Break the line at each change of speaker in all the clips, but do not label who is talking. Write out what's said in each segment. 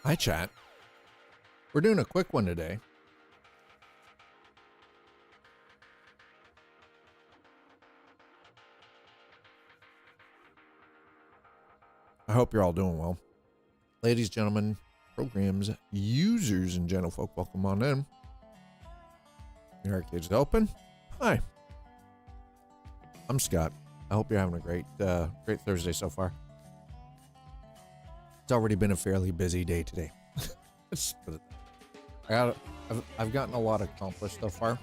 Hi, chat. We're doing a quick one today. I hope you're all doing well. Ladies, gentlemen, programs, users, and gentlefolk, welcome on in. The arcade's open. Hi. I'm Scott. I hope you're having a great Thursday so far. It's already been a fairly busy day today. Let's put it there. I've gotten a lot accomplished so far.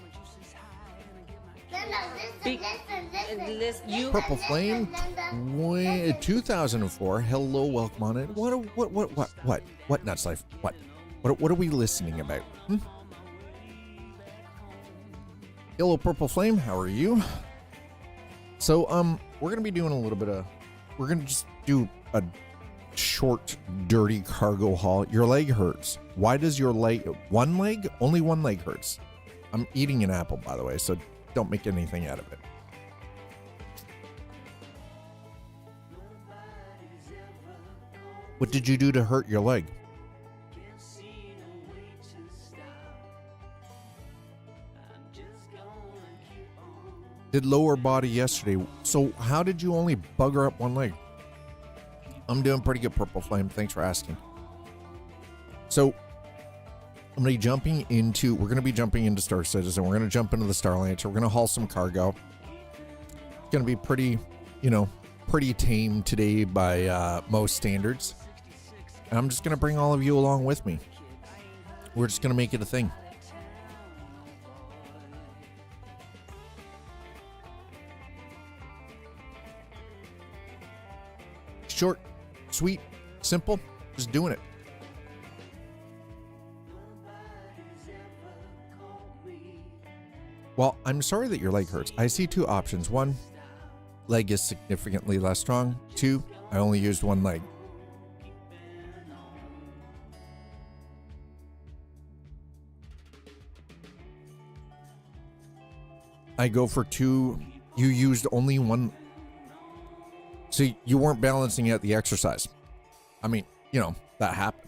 Purple Flame 2004. Hello, welcome on it. What nuts life? What are we listening about? Hello, Purple Flame. How are you? So we're gonna be doing a little bit of. We're gonna just do a short, dirty cargo haul. Your leg hurts. Why does your leg? One leg? Only one leg hurts. I'm eating an apple, by the way, so don't make anything out of it. What did you do to hurt your leg? Did lower body yesterday. So how did you only bugger up one leg? I'm doing pretty good, Purple Flame. Thanks for asking. So I'm going to be jumping into Star Citizen. We're going to jump into the Starlancer. We're going to haul some cargo. It's going to be pretty tame today by most standards. And I'm just going to bring all of you along with me. We're just going to make it a thing. Short, sweet, simple, just doing it. Well, I'm sorry that your leg hurts. I see two options. One, leg is significantly less strong. Two, I only used one leg. I go for two. You used only one. So you weren't balancing out the exercise. I mean, that happened.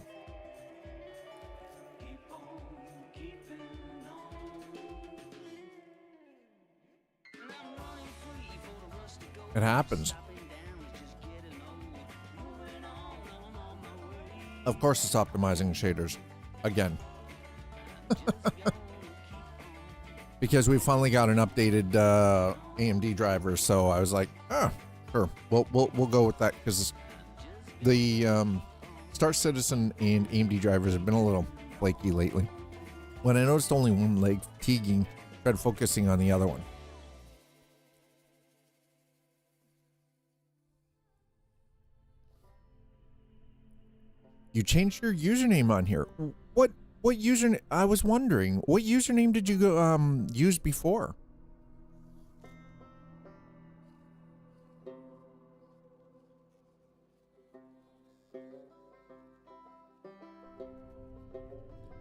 It happens. Of course, it's optimizing shaders again. Because we finally got an updated AMD driver, so I was like, sure, we'll go with that, because the Star Citizen and AMD drivers have been a little flaky lately. When I noticed only one leg fatiguing, tried focusing on the other one. You changed your username on here. What username? I was wondering, what username did you go use before?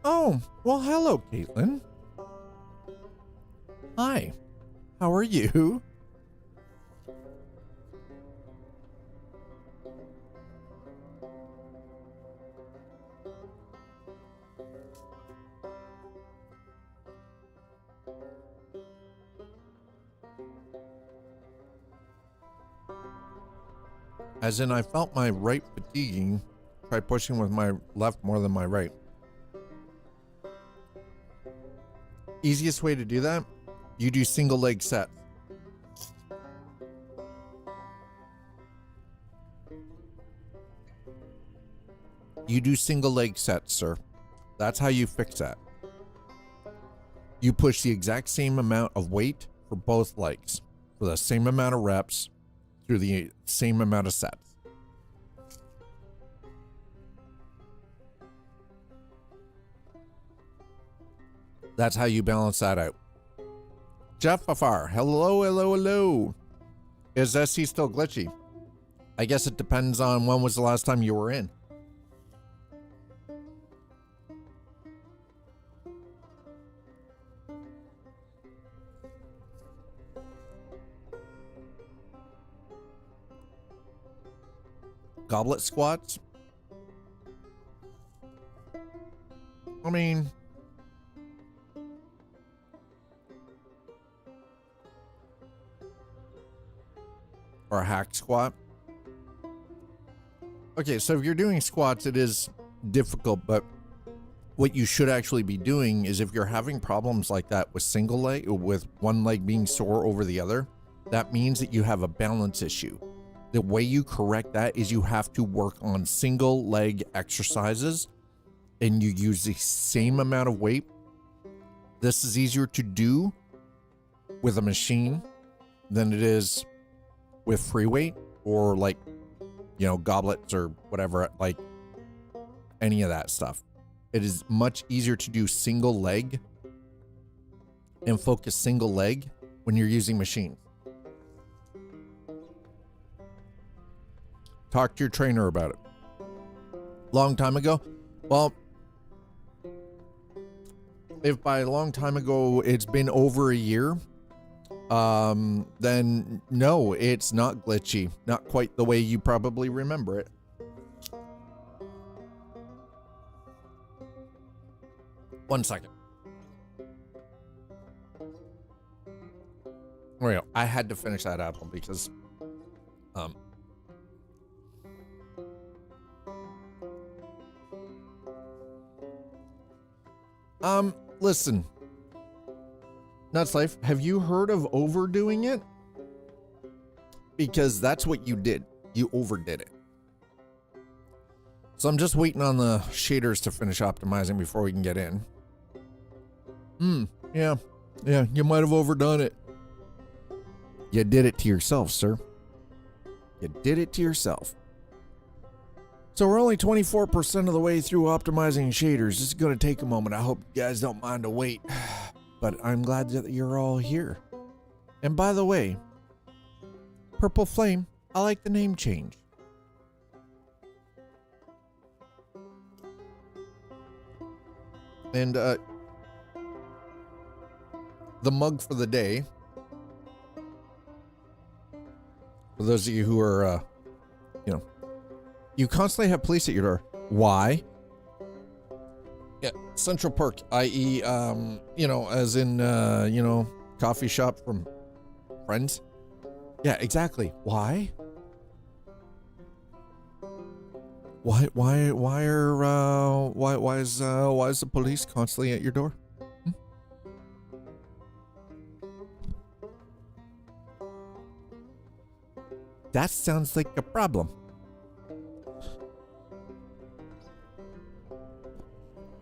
Oh, well, hello, Caitlin. Hi, how are you? As in, I felt my right fatiguing. Try pushing with my left more than my right. Easiest way to do that, you do single leg sets. You do single leg sets, sir. That's how you fix that. You push the exact same amount of weight for both legs, for the same amount of reps, through the same amount of sets. That's how you balance that out. Jeff Afar, hello. Is SC still glitchy? I guess it depends on when was the last time you were in. Goblet squats. I mean, or a hack squat. Okay, so if you're doing squats, it is difficult, but what you should actually be doing is if you're having problems like that with single leg, with one leg being sore over the other, that means that you have a balance issue. The way you correct that is you have to work on single leg exercises and you use the same amount of weight. This is easier to do with a machine than it is with free weight or like, you know, goblets or whatever, like any of that stuff. It is much easier to do single leg and focus single leg when you're using machines. Talk to your trainer about it. Long time ago? Well, if by a long time ago it's been over a year, then no, it's not glitchy. Not quite the way you probably remember it. One second. Oh yeah, I had to finish that apple because, listen, Nuts Life, have you heard of overdoing it? Because that's what you did. You overdid it. So I'm just waiting on the shaders to finish optimizing before we can get in. Yeah, you might have overdone it. You did it to yourself, sir. You did it to yourself. So we're only 24% of the way through optimizing shaders. This is going to take a moment. I hope you guys don't mind to wait. But I'm glad that you're all here. And by the way, Purple Flame, I like the name change. And the mug for the day, for those of you who are, you know, you constantly have police at your door. Why? Yeah, Central Perk, i.e., you know, as in, you know, coffee shop from friends. Yeah, exactly. Why? Why is the police constantly at your door? That sounds like a problem.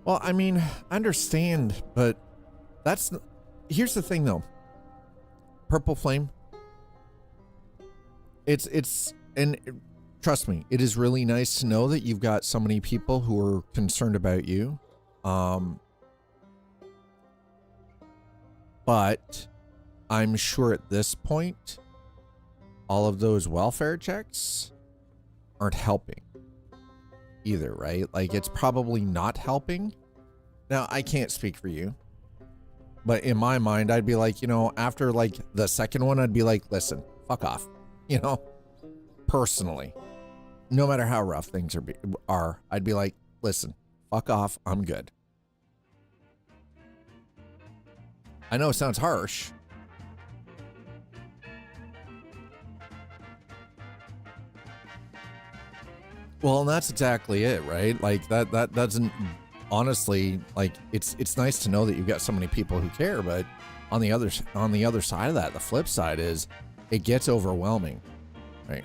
Well, I mean, I understand, but here's the thing though. Purple Flame. And trust me, it is really nice to know that you've got so many people who are concerned about you. But I'm sure at this point, all of those welfare checks aren't helping either, right? Like, it's probably not helping. Now, I can't speak for you, but in my mind, I'd be like, you know, after like the second one, I'd be like, listen, fuck off, you know, personally, no matter how rough things are, I'd be like, listen, fuck off. I'm good. I know it sounds harsh. Well, and that's exactly it, right? Like that doesn't, honestly, like it's nice to know that you've got so many people who care, but on the other side of that, the flip side is it gets overwhelming, right?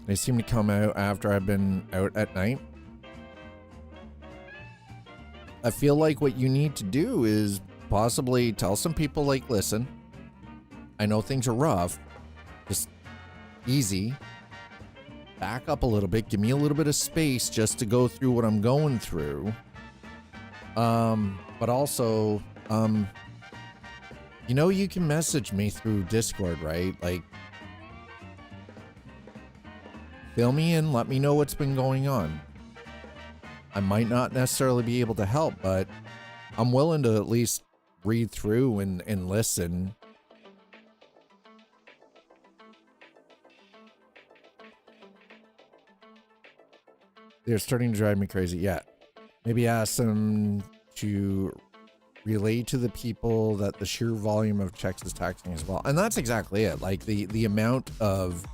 They seem to come out after I've been out at night. I feel like what you need to do is possibly tell some people, like, listen, I know things are rough. Just easy. Back up a little bit. Give me a little bit of space just to go through what I'm going through. But also, you know, you can message me through Discord, right? Like, fill me in. Let me know what's been going on. I might not necessarily be able to help, but I'm willing to at least read through and listen. They're starting to drive me crazy. Yeah. Maybe ask them to relay to the people that the sheer volume of checks is taxing as well. And that's exactly it. Like the amount of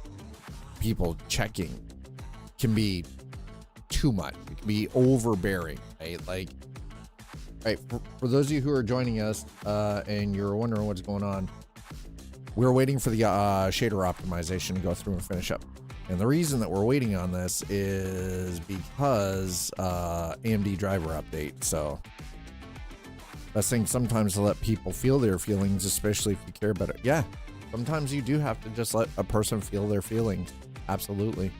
people checking can be too much. It can be overbearing, right? Like, right, for those of you who are joining us and you're wondering what's going on, we're waiting for the shader optimization to go through and finish up. And the reason that we're waiting on this is because AMD driver update. So best thing sometimes to let people feel their feelings, especially if you care about it. Yeah, sometimes you do have to just let a person feel their feelings. Absolutely.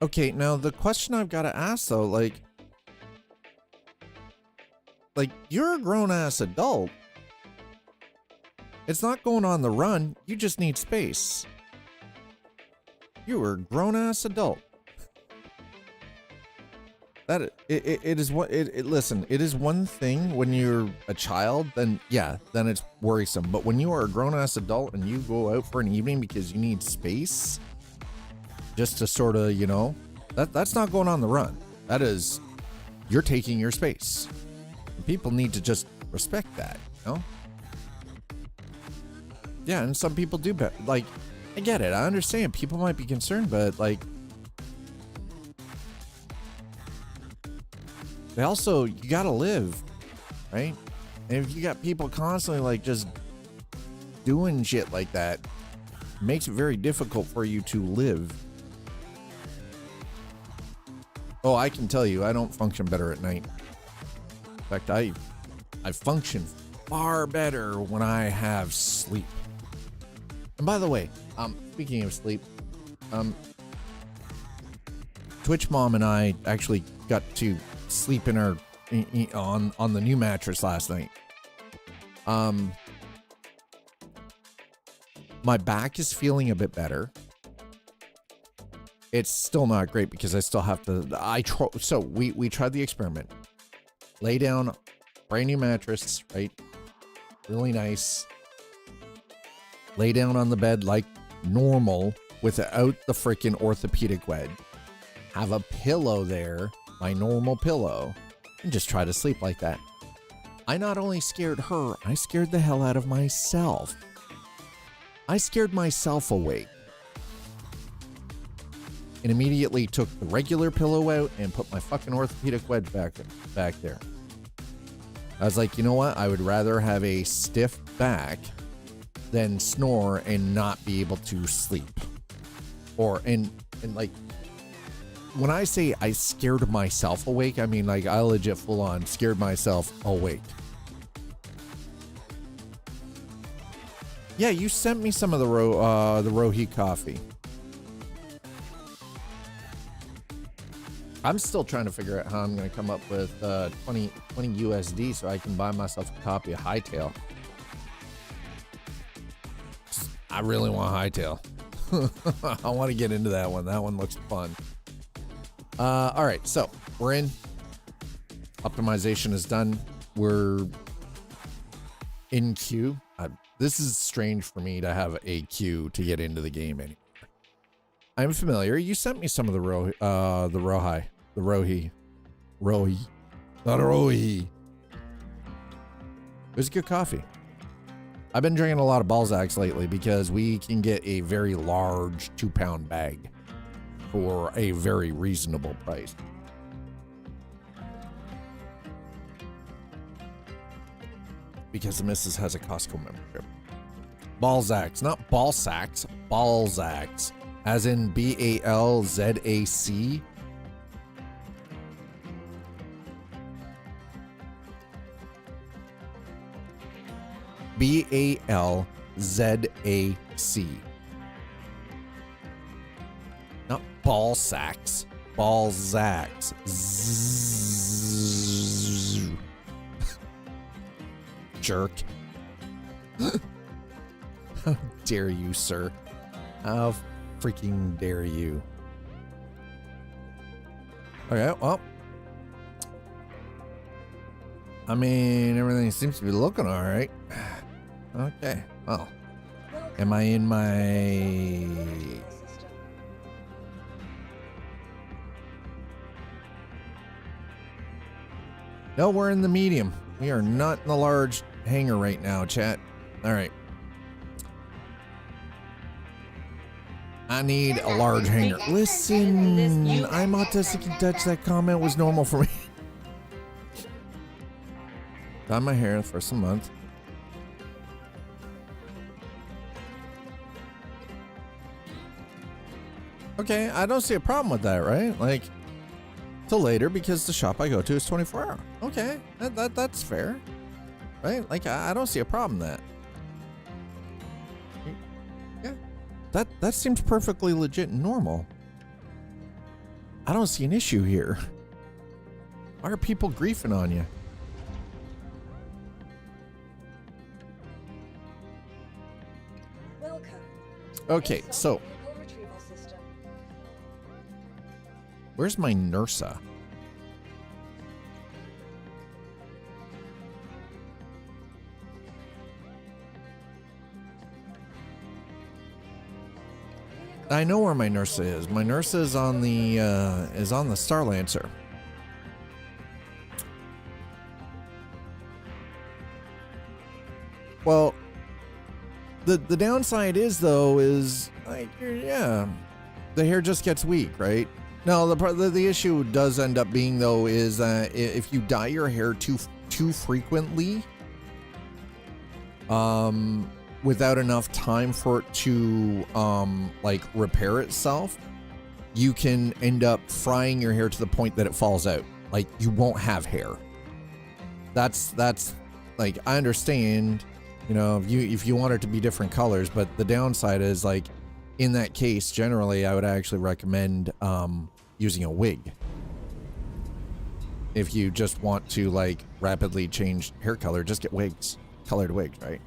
Okay, now the question I've got to ask though, like you're a grown-ass adult. It's not going on the run. You just need space. You are a grown-ass adult. That it is what it listen, it is one thing when you're a child, then yeah, then it's worrisome. But when you are a grown-ass adult and you go out for an evening because you need space, just to sort of, you know, that's not going on the run. That is, you're taking your space. People need to just respect that, you know? Yeah, and some people do, but like, I get it. I understand people might be concerned, but like, they also, you gotta live, right? And if you got people constantly like just doing shit like that, it makes it very difficult for you to live. Oh, I can tell you, I don't function better at night. In fact, I function far better when I have sleep. And by the way, speaking of sleep, Twitch Mom and I actually got to sleep in our on the new mattress last night. My back is feeling a bit better. It's still not great because I still have to. So we tried the experiment. Lay down, brand new mattress, right? Really nice. Lay down on the bed like normal without the freaking orthopedic wedge. Have a pillow there, my normal pillow, and just try to sleep like that. I not only scared her, I scared the hell out of myself. I scared myself awake. And immediately took the regular pillow out and put my fucking orthopedic wedge back there. I was like, you know what? I would rather have a stiff back than snore and not be able to sleep. And like, when I say I scared myself awake, I mean like I legit full on scared myself awake. Yeah, you sent me some of the Rohi coffee. I'm still trying to figure out how I'm going to come up with 20 USD so I can buy myself a copy of Hightail. I really want Hightail. I want to get into that one. That one looks fun. All right, so we're in. Optimization is done. We're in queue. This is strange for me to have a queue to get into the game anymore. I'm familiar. You sent me some of the Rohi. It was good coffee. I've been drinking a lot of Balzacs lately because we can get a very large 2-pound bag for a very reasonable price. Because the missus has a Costco membership. Balzacs, not ball sacks, Balzacs, as in BALZAC. BALZAC. Not ball sacks, Balzacs. Zzz. Jerk. How dare you, sir? How freaking dare you? Okay, well. I mean, everything seems to be looking all right. Okay, well. Am I in my... No, we're in the medium. We are not in the large hangar right now, chat. All right. I need a large hangar. Listen, I'm autistic and Dutch. That comment was normal for me. Dye my hair for some month. Okay, I don't see a problem with that, right? Like, till later because the shop I go to is 24 hour. Okay, that's fair, right? Like, I don't see a problem with that. Yeah, that seems perfectly legit and normal. I don't see an issue here. Why are people griefing on you? Okay, so where's my NERSA? I know where my NERSA is. My NERSA is on the Starlancer. Well, the downside is though is like, yeah, the hair just gets weak, right? No, the issue does end up being though is that if you dye your hair too frequently, without enough time for it to like repair itself, you can end up frying your hair to the point that it falls out. Like you won't have hair. That's like, I understand, you know, if you want it to be different colors, but the downside is like in that case, generally I would actually recommend using a wig. If you just want to like rapidly change hair color, just get wigs, colored wigs, right?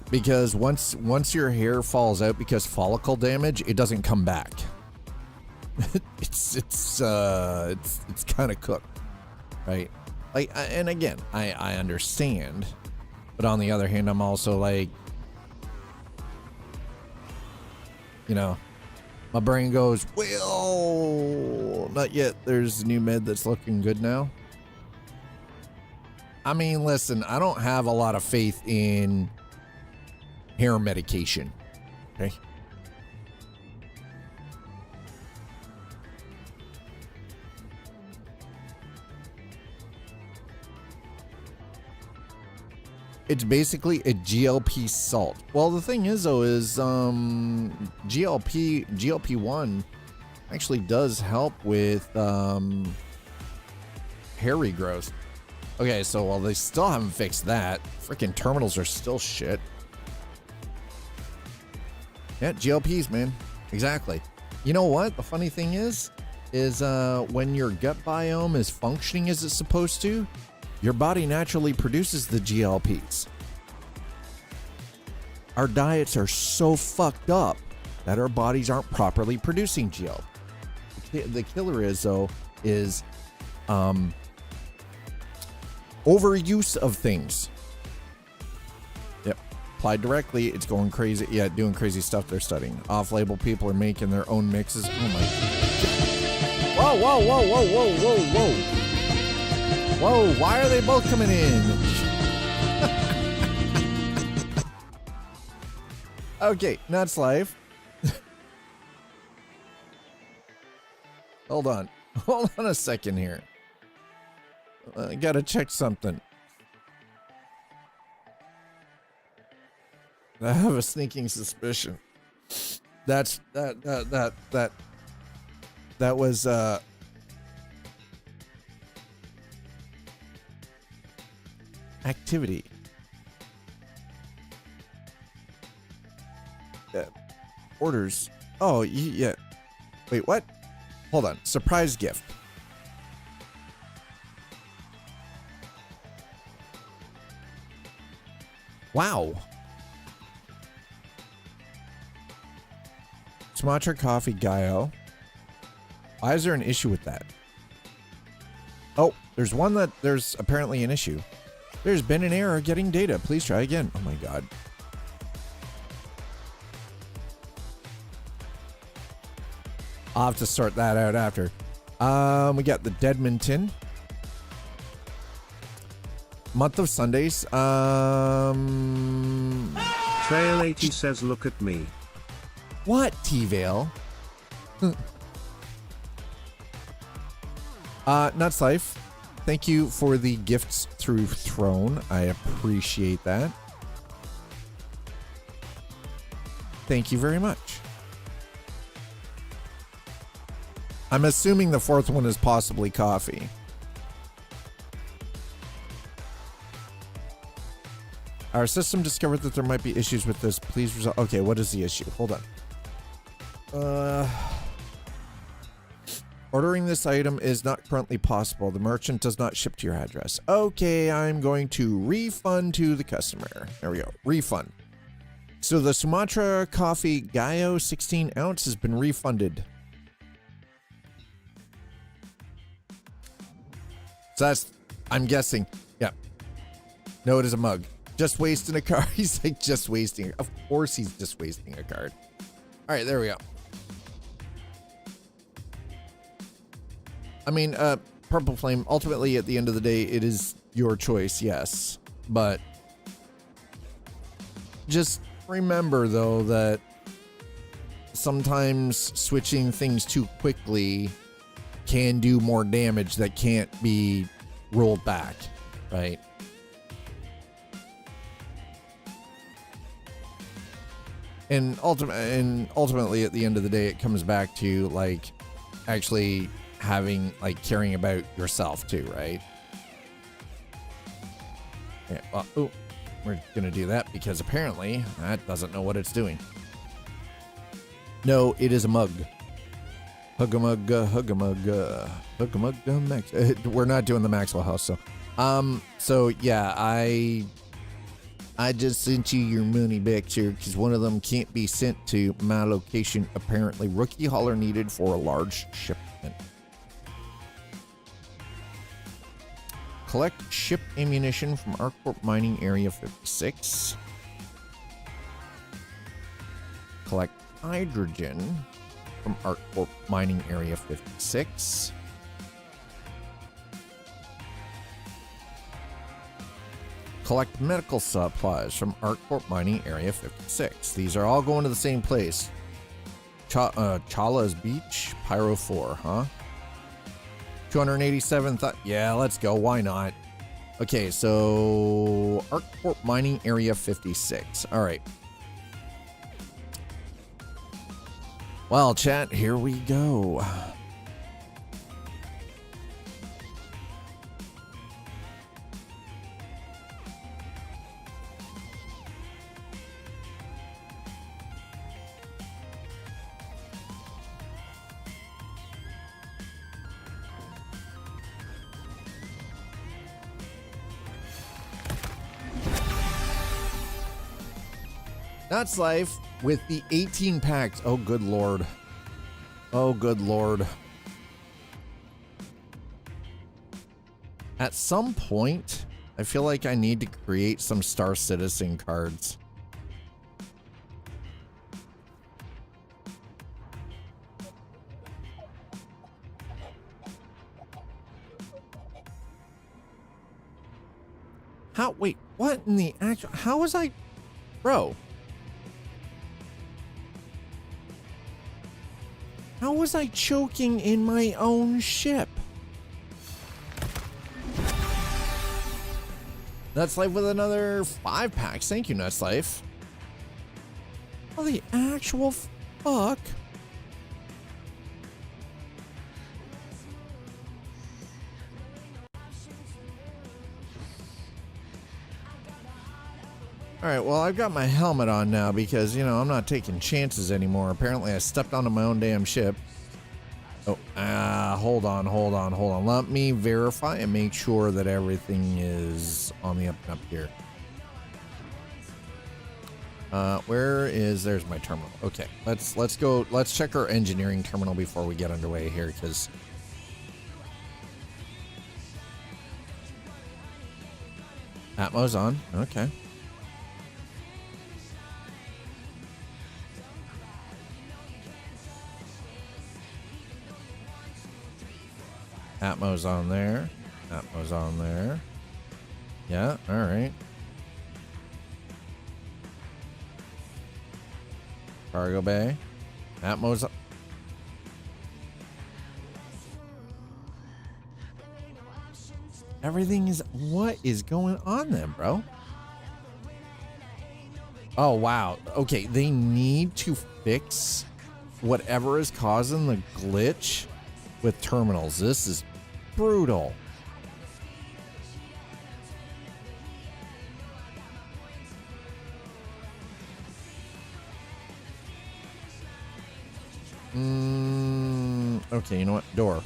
Because once your hair falls out because follicle damage, it doesn't come back. it's kind of cooked, right? Like, and again, I understand, but on the other hand, I'm also like, you know, my brain goes, well, not yet. There's a new med that's looking good now. I mean, listen, I don't have a lot of faith in hair medication, okay? It's basically a GLP salt. Well, the thing is though is GLP-1 actually does help with hair regrowth. Okay, so while they still haven't fixed that, freaking terminals are still shit. Yeah, GLPs, man. Exactly. You know what? The funny thing is when your gut biome is functioning as it's supposed to, your body naturally produces the GLPs. Our diets are so fucked up that our bodies aren't properly producing GLP. The killer is, though, is overuse of things. Yep. Applied directly, it's going crazy. Yeah, doing crazy stuff they're studying. Off-label people are making their own mixes. Oh my. Whoa, whoa, whoa, whoa, whoa, whoa, whoa. Whoa, why are they both coming in? Okay, Nuts Life. Hold on. Hold on a second here. I gotta check something. I have a sneaking suspicion. That was activity. Orders. Oh, yeah. Wait, what? Hold on. Surprise gift. Wow. Sumatra Coffee Gaio. Why is there an issue with that? Oh, there's one that there's apparently an issue. There's been an error getting data. Please try again. Oh my God. I'll have to sort that out after. We got the Deadmonton. Month of Sundays.
Trail 80 says, look at me.
What, T-Vale? Nuts Life. Thank you for the gifts through Throne. I appreciate that. Thank you very much. I'm assuming the fourth one is possibly coffee. Our system discovered that there might be issues with this. Please resolve. Okay, what is the issue? Hold on. Ordering this item is not currently possible. The merchant does not ship to your address. Okay, I'm going to refund to the customer. There we go. Refund. So the Sumatra Coffee Gaio 16 ounce has been refunded. So that's, I'm guessing, yeah. No, it is a mug. Just wasting a card. He's like, just wasting. Of course he's just wasting a card. All right, there we go. I mean, Purple Flame, ultimately, at the end of the day, it is your choice, yes. But just remember, though, that sometimes switching things too quickly can do more damage that can't be rolled back, right? And ultimately, at the end of the day, it comes back to, like, actually having, like, caring about yourself too, right? Yeah, well, oh, we're gonna do that because apparently that doesn't know what it's doing. No, it is a mug. Hug-a-mug, hug-a-mug, hug-a-mug, Max. We're not doing the Maxwell House, so. So yeah, I just sent you your money back here because one of them can't be sent to my location. Apparently, rookie hauler needed for a large shipment. Collect ship ammunition from Arccorp Mining Area 56. Collect hydrogen from Arccorp Mining Area 56. Collect medical supplies from Arccorp Mining Area 56. These are all going to the same place. Chala's Beach, Pyro 4, huh? 287. Yeah, let's go. Why not? Okay, so Arccorp Mining Area 56. All right. Well, chat, here we go. Nuts Life with the 18 packs. Oh, good Lord. Oh, good Lord. At some point, I feel like I need to create some Star Citizen cards. How? Wait, what in the actual? How was I? Bro. How was I choking in my own ship? Nuts Life with another 5 packs. Thank you, Nuts Life. Oh, the actual fuck. Alright, well, I've got my helmet on now because, you know, I'm not taking chances anymore. Apparently, I stepped onto my own damn ship. Oh, hold on. Let me verify and make sure that everything is on the up and up here. There's my terminal. Okay, let's go. Let's check our engineering terminal before we get underway here, because Atmo's on. Okay. Atmo's on there. Atmo's on there. Yeah, all right. Cargo bay. Atmo's. Everything is. What is going on then, bro? Oh, wow. Okay, they need to fix whatever is causing the glitch with terminals. This is brutal. Okay, you know what? Door.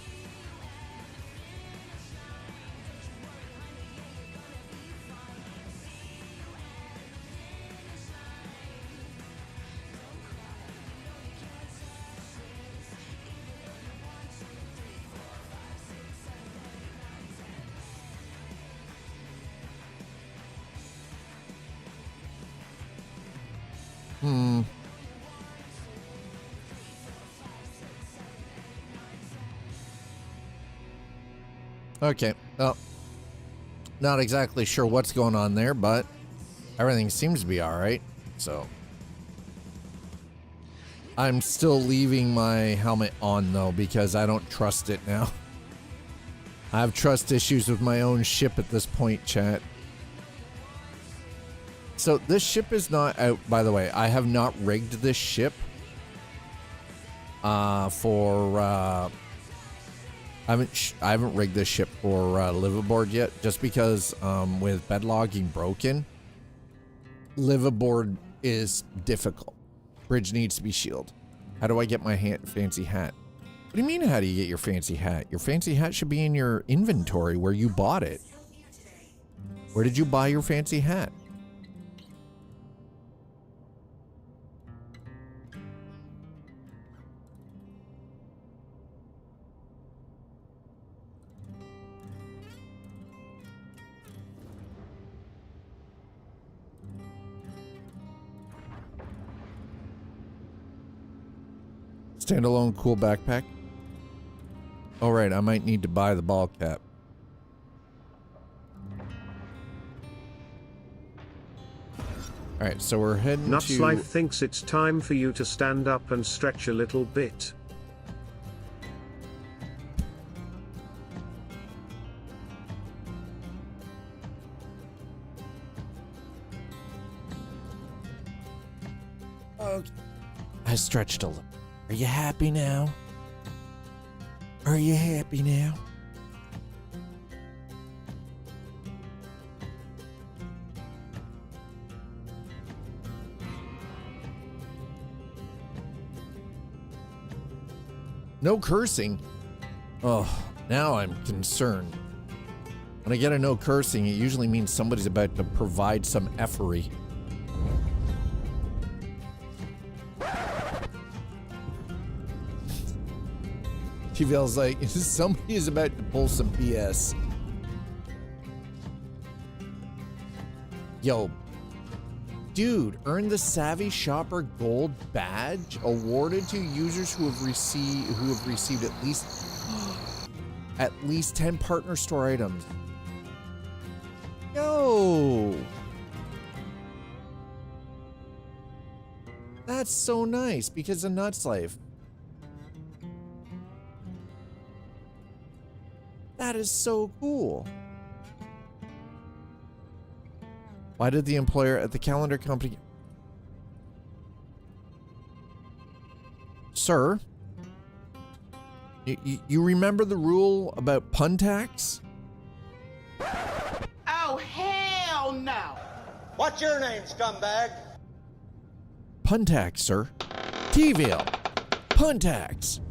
Okay. Well, not exactly sure what's going on there, but everything seems to be all right. So I'm still leaving my helmet on though, because I don't trust it now. I have trust issues with my own ship at this point, chat. So this ship is not out, by the way. I have not rigged this ship I haven't rigged this ship for liveaboard yet, just because with bed logging broken, liveaboard is difficult. Bridge needs to be shielded. How do I get my fancy hat? What do you mean, how do you get your fancy hat? Your fancy hat should be in your inventory where you bought it. Where did you buy your fancy hat? Standalone cool backpack. All right, I might need to buy the ball cap. All right, so we're heading
Nuts
to...
Life thinks it's time for you to stand up and stretch a little bit.
Okay. I stretched a little. Are you happy now? Are you happy now? No cursing. Oh, now I'm concerned. When I get a no cursing, it usually means somebody's about to provide some effery. She feels like somebody is about to pull some BS. Yo, dude, earn the Savvy Shopper Gold badge awarded to users who have received at least 10 partner store items. Yo, that's so nice because of Nuts Life. That is so cool. Why did the employer at the calendar company... Sir, you remember the rule about pun tax?
Oh, hell no!
What's your name, scumbag?
Pun tax, sir. T-ville. Pun tax.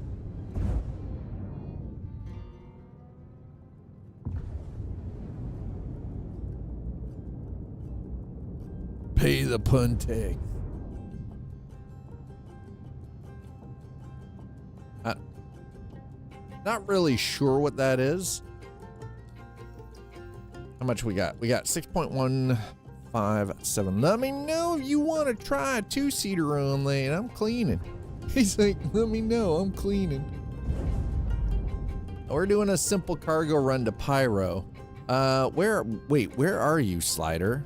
Pay the pun tax. Not really sure what that is. How much we got? We got 6.157. Let me know if you want to try a 2-seater on lane. I'm cleaning. He's like, let me know, I'm cleaning. We're doing a simple cargo run to Pyro. Where are you, Slider?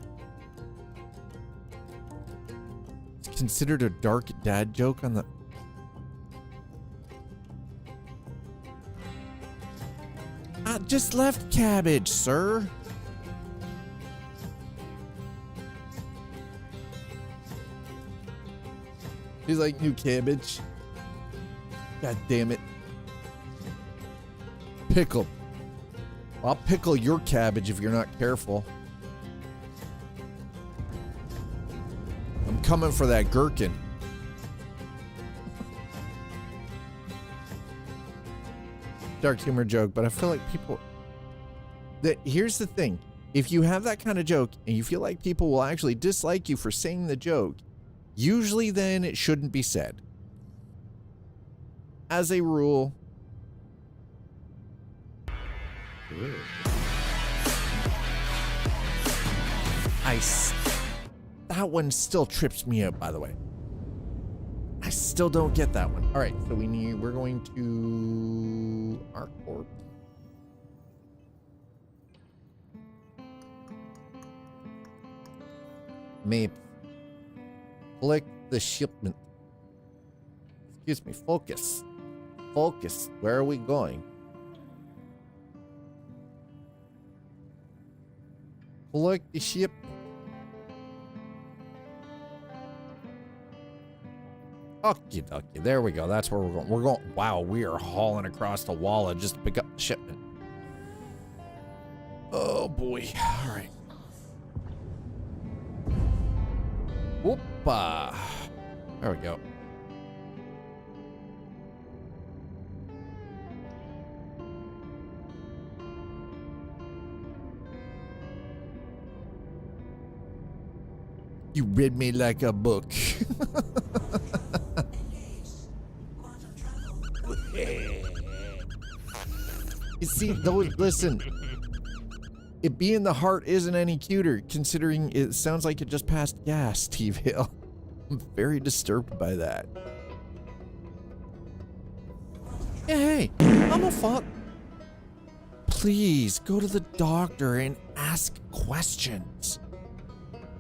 It's considered a dark dad joke on the... I just left cabbage, sir. He's like, new cabbage. God damn it. Pickle. I'll pickle your cabbage if you're not careful. I'm coming for that gherkin. Dark humor joke, but I feel like people... Here's the thing. If you have that kind of joke and you feel like people will actually dislike you for saying the joke, usually then it shouldn't be said. As a rule. That one still trips me out, by the way. I still don't get that one. All right, so we're going to our corp. Maybe collect the shipment. Excuse me, focus. Focus. Where are we going? Collect the ship. Okie dokie. There we go. That's where we're going. We're going. Wow, we are hauling across the wall just to pick up the shipment. Oh boy. All right. Whoopa. There we go. You read me like a book. You see, listen. It being the heart isn't any cuter, considering it sounds like it just passed gas, T-Vale. I'm very disturbed by that. Yeah, hey, I'm a fuck. Please go to the doctor and ask questions.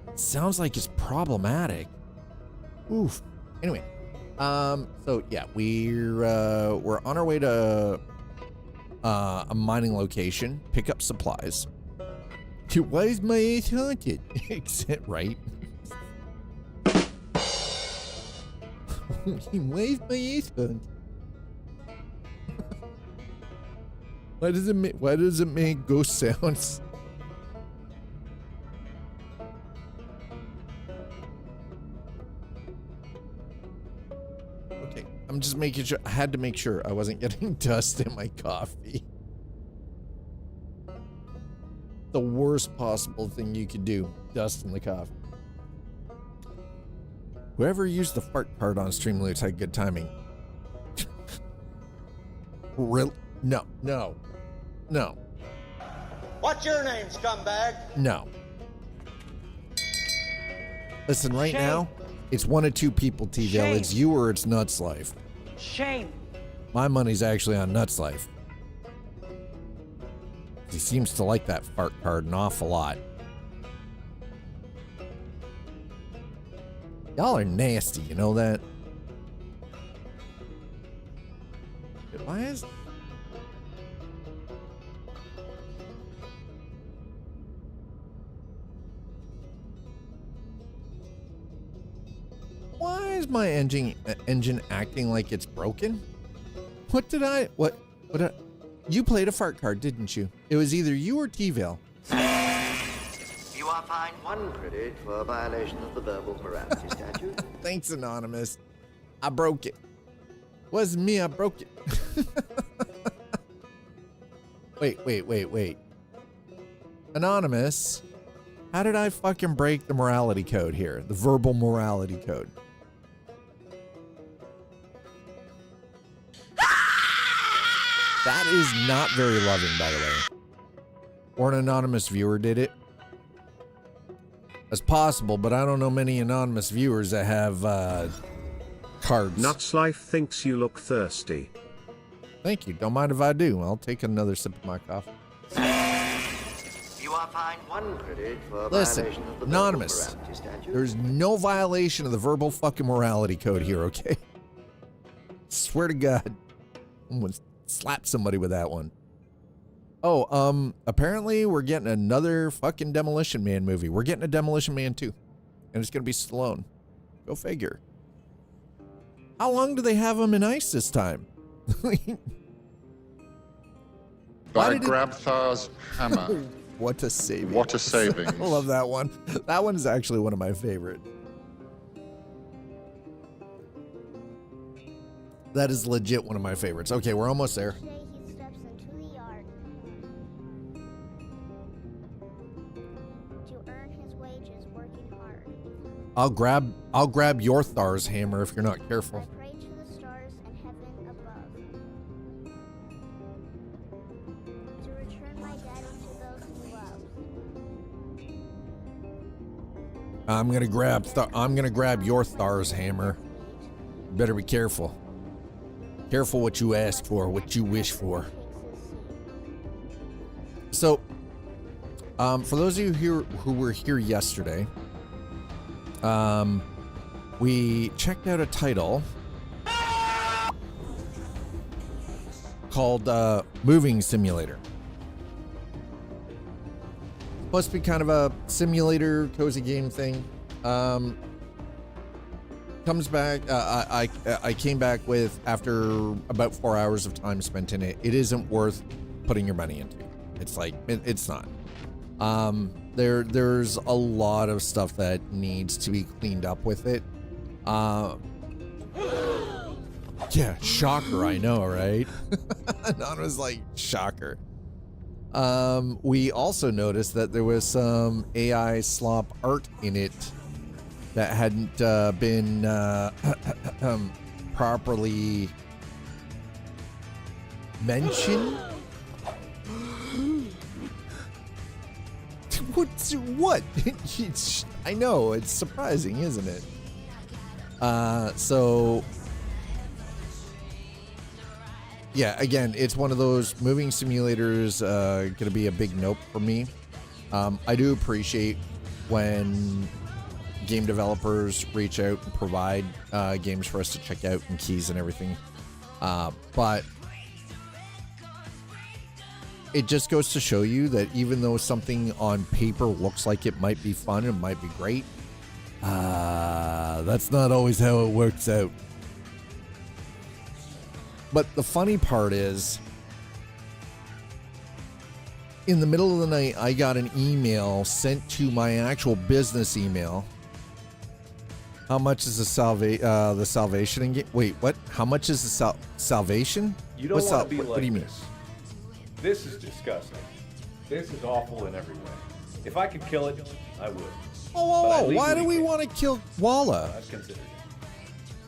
It sounds like it's problematic. Oof. Anyway, so yeah, we're on our way to a mining location, pick up supplies. Why is my ass haunted? Except right. Why is my ass haunted? Why does it make ghost sounds? Okay, I'm just making sure. I had to make sure I wasn't getting dust in my coffee. The worst possible thing you could do, dust in the coffee. Whoever used the fart card on Streamloots had good timing. Real? No.
What's your name, scumbag?
No. Listen, right
Shame.
now, it's one of two people, T-Vale.
Shame.
It's you or it's Nuts Life.
Shame.
My money's actually on Nuts Life. He seems to like that fart card an awful lot. Y'all are nasty, you know that? Why is... Why is my engine acting like it's broken? What did I... What you played a fart card, didn't you? It was either you or T-Vale.
You are fined 1 credit for a violation of the verbal morality statute.
Thanks, Anonymous. I broke it. Wasn't me, I broke it. Wait. Anonymous, how did I fucking break the morality code here? The verbal morality code. That is not very loving, by the way. Or an anonymous viewer did it. It's possible, but I don't know many anonymous viewers that have cards.
Nuts Life thinks you look thirsty.
Thank you. Don't mind if I do. I'll take another sip of my coffee.
You are fined 1 credit for
Listen,
violation of the
anonymous.
verbal morality statute.
There's no violation of the verbal fucking morality code here, okay? Swear to God. I'm gonna slap somebody with that one. Oh, apparently we're getting another fucking Demolition Man movie. We're getting a Demolition Man 2. And it's gonna be Stallone. Go figure. How long do they have him in ice this time?
I grabbed Thar's hammer.
What a saving.
What a savings.
I love that one. That one is actually one of my favorite. That is legit one of my favorites. Okay, we're almost there.
Today he steps into the yard to earn his wages working hard.
I'll grab your Thar's hammer if you're not careful.
I pray to the stars and heaven above to return my daddy to those he loves.
I'm gonna grab your Thar's hammer. Better be careful. Careful what you ask for, what you wish for. So, for those of you here who were here yesterday, we checked out a title called Moving Simulator. Supposed to be kind of a simulator, cozy game thing. Comes back. I came back with, after about 4 hours of time spent in it, it isn't worth putting your money into. It's like it's not. There's a lot of stuff that needs to be cleaned up with it. Yeah, shocker. I know, right? Anon was like, shocker. We also noticed that there was some AI slop art in it that hadn't been properly mentioned. What? I know, it's surprising, isn't it? So yeah, again, it's one of those moving simulators, gonna be a big nope for me. I do appreciate when game developers reach out and provide games for us to check out and keys and everything, but it just goes to show you that even though something on paper looks like it might be fun and might be great, that's not always how it works out. But the funny part is, in the middle of the night, I got an email sent to my actual business email. How much is the salvation in game? Wait, what? How much is the salvation?
You don't want to be
what
like
do you mean?
this. This is disgusting. This is awful in every way. If I could kill it, I would.
Oh, why do we want to kill Walla?
I've considered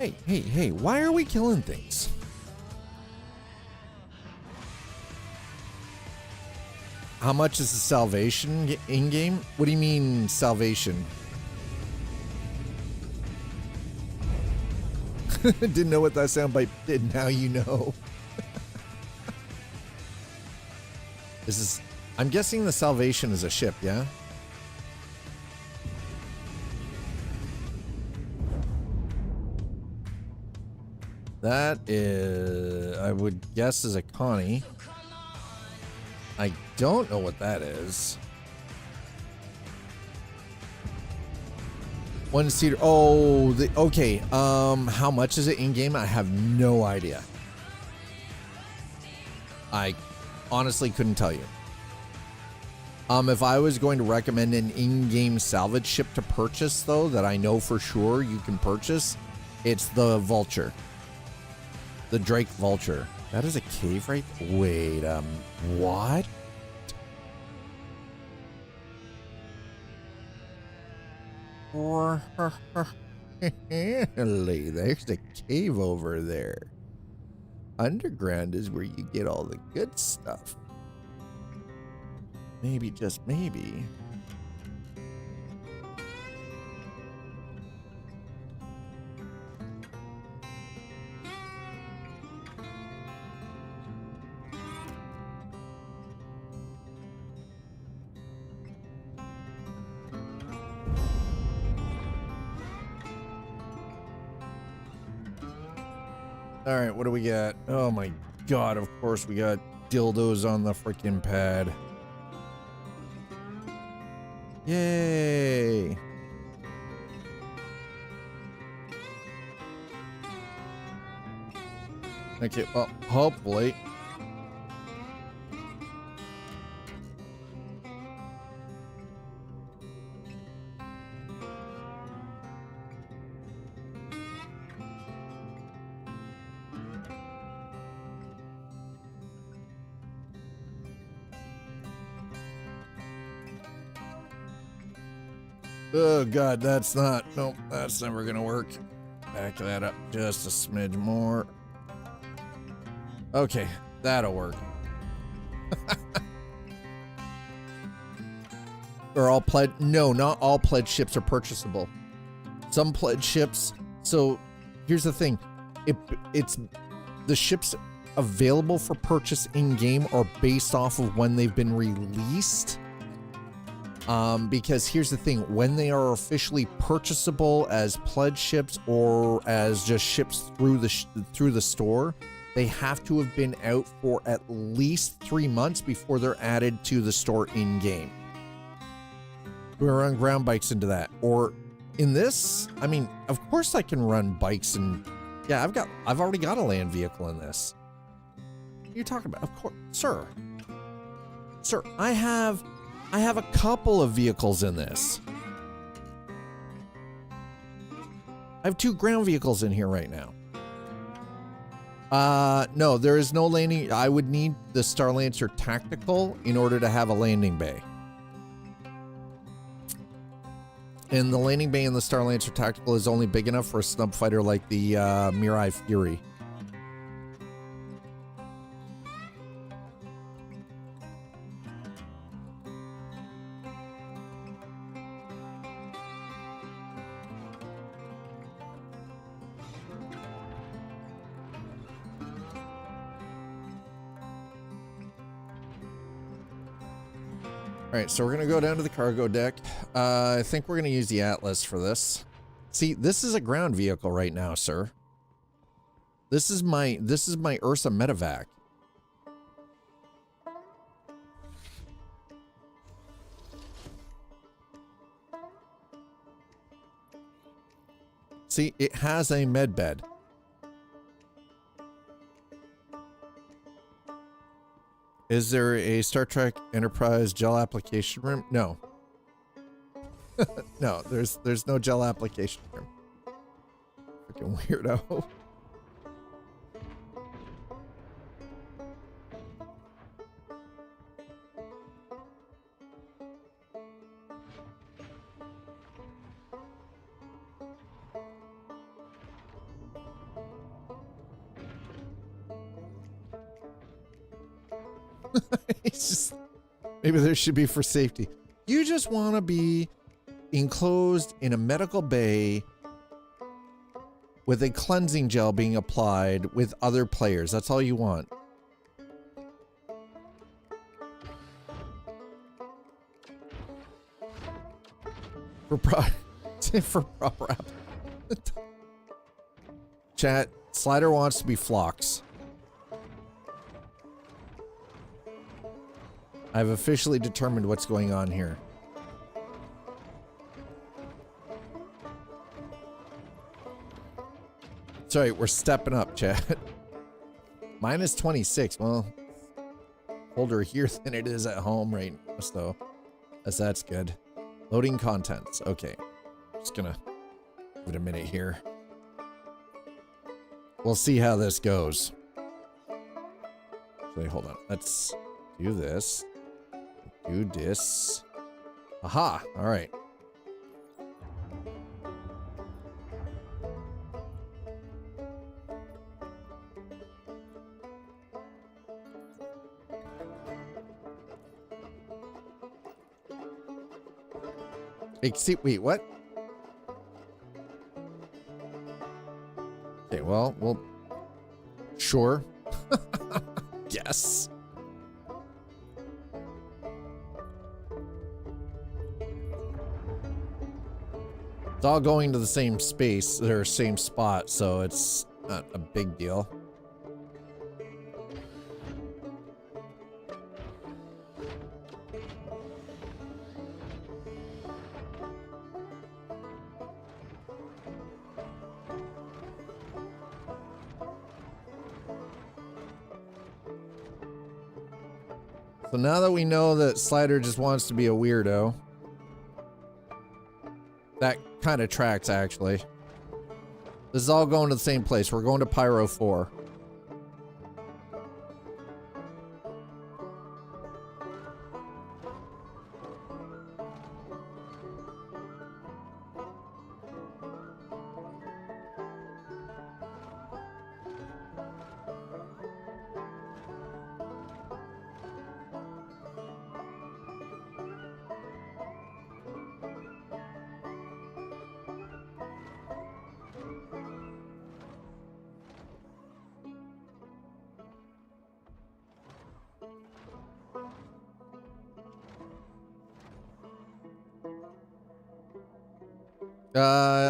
it.
Hey, why are we killing things? How much is the salvation in-game? What do you mean, salvation? Didn't know what that soundbite did. Now you know. I'm guessing the salvation is a ship, yeah? That is, I would guess, is a Connie. I don't know what that is. One seater. Oh, okay. How much is it in game? I have no idea. I honestly couldn't tell you. If I was going to recommend an in-game salvage ship to purchase, though, that I know for sure you can purchase, it's the Vulture. The Drake Vulture. That is a cave, right? Wait, what? There's a cave over there. Underground is where you get all the good stuff. Maybe, just maybe. All right, what do we got? Oh my God, of course we got dildos on the freaking pad. Yay. Okay, well, hopefully. Oh God, that's not, nope, that's never gonna work. Back that up just a smidge more. Okay, that'll work. Are all pledge? No, not all pledge ships are purchasable. Some pledge ships. So here's the thing, it's the ships available for purchase in game are based off of when they've been released. Because here's the thing, when they are officially purchasable as pledge ships or as just ships through the store, they have to have been out for at least 3 months before they're added to the store in game. We run ground bikes into that, or in this, I mean, of course I can run bikes, and yeah, I've already got a land vehicle in this. What are you talking about? Of course, sir, I have a couple of vehicles in this. I have 2 ground vehicles in here right now. No, there is no landing. I would need the Starlancer Tactical in order to have a landing bay. And the landing bay in the Starlancer Tactical is only big enough for a snub fighter like the Mirai Fury. All right, so we're gonna go down to the cargo deck. I think we're gonna use the Atlas for this. See, this is a ground vehicle right now, sir. This is my Ursa Medevac. See, it has a med bed. Is there a Star Trek Enterprise gel application room? No. No, there's no gel application room. Freaking weirdo. It's just, maybe there should be for safety. You just want to be enclosed in a medical bay with a cleansing gel being applied with other players. That's all you want. For proper app. Chat, Slider wants to be Phlox. I've officially determined what's going on here. Sorry, we're stepping up, chat. Minus 26. Well, colder here than it is at home right now, so that's good. Loading contents. Okay. Just gonna give it a minute here. We'll see how this goes. Actually, hold on. Let's do this. Do this. Aha! All right. Wait, what? Okay, well, sure. Yes. It's all going to the same space or same spot, so it's not a big deal. So now that we know that Slider just wants to be a weirdo, that kind of tracks, actually. This is all going to the same place. We're going to Pyro 4.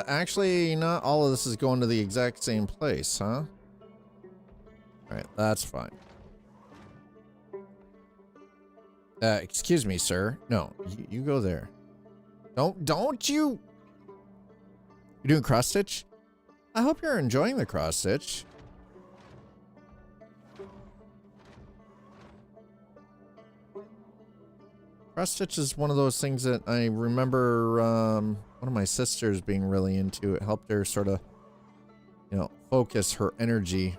Actually, not all of this is going to the exact same place, huh? Alright, that's fine. Excuse me, sir. No, you go there. Don't you... You're doing cross stitch? I hope you're enjoying the cross stitch. Cross stitch is one of those things that I remember one of my sisters being really into. It helped her sort of, you know, focus her energy.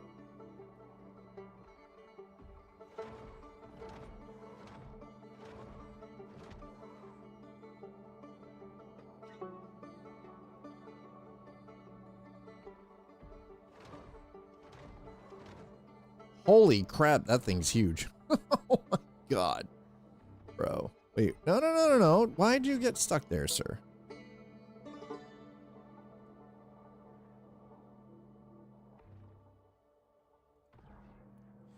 Holy crap, that thing's huge. Oh my god. Bro. Wait, no. Why'd you get stuck there, sir?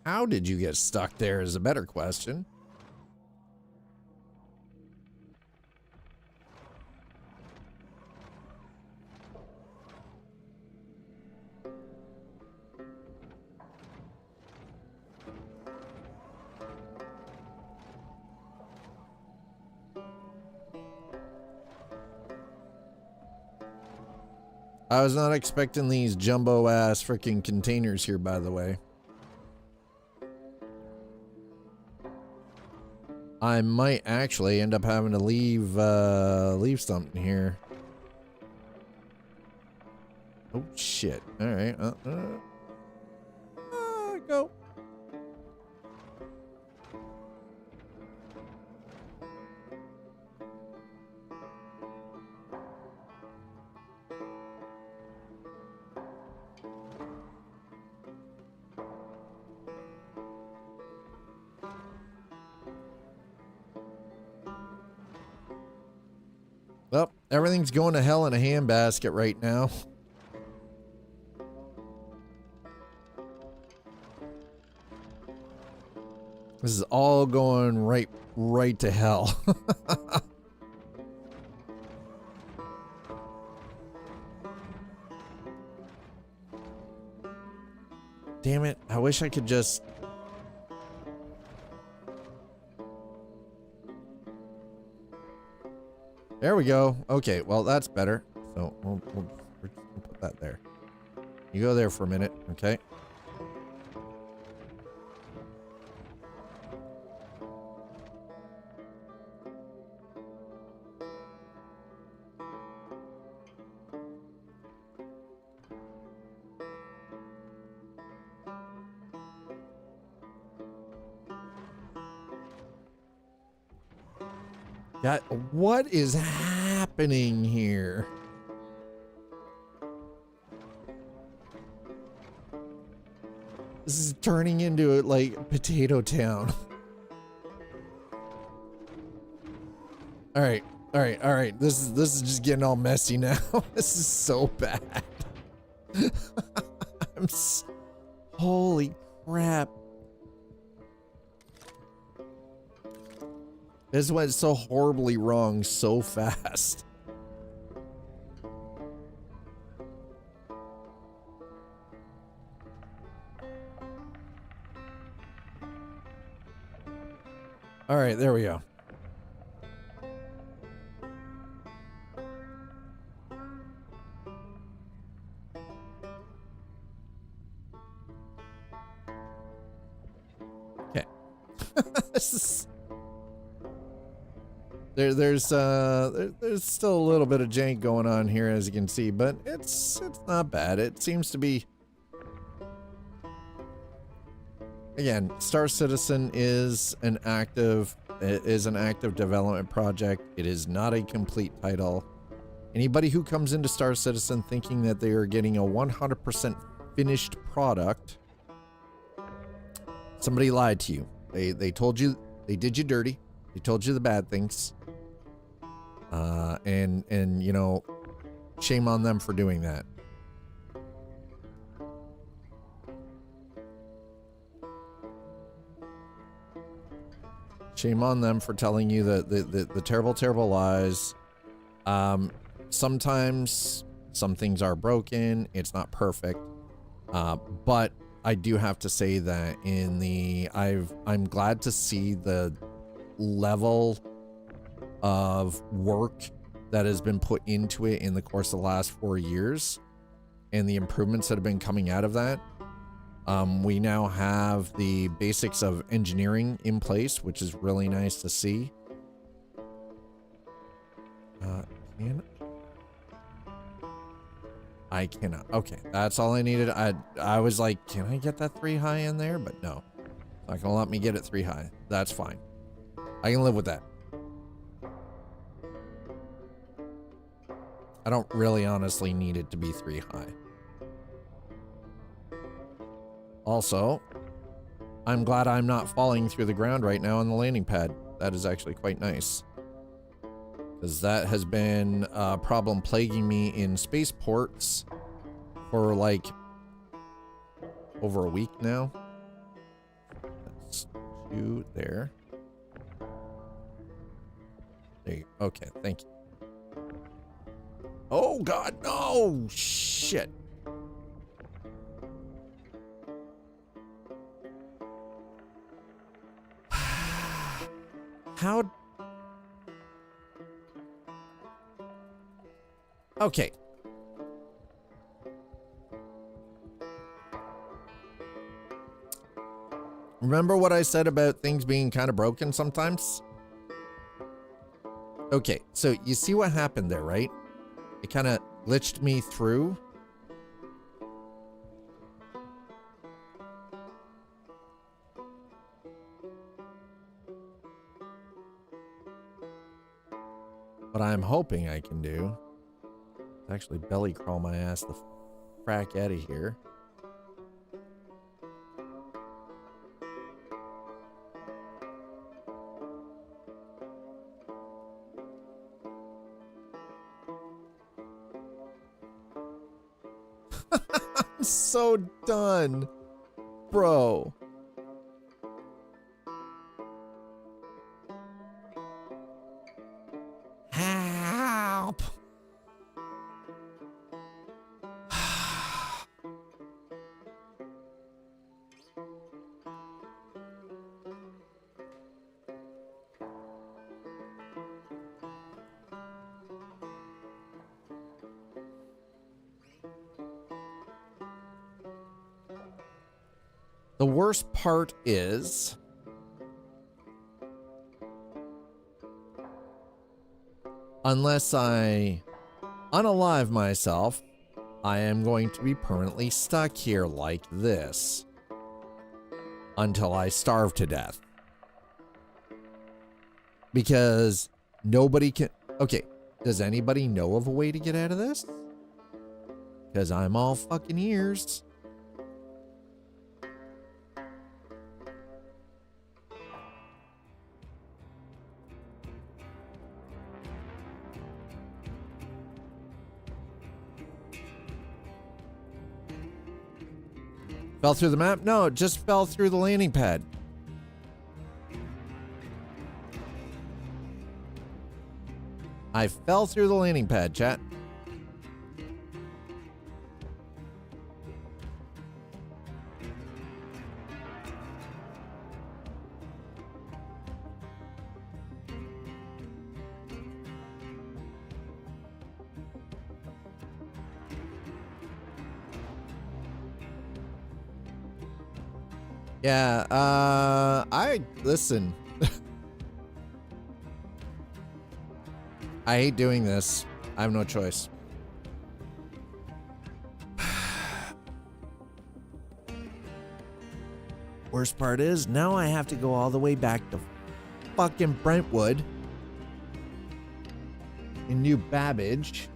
How did you get stuck there is a better question. I was not expecting these jumbo ass freaking containers here, by the way. I might actually end up having to leave something here. Oh shit. All right. Go. Well, everything's going to hell in a handbasket right now. This is all going right to hell. Damn it. I wish I could just... There we go. Okay, well, that's better. So we'll put that there. You go there for a minute, okay? God, what is happening here? This is turning into like Potato Town. All right, All right. This is just getting all messy now. This is so bad. Holy crap. This went so horribly wrong so fast. All right, there we go. Okay. This is there's still a little bit of jank going on here, as you can see, but it's not bad. It seems to be, again, Star Citizen is an active development project. It is not a complete title. Anybody who comes into Star Citizen thinking that they are getting a 100% finished product, somebody lied to you. They told you, they did you dirty. They told you the bad things. And you know, shame on them for doing that. Shame on them for telling you the terrible, terrible lies. Sometimes some things are broken. It's not perfect. But I do have to say that I'm glad to see the level of work that has been put into it in the course of the last 4 years and the improvements that have been coming out of that. We now have the basics of engineering in place, which is really nice to see. I cannot. Okay, that's all I needed. I was like, can I get that 3 high in there? But no, not gonna let me get it 3 high. That's fine. I can live with that. I don't really honestly need it to be 3 high. Also, I'm glad I'm not falling through the ground right now on the landing pad. That is actually quite nice, because that has been a problem plaguing me in spaceports for like over a week now. Let's do there. There you go. Okay, thank you. Oh God, no! Shit. How? Okay. Remember what I said about things being kind of broken sometimes? Okay, so you see what happened there, right? It kind of glitched me through. What I'm hoping I can do is actually belly crawl my ass the frack out of here. I'm so done, bro. Help. The worst part is unless I unalive myself, I am going to be permanently stuck here like this until I starve to death. Because nobody can... Okay, does anybody know of a way to get out of this? Because I'm all fucking ears. Fell through the map? No, it just fell through the landing pad. I fell through the landing pad, chat. Yeah, listen. I hate doing this. I have no choice. Worst part is, now I have to go all the way back to fucking Brentwood in New Babbage.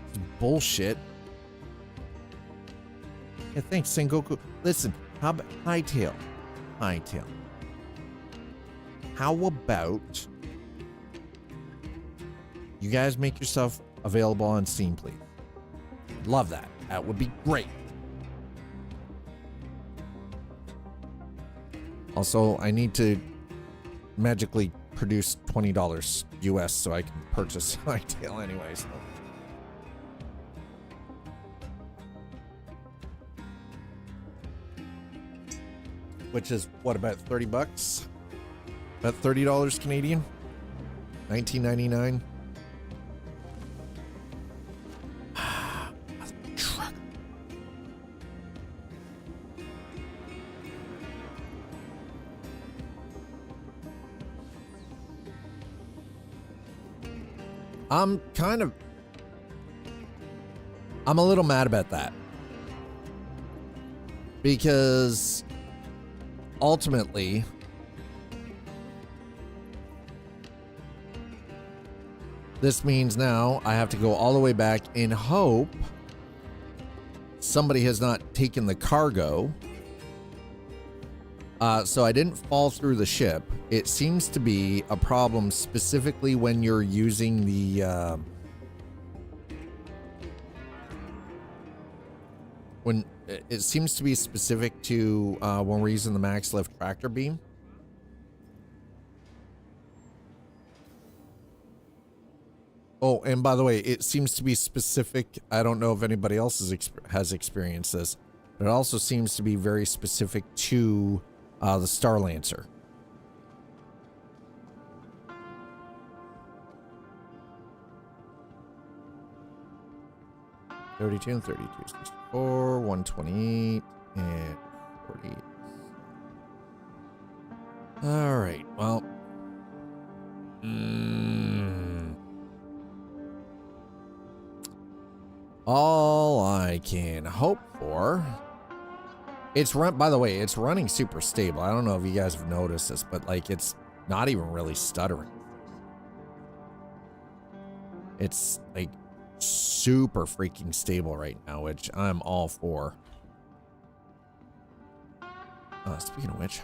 It's bullshit. Yeah, thanks, Sengoku. Listen, how about Hightail? Hightail. How about you guys make yourself available on Steam, please? Love that. That would be great. Also, I need to magically produce $20 US so I can purchase Hightail anyways. Which is what, about 30 bucks? About $30 Canadian? $19.99. I'm a little mad about that. Because ultimately, this means now I have to go all the way back in hope somebody has not taken the cargo. So I didn't fall through the ship. It seems to be a problem specifically when you're using the when it seems to be specific to when we're using the max lift tractor beam. Oh, and by the way, it seems to be specific. I don't know if anybody else has experienced this, but it also seems to be very specific to the Starlancer. $32 and $32, 64, 128, and 40. All right, well. All I can hope for. It's run, by the way, it's running super stable. I don't know if you guys have noticed this, but like it's not even really stuttering. It's like super freaking stable right now, which I'm all for. Speaking of which,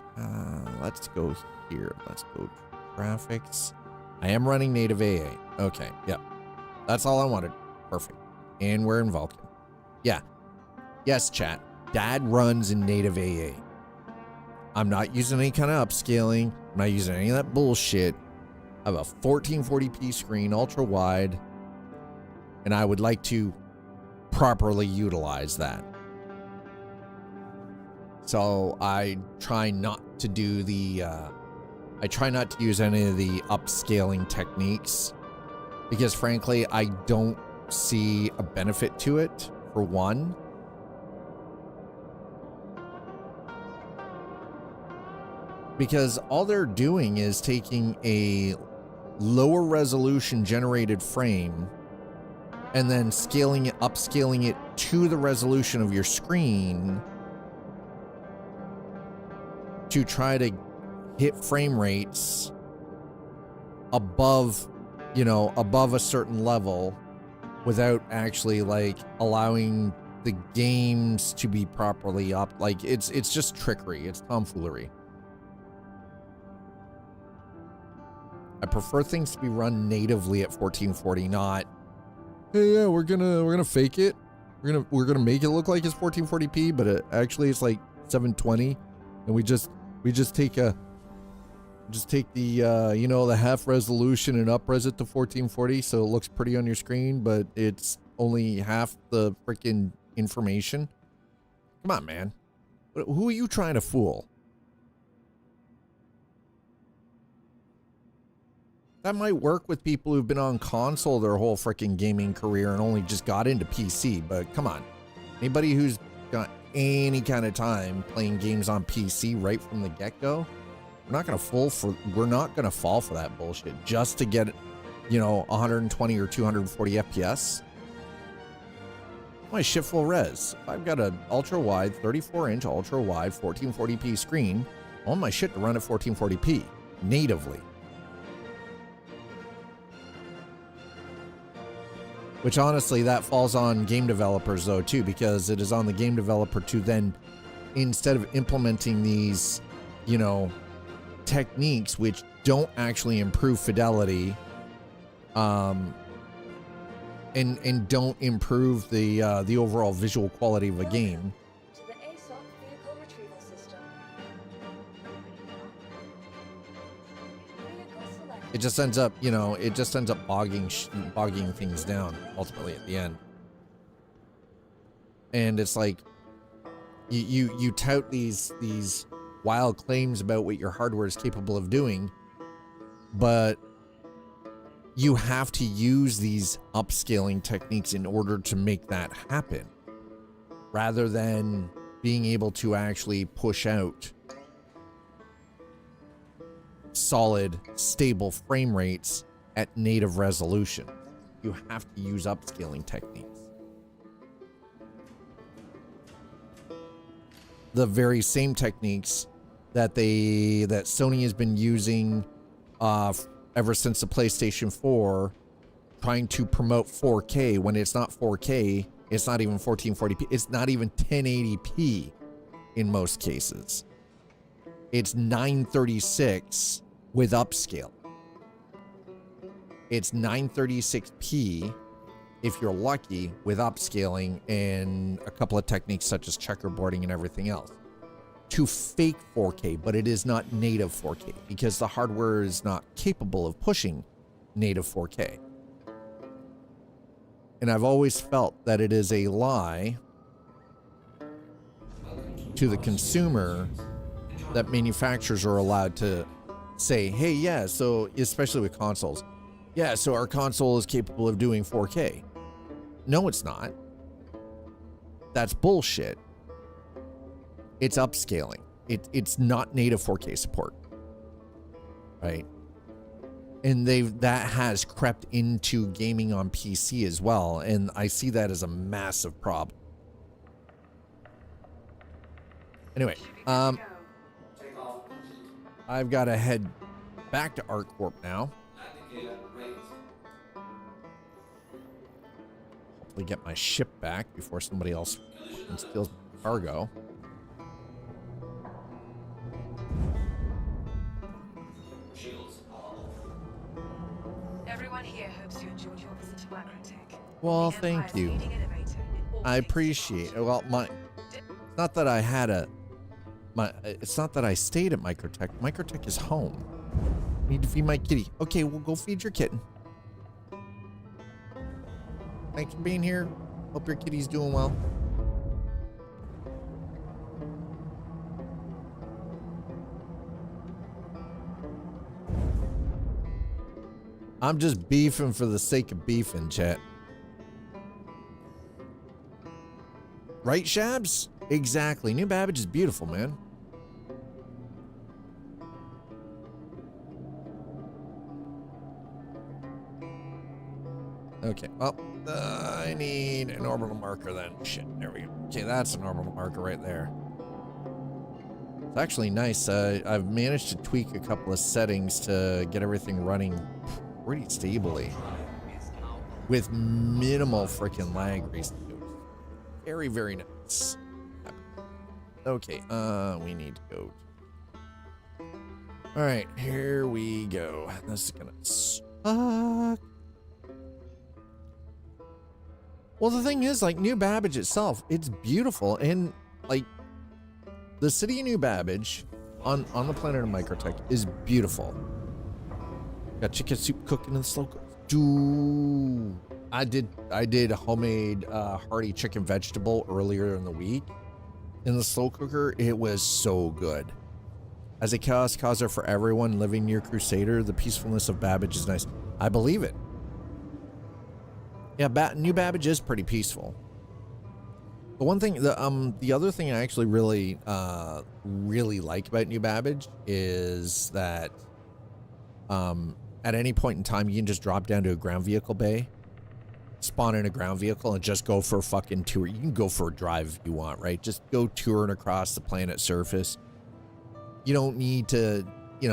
let's go here. Let's go to graphics. I am running native AA. Okay, yep. That's all I wanted. Perfect. And we're in Vulkan. Yeah. Yes, chat. Dad runs in native AA. I'm not using any kind of upscaling. I'm not using any of that bullshit. I have a 1440p screen, ultra wide, and I would like to properly utilize that. So I try not to do the, I try not to use any of the upscaling techniques because frankly, I don't see a benefit to it, for one. Because all they're doing is taking a lower resolution generated frame and then upscaling it to the resolution of your screen to try to hit frame rates above, above a certain level without actually like allowing the games to be properly up. Like it's just trickery. It's tomfoolery. I prefer things to be run natively at 1440, not, hey, yeah, we're gonna fake it. We're gonna make it look like it's 1440p, but actually it's like 720, and we just take the you know, the half resolution and up-res it to 1440, so it looks pretty on your screen, but it's only half the freaking information. Come on, man. Who are you trying to fool? That might work with people who've been on console their whole freaking gaming career and only just got into PC, but come on. Anybody who's got any kind of time playing games on PC right from the get-go, we're not gonna fall for that bullshit just to get, you know, 120 or 240 FPS. My shit full res. If I've got an ultra wide, 34-inch ultra wide 1440p screen, I want my shit to run at 1440p natively. Which honestly, that falls on game developers though too, because it is on the game developer to then, instead of implementing these, you know, techniques which don't actually improve fidelity, and don't improve the overall visual quality of a game.
To the ASOC vehicle retrieval system. Vehicle selected.
It just ends up, you know, bogging things down ultimately at the end. And it's like you tout these wild claims about what your hardware is capable of doing, but you have to use these upscaling techniques in order to make that happen, rather than being able to actually push out solid, stable frame rates at native resolution. You have to use upscaling techniques. The very same techniques that Sony has been using ever since the PlayStation 4, trying to promote 4K when it's not 4K, it's not even 1440p, it's not even 1080p in most cases. It's 936 with upscale. It's 936p if you're lucky with upscaling and a couple of techniques such as checkerboarding and everything else to fake 4K, but it is not native 4K because the hardware is not capable of pushing native 4K. And I've always felt that it is a lie to the consumer that manufacturers are allowed to say, hey, yeah, so especially with consoles, yeah, so our console is capable of doing 4K. No, it's not. That's bullshit. It's upscaling. It's not native 4K support, right? And that has crept into gaming on PC as well, and I see that as a massive problem. Anyway, I've got to head back to ArtCorp now. Hopefully get my ship back before somebody else steals my cargo.
Everyone here hopes you enjoyed your visit to Microtech.
Well,
The
thank
Empire's
you.
leading innovator in all
I
things
appreciate it. Well, it's not that I had it's not that I stayed at Microtech. Microtech is home. I need to feed my kitty. Okay, we'll go feed your kitten. Thanks for being here. Hope your kitty's doing well. I'm just beefing for the sake of beefing, chat. Right, Shabs? Exactly. New Babbage is beautiful, man. Okay, well, I need an orbital marker then. Shit, there we go. Okay, that's an orbital marker right there. It's actually nice. I've managed to tweak a couple of settings to get everything running pretty stably with minimal freaking lag recently. Very, very nice. Okay, we need to go. All right, here we go. This is gonna suck. Well, the thing is, like, New Babbage itself, it's beautiful. And, like, the city of New Babbage on the planet of Microtech is beautiful. Got chicken soup cooking in the slow cooker. Dude, I did homemade hearty chicken vegetable earlier in the week in the slow cooker. It was so good. As a chaos causer for everyone living near Crusader, the peacefulness of Babbage is nice. I believe it. Yeah, New Babbage is pretty peaceful. The one thing, the other thing I actually really like about New Babbage is that, at any point in time, you can just drop down to a ground vehicle bay, spawn in a ground vehicle, and just go for a fucking tour. You can go for a drive if you want, right? Just go touring across the planet's surface. You don't need to, you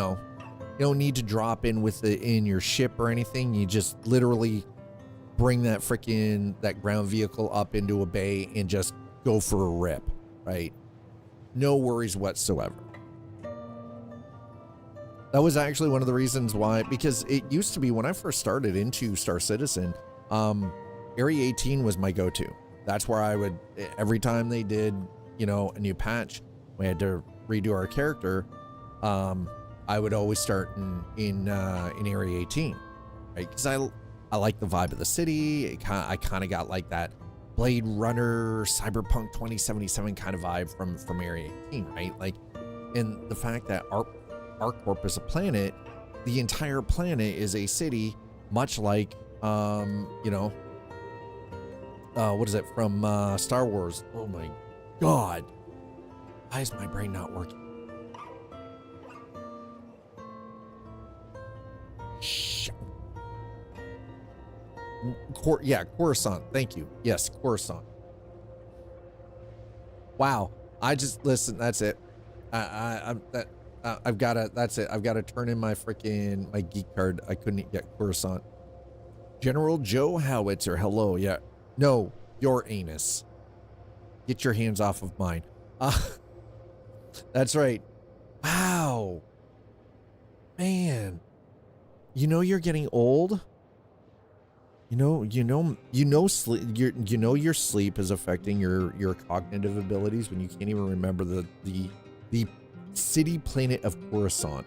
don't need to drop in with in your ship or anything. You just literally bring that ground vehicle up into a bay and just go for a rip, right? No worries whatsoever. That was actually one of the reasons why, because it used to be when I first started into Star Citizen, Area 18 was my go-to. That's where I would, every time they did, a new patch, we had to redo our character, I would always start in Area 18, right? Because I like the vibe of the city. I kind of got like that Blade Runner, Cyberpunk 2077 kind of vibe from Area 18, right? Like, and the fact that ArcCorp is a planet, the entire planet is a city, much like, what is it from Star Wars? Oh my God. Why is my brain not working? Shit. Coruscant. Thank you. Yes, Coruscant. Wow. Listen, that's it. I've got to, that's it. I've got to turn in my geek card. I couldn't get Coruscant. General Joe Howitzer. Hello. Yeah. No, your anus. Get your hands off of mine. That's right. Wow. Man. You're getting old. Your sleep is affecting your cognitive abilities when you can't even remember the city planet of Coruscant.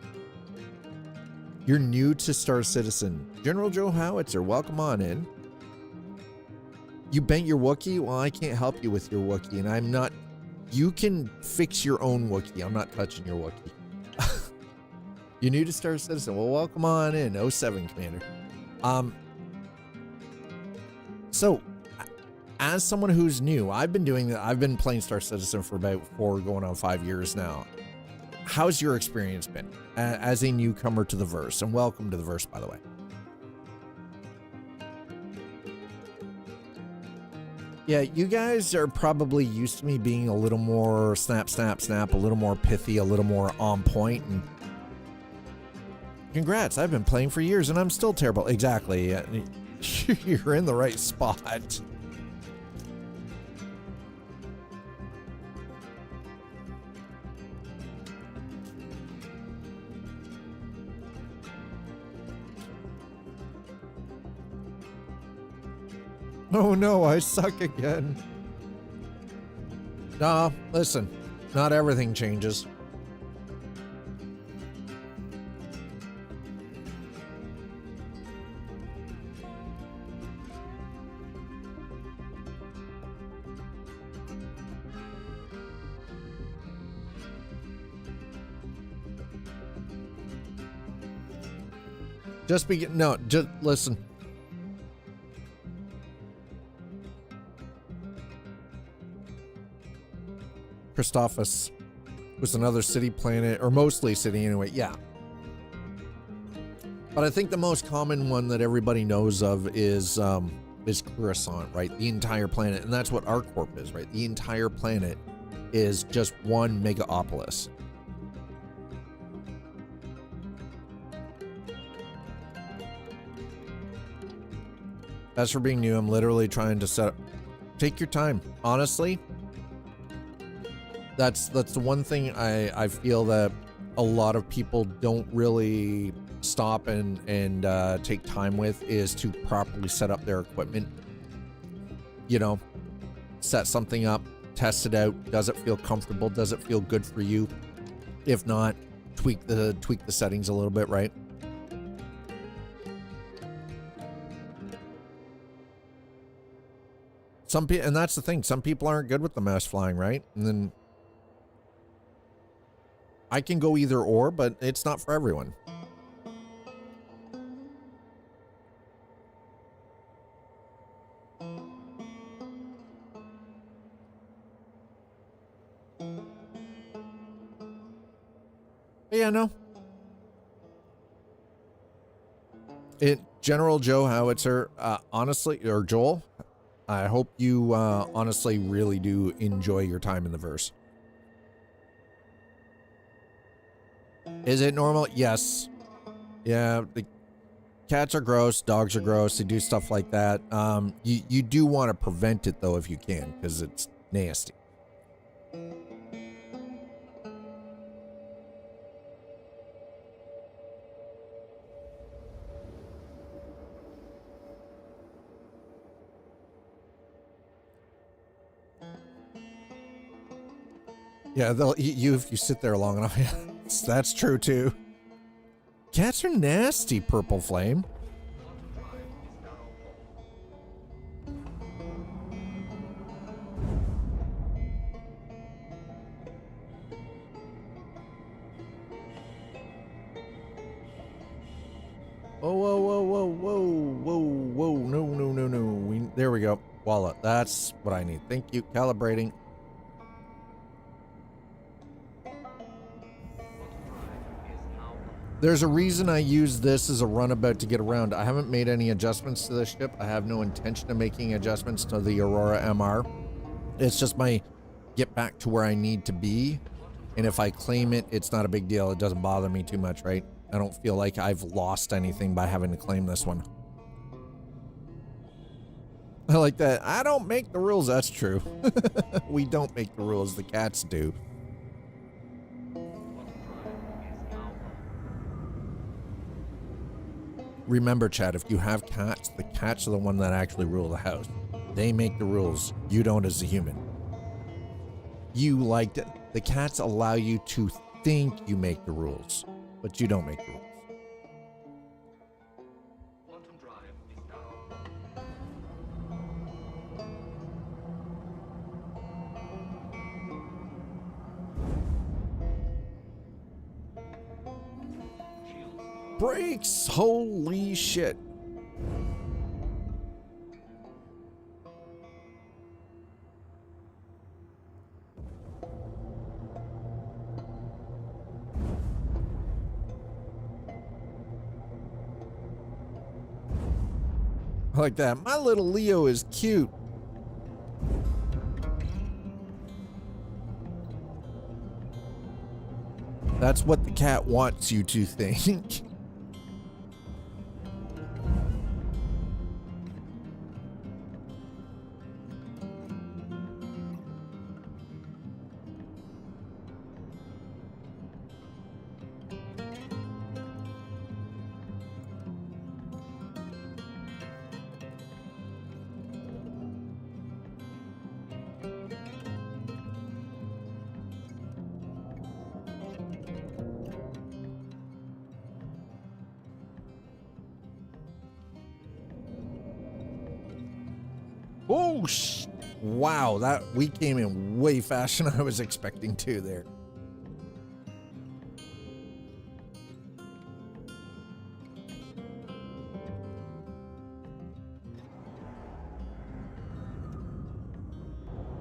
You're new to Star Citizen. General Joe Howitzer, welcome on in. You bent your Wookiee? Well, I can't help you with your Wookiee, and I'm not. You can fix your own Wookiee. I'm not touching your Wookiee. You're new to Star Citizen. Well, welcome on in, 07 Commander. So, as someone who's new, I've been playing Star Citizen for about 4 going on 5 years now. How's your experience been as a newcomer to the verse? And welcome to the verse, by the way. Yeah, you guys are probably used to me being a little more snap, snap, snap, a little more pithy, a little more on point. And congrats, I've been playing for years and I'm still terrible. Exactly. You're in the right spot. Oh no, I suck again. Nah, listen, not everything changes. Just listen. Christophus was another city planet, or mostly city anyway. Yeah. But I think the most common one that everybody knows of is Coruscant, right? The entire planet. And that's what ArcCorp is, right? The entire planet is just one megapolis. As for being new, I'm literally trying to set up. Take your time. Honestly, that's the one thing I feel that a lot of people don't really stop and take time with, is to properly set up their equipment. you know, set something up, test it out. Does it feel comfortable? Does it feel good for you? If not, tweak the settings a little bit, right? Some people, and that's the thing, some people aren't good with the mass flying, right? And then I can go either or, but it's not for everyone. Yeah, no. General Joe Howitzer, honestly, or Joel, I hope you honestly really do enjoy your time in the verse. Is it normal? Yes. Yeah, the cats are gross, dogs are gross, they do stuff like that. You do want to prevent it though if you can, because it's nasty. Yeah, they'll eat you if you sit there long enough. That's true too. Cats are nasty, Purple Flame. Whoa, whoa, whoa, whoa, whoa, whoa, whoa. No, no, no, no. There we go. Voila. That's what I need. Thank you. Calibrating. There's a reason I use this as a runabout to get around. I haven't made any adjustments to this ship. I have no intention of making adjustments to the Aurora MR. It's just my get back to where I need to be. And if I claim it, it's not a big deal. It doesn't bother me too much, right? I don't feel like I've lost anything by having to claim this one. I like that. I don't make the rules. That's true. We don't make the rules. The cats do. Remember, Chad, if you have cats, the cats are the one that actually rule the house. They make the rules. You don't as a human. You like to, the cats allow you to think you make the rules, but you don't make the rules. Brakes! Holy shit. I like that. My little Leo is cute. That's what the cat wants you to think. Oh, wow, that we came in way faster than I was expecting to there.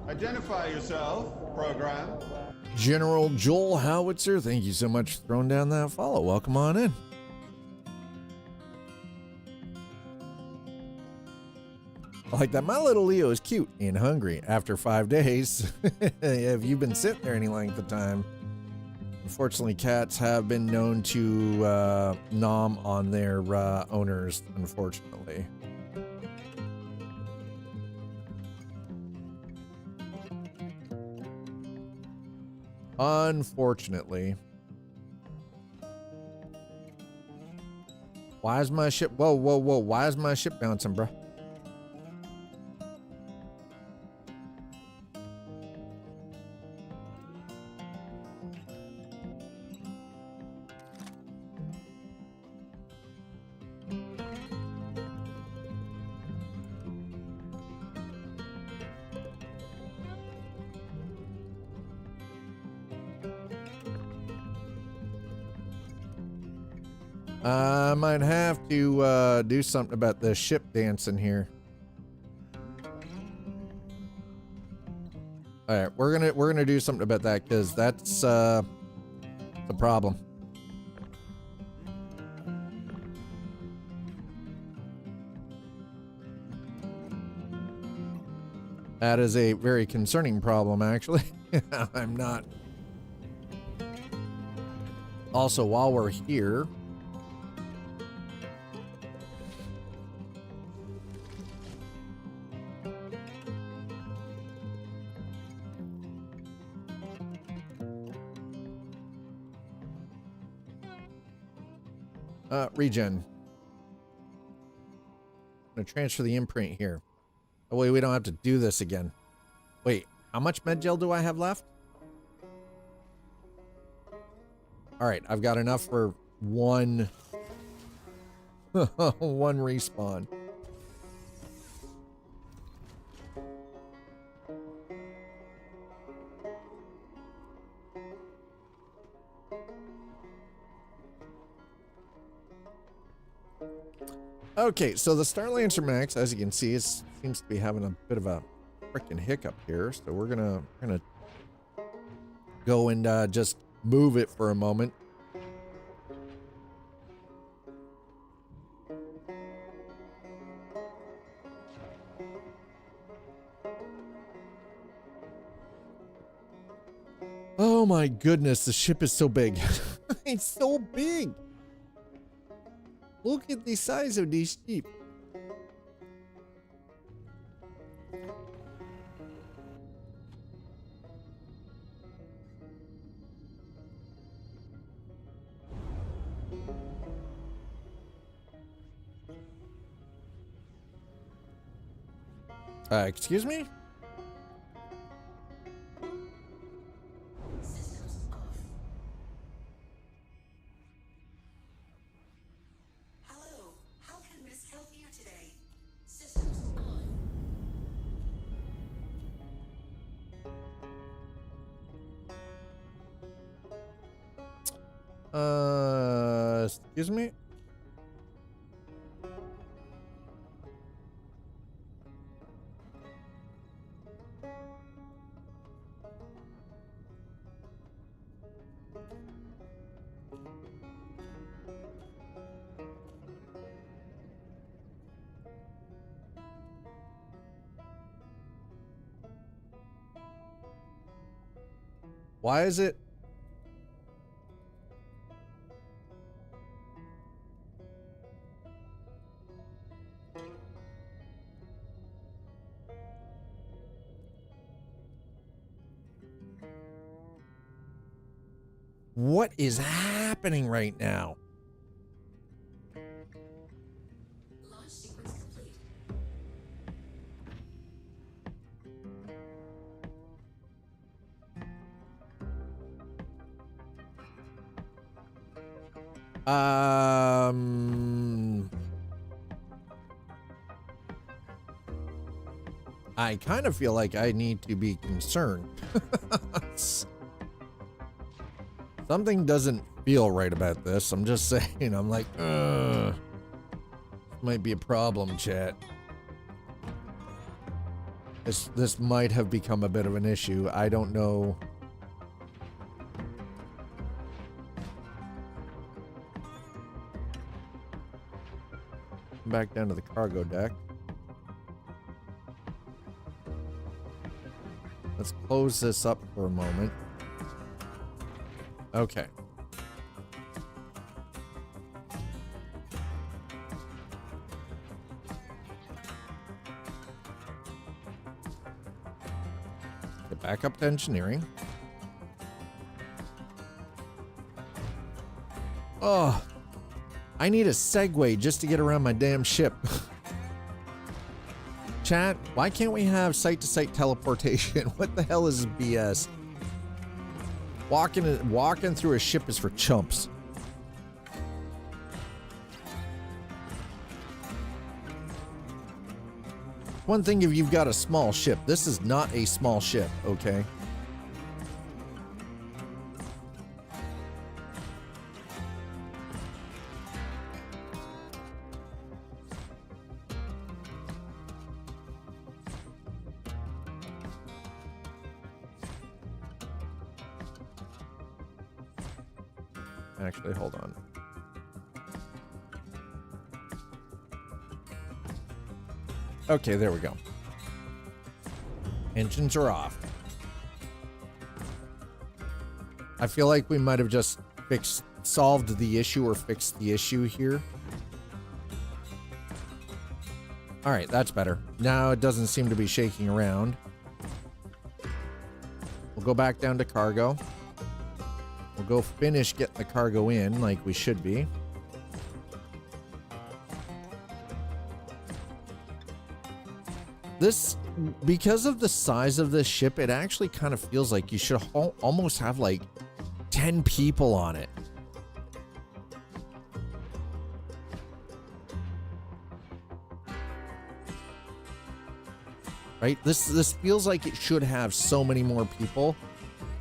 Identify yourself, program.
General Joel Howitzer, thank you so much for throwing down that follow. Welcome on in. I like that. My little Leo is cute and hungry after 5 days. Have you been sitting there any length of time? Unfortunately, cats have been known to nom on their owners, unfortunately. Unfortunately. Why is my ship... Whoa, whoa, whoa. Why is my ship bouncing, bruh? I might have to do something about the ship dancing here. All right, we're gonna do something about that because that's the problem. That is a very concerning problem, actually. I'm not. Also, while we're here, regen. I'm gonna transfer the imprint here. Oh wait, we don't have to do this again. Wait, how much med gel do I have left? All right, I've got enough for one one respawn. Okay, so the Starlancer MAX, as you can see, seems to be having a bit of a freaking hiccup here. So we're gonna go and just move it for a moment. Oh my goodness, the ship is so big. It's so big. Look at the size of these sheep. Excuse me? Excuse me? Why is it? What is happening right now?
Launch sequence complete.
I kind of feel like I need to be concerned. Something doesn't feel right about this. I'm just saying. I'm like, ugh. Might be a problem, chat. This might have become a bit of an issue. I don't know. Back down to the cargo deck. Let's close this up for a moment. Okay. Get back up to engineering. Oh, I need a Segway just to get around my damn ship. Chat, why can't we have site-to-site teleportation? What the hell is BS? Walking through a ship is for chumps. One thing if you've got a small ship. This is not a small ship, okay? Actually, hold on. Okay, there we go. Engines are off. I feel like we might have just solved the issue or fixed the issue here. All right, that's better. Now it doesn't seem to be shaking around. We'll go back down to cargo. We'll go finish getting the cargo in like we should be. This, because of the size of this ship, it actually kind of feels like you should almost have like 10 people on it. Right? This feels like it should have so many more people,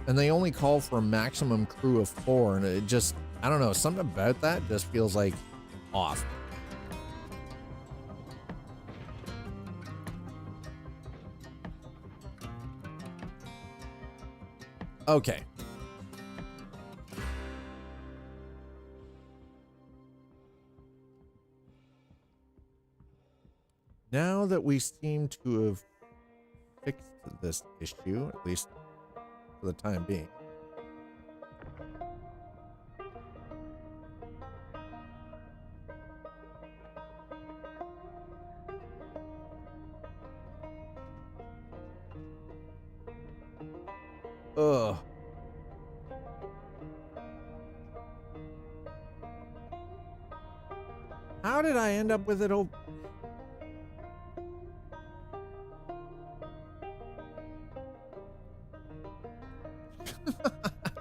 and they only call for a maximum crew of 4, and it just, I don't know, something about that just feels like off. Okay. Now that we seem to have fixed this issue, at least for the time being. Ugh. How did I end up with it all?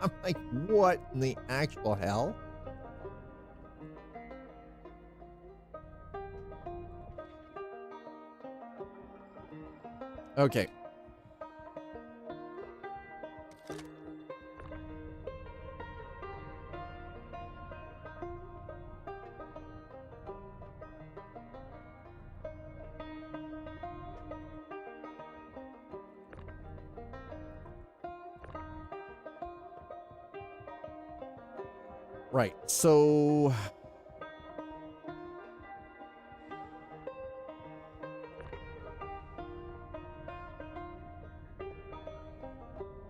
I'm like, what in the actual hell? Okay. Right, so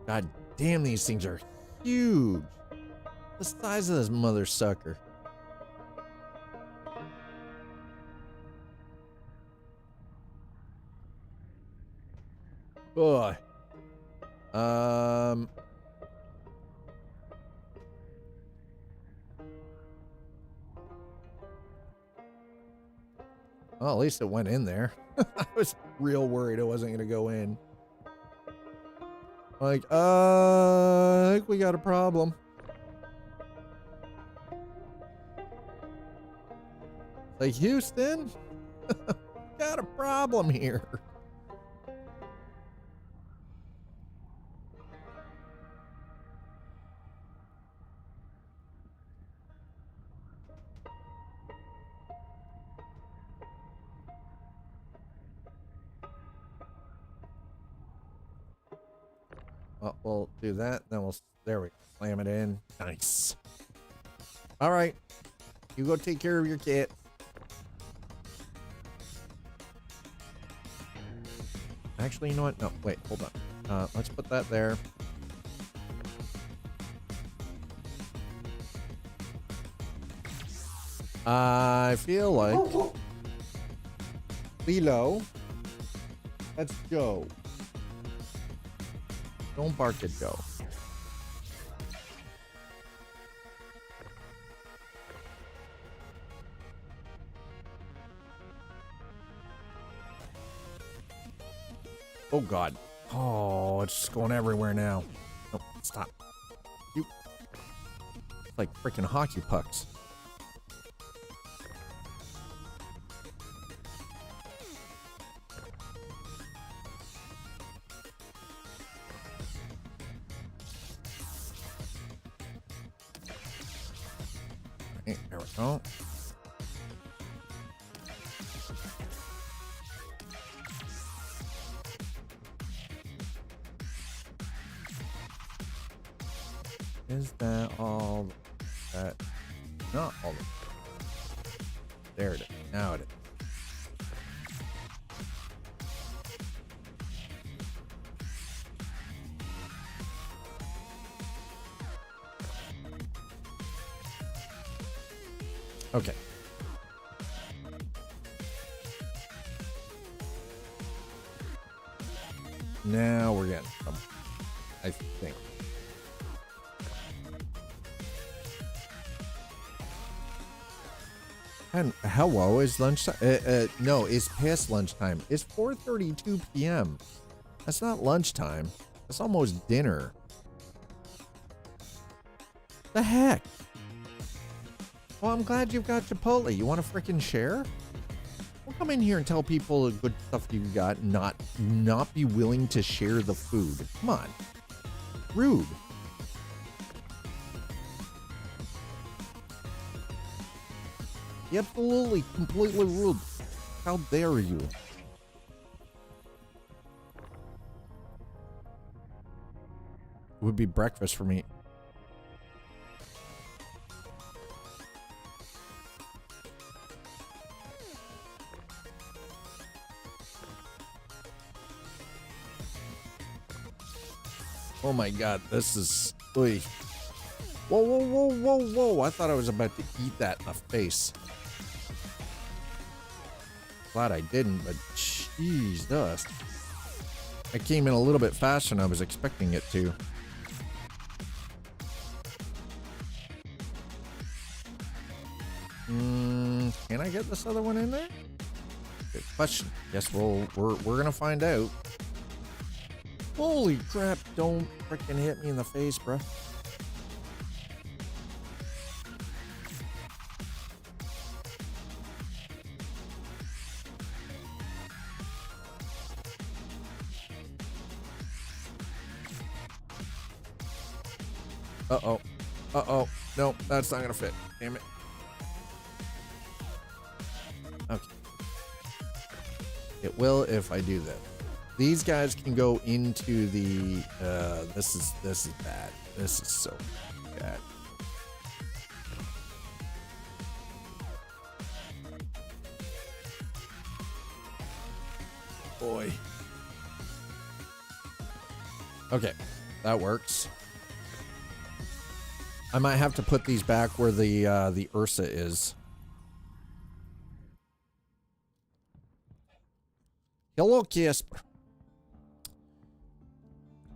God damn, these things are huge. The size of this mother sucker. Ugh. Well, at least it went in there. I was real worried it wasn't going to go in. Like, I think we got a problem. Like, Houston, got a problem here. Well, we'll do that. Then we'll, there we go. Slam it in. Nice. All right. You go take care of your kit. Actually, you know what? No, wait, hold on. Let's put that there. I feel like Lilo. That's Joe. Don't bark at Joe. Oh God. Oh, it's just going everywhere now. No, stop. You. It's like freaking hockey pucks. Right, there we go. Is that all? Not all of it. There it is. Now it is. Okay. Now we're getting some, I think. And hello, is lunchtime? No, it's past lunchtime. It's 4:32 p.m. That's not lunchtime. That's almost dinner. The heck? Well, I'm glad you've got Chipotle. You want to freaking share? Don't come in here and tell people the good stuff you've got, and not be willing to share the food. Come on. Rude. Absolutely, completely rude. How dare you? It would be breakfast for me. Oh my god, this is... Oy. Whoa, whoa, whoa, whoa, whoa. I thought I was about to eat that in the face. Glad I didn't, but jeez, dust. I came in a little bit faster than I was expecting it to. Can I get this other one in there? Good question. Guess we're gonna find out. Holy crap, don't freaking hit me in the face, bro. Uh-oh. Uh-oh. No, that's not gonna fit. Damn it. Okay. It will if I do that. These guys can go into the this is bad. This is so bad. Boy. Okay, that works. I might have to put these back where the Ursa is. Hello, Casper.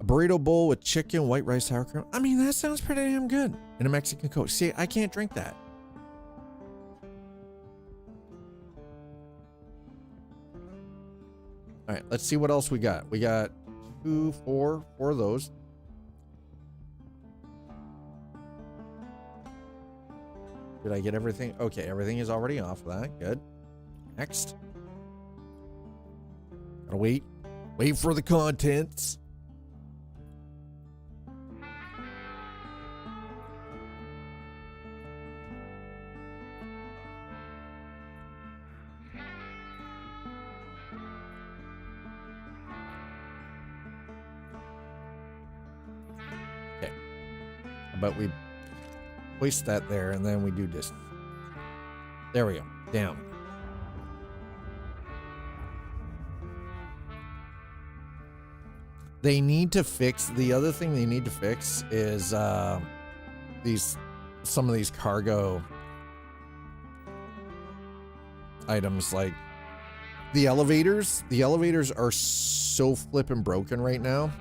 A burrito bowl with chicken, white rice, sour cream. I mean, that sounds pretty damn good. And a Mexican Coke. See, I can't drink that. All right, let's see what else we got. We got four of those. Did I get everything? Okay, everything is already off of that. Good. Next. Gotta wait. Wait for the contents. Okay. How about we place that there and then we do this. There we go. Down. They need to fix, the other thing they need to fix is some of these cargo items, like the elevators. The elevators are so flippin' broken right now.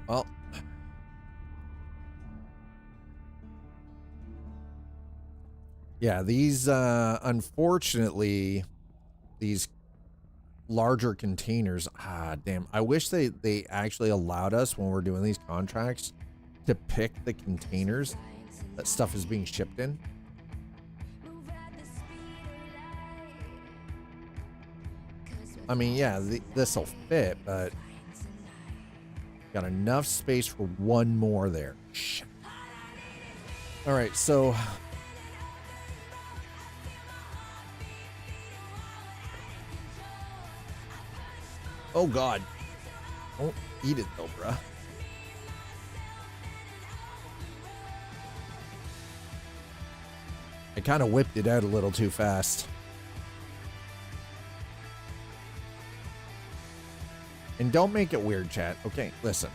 Well, yeah, these unfortunately, these larger containers, damn, I wish they actually allowed us when we're doing these contracts to pick the containers that stuff is being shipped in. I mean, yeah, this'll fit, but got enough space for one more there. Shit. All right, so Oh God. Don't eat it though, bruh. I kind of whipped it out a little too fast. And don't make it weird, chat. Okay, listen.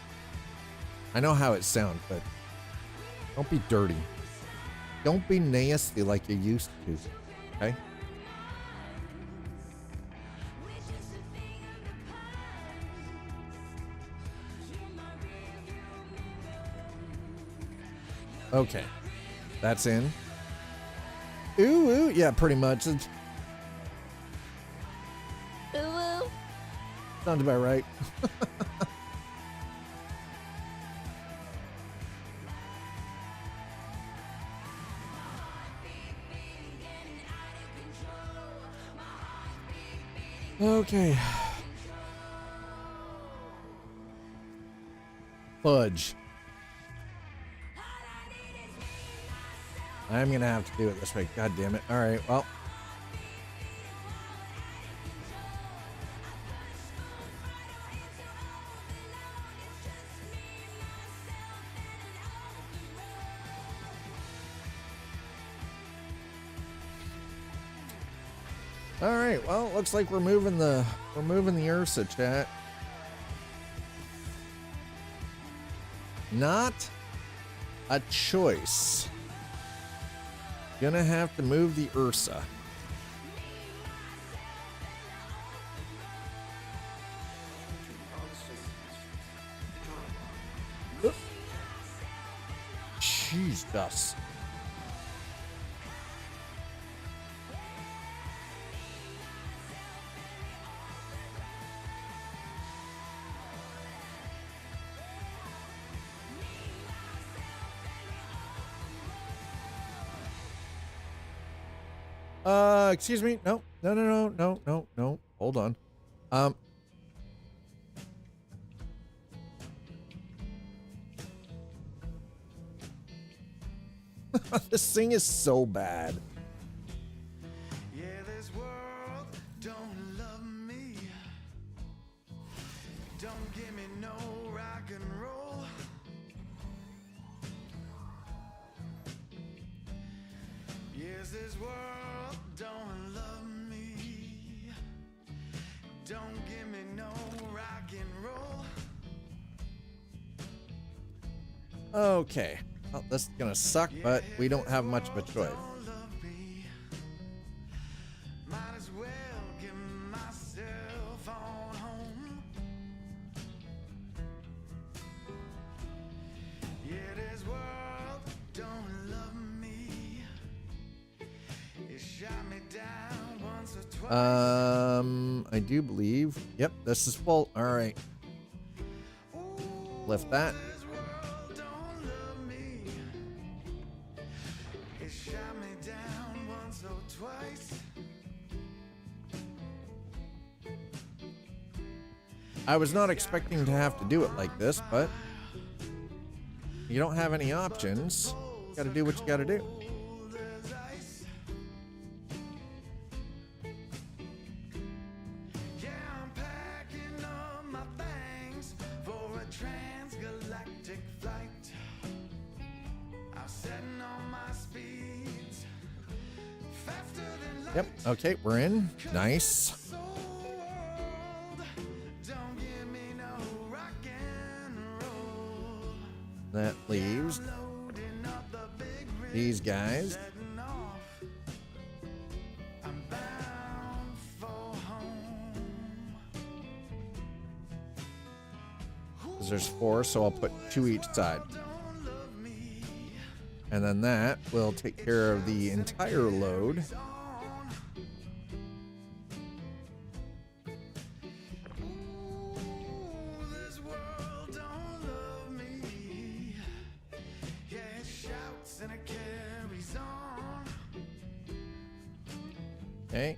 I know how it sounds, but don't be dirty. Don't be nasty like you used to. Okay? Okay. That's in. Ooh, ooh. Yeah, pretty much. It's,
Ooh, ooh.
sounds about right. Okay. Fudge. I'm gonna have to do it this way. God damn it. All right, well. All right, well, looks like we're moving the Ursa, chat. Not a choice. Gonna have to move the Ursa. Jesus. Excuse me. No. Hold on. This thing is so bad.
Yeah, this world don't love me. Don't give me no rock and roll. Yes, this world don't love me. Don't give me no rock and roll.
Okay. Well, this is gonna suck, but we don't have much of a choice.
Might as well give myself on home. Yeah, this world don't love me. It shot me down once or twice.
I do believe. Yep, this is full. All right. Lift that.
This world don't love me. It shot me down once or twice.
I was not expecting to have to do it like this, but you don't have any options. You gotta do what you gotta do.
Cold as ice. Yeah, I'm packing up my things for a transgalactic flight. I'm setting on my speeds faster than light.
Yep. Okay, we're in. Nice.
So world, don't give me no rock and roll.
That leaves
Loading up the big rig,
these guys.
setting off. I'm bound for home.
'Cause there's 4, so I'll put 2 each side.
Don't love me.
And then that will take care of the entire load.
On. Ooh, this world don't love me. Yeah, it shouts and it carries on.
Okay.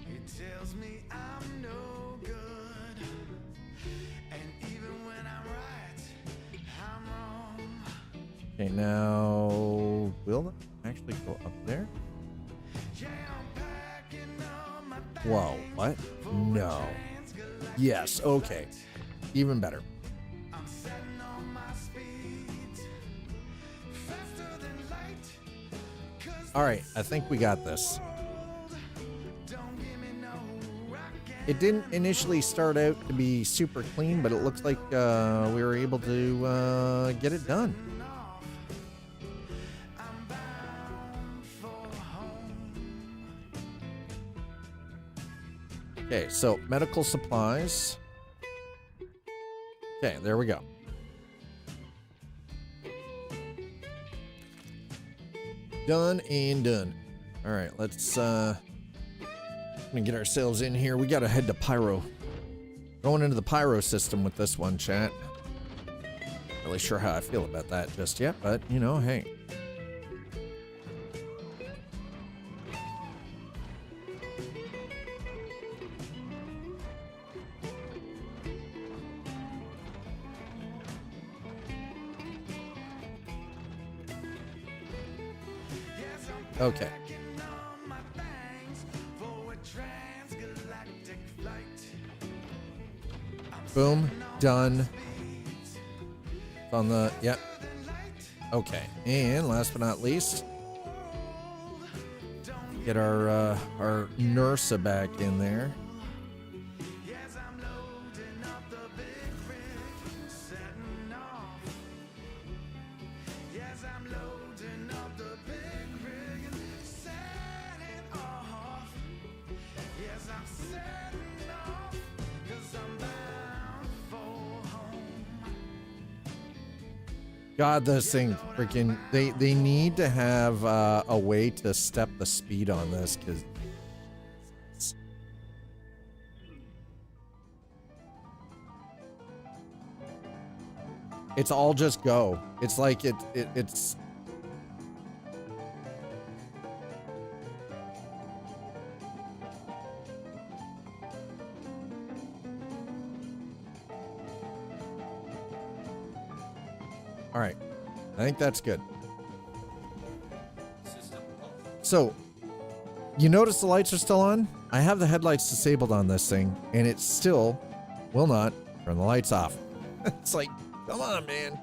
It tells me I'm no good. And even when I'm right, I'm wrong.
Okay, now will that actually go up there?
Yeah, I'm packing up my
Whoa, what? No. Yes, okay. Even better. All right, I think we got this. It didn't initially start out to be super clean, but it looks like we were able to get it done. Okay, so medical supplies. Okay, there we go. Done and done. All right, let's gonna get ourselves in here. We gotta head to Pyro. Going into the Pyro system with this one, chat. Not really sure how I feel about that just yet, but you know, hey. Okay. Boom. Done. It's on the, yep. Okay. And last but not least, get our Nursa back in there. God, this thing freaking, they need to have a way to step the speed on this, because it's all just go. It's like it's all right. I think that's good. So, you notice the lights are still on? I have the headlights disabled on this thing, and it still will not turn the lights off. It's like, come on, man.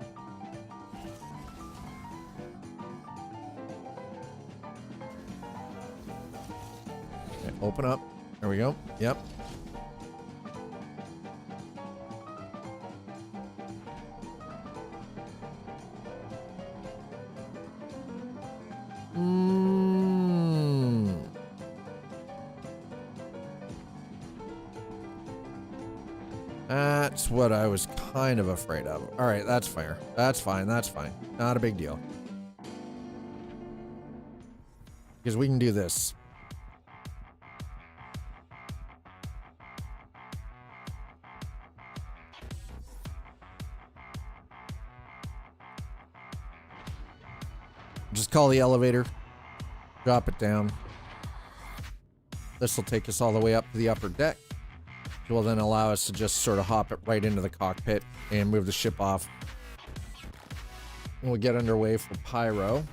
Okay, open up. There we go. Yep. That's what I was kind of afraid of. All right, that's fair. That's fine. That's fine. Not a big deal. Because we can do this. Just call the elevator. Drop it down. This will take us all the way up to the upper deck. Which will then allow us to just sort of hop it right into the cockpit and move the ship off. And we'll get underway for Pyro.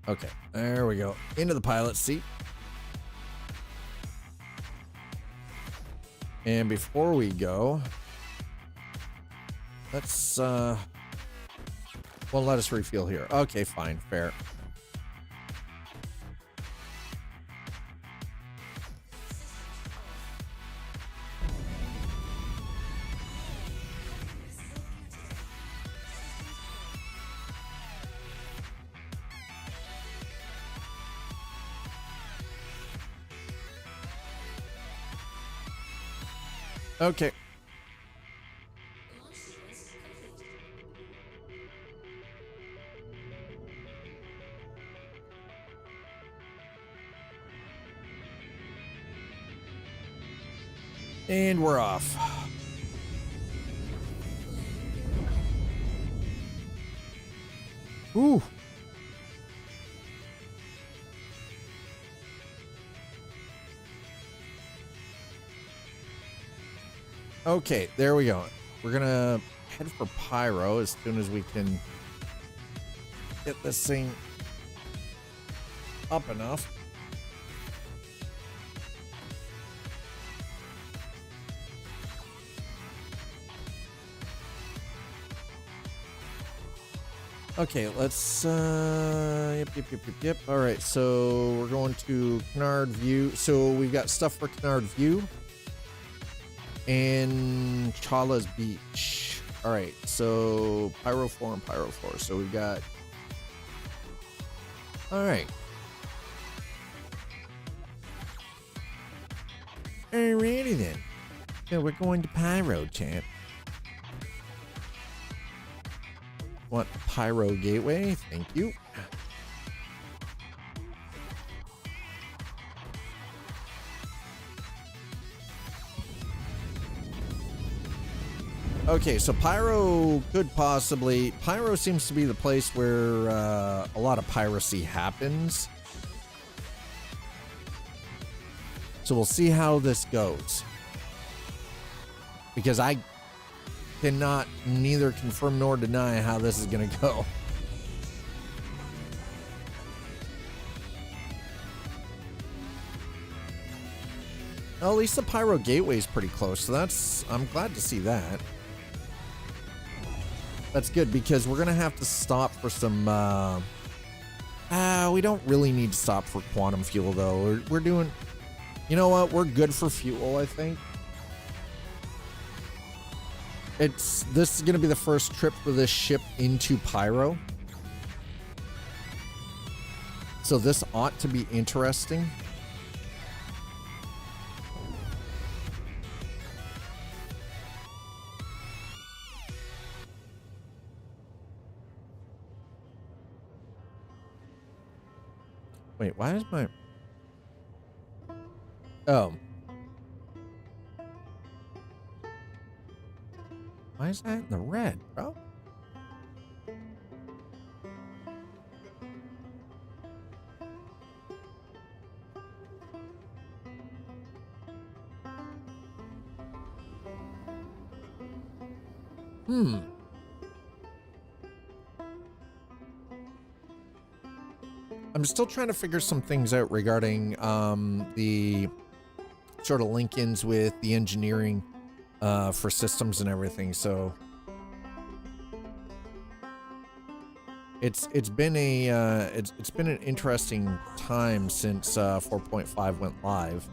Okay, there we go. Into the pilot seat. And before we go, let's, well, let us refuel here. Okay, fine, fair. Okay. And we're off. Ooh. Okay, there we go. We're gonna head for Pyro as soon as we can get this thing up enough. Okay, let's yep. All right, so we're going to Canard View. So we've got stuff for Canard View and Chala's Beach. All right, so Pyro 4 and Pyro 4. So we've got. All right. Alrighty then. So we're going to Pyro, champ. Want Pyro Gateway? Thank you. Okay, so Pyro could possibly... Pyro seems to be the place where a lot of piracy happens. So we'll see how this goes. Because I cannot neither confirm nor deny how this is going to go. Well, at least the Pyro Gateway is pretty close, so I'm glad to see that. That's good because we're going to have to stop for some, we don't really need to stop for quantum fuel though. We're doing, you know what? We're good for fuel, I think. This is going to be the first trip for this ship into Pyro. So this ought to be interesting. Wait, why is my... Oh. Why is that in the red, bro? I'm still trying to figure some things out regarding the sort of link-ins with the engineering for systems and everything. So it's been an interesting time since 4.5 went live.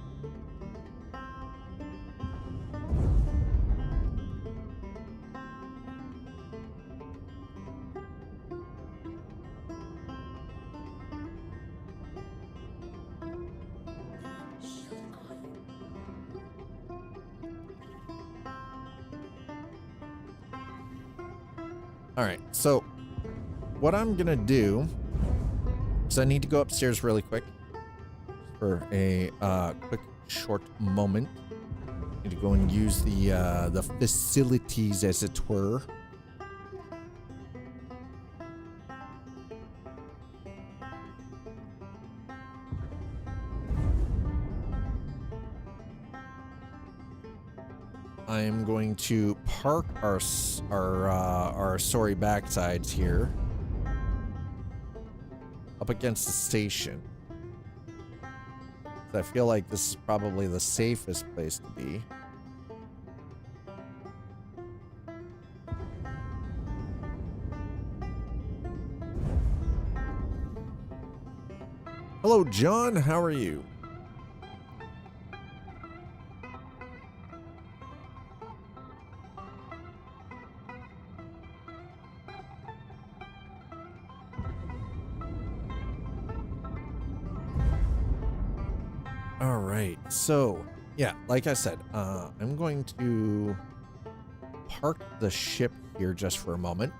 All right, so what I'm gonna do is I need to go upstairs really quick for a quick short moment. Need to go and use the facilities, as it were. I am going to park our sorry backsides here up against the station. I feel like this is probably the safest place to be. Hello, John. How are you? All right, so yeah, like I said, I'm going to park the ship here just for a moment.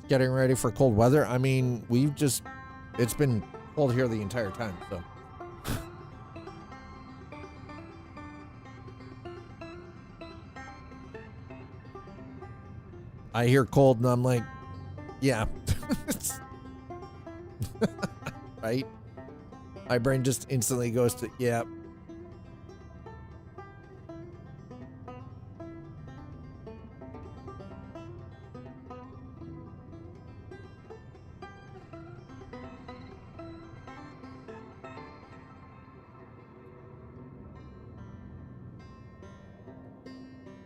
Getting ready for cold weather. I mean, it's been cold here the entire time, so. I hear cold and I'm like, yeah. Right? My brain just instantly goes to, yeah.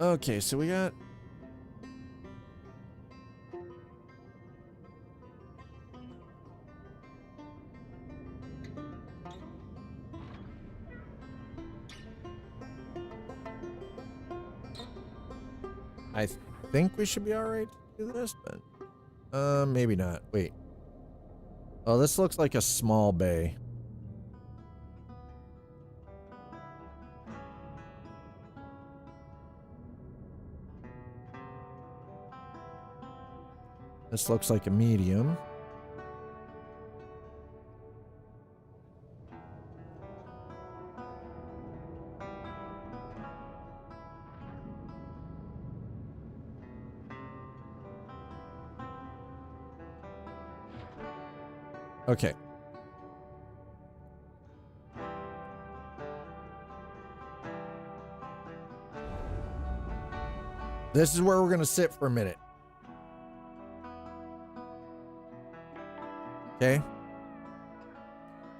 Okay, so we got... I think we should be alright to do this, but... maybe not. Wait. Oh, this looks like a small bay. This looks like a medium. Okay. This is where we're going to sit for a minute. Okay.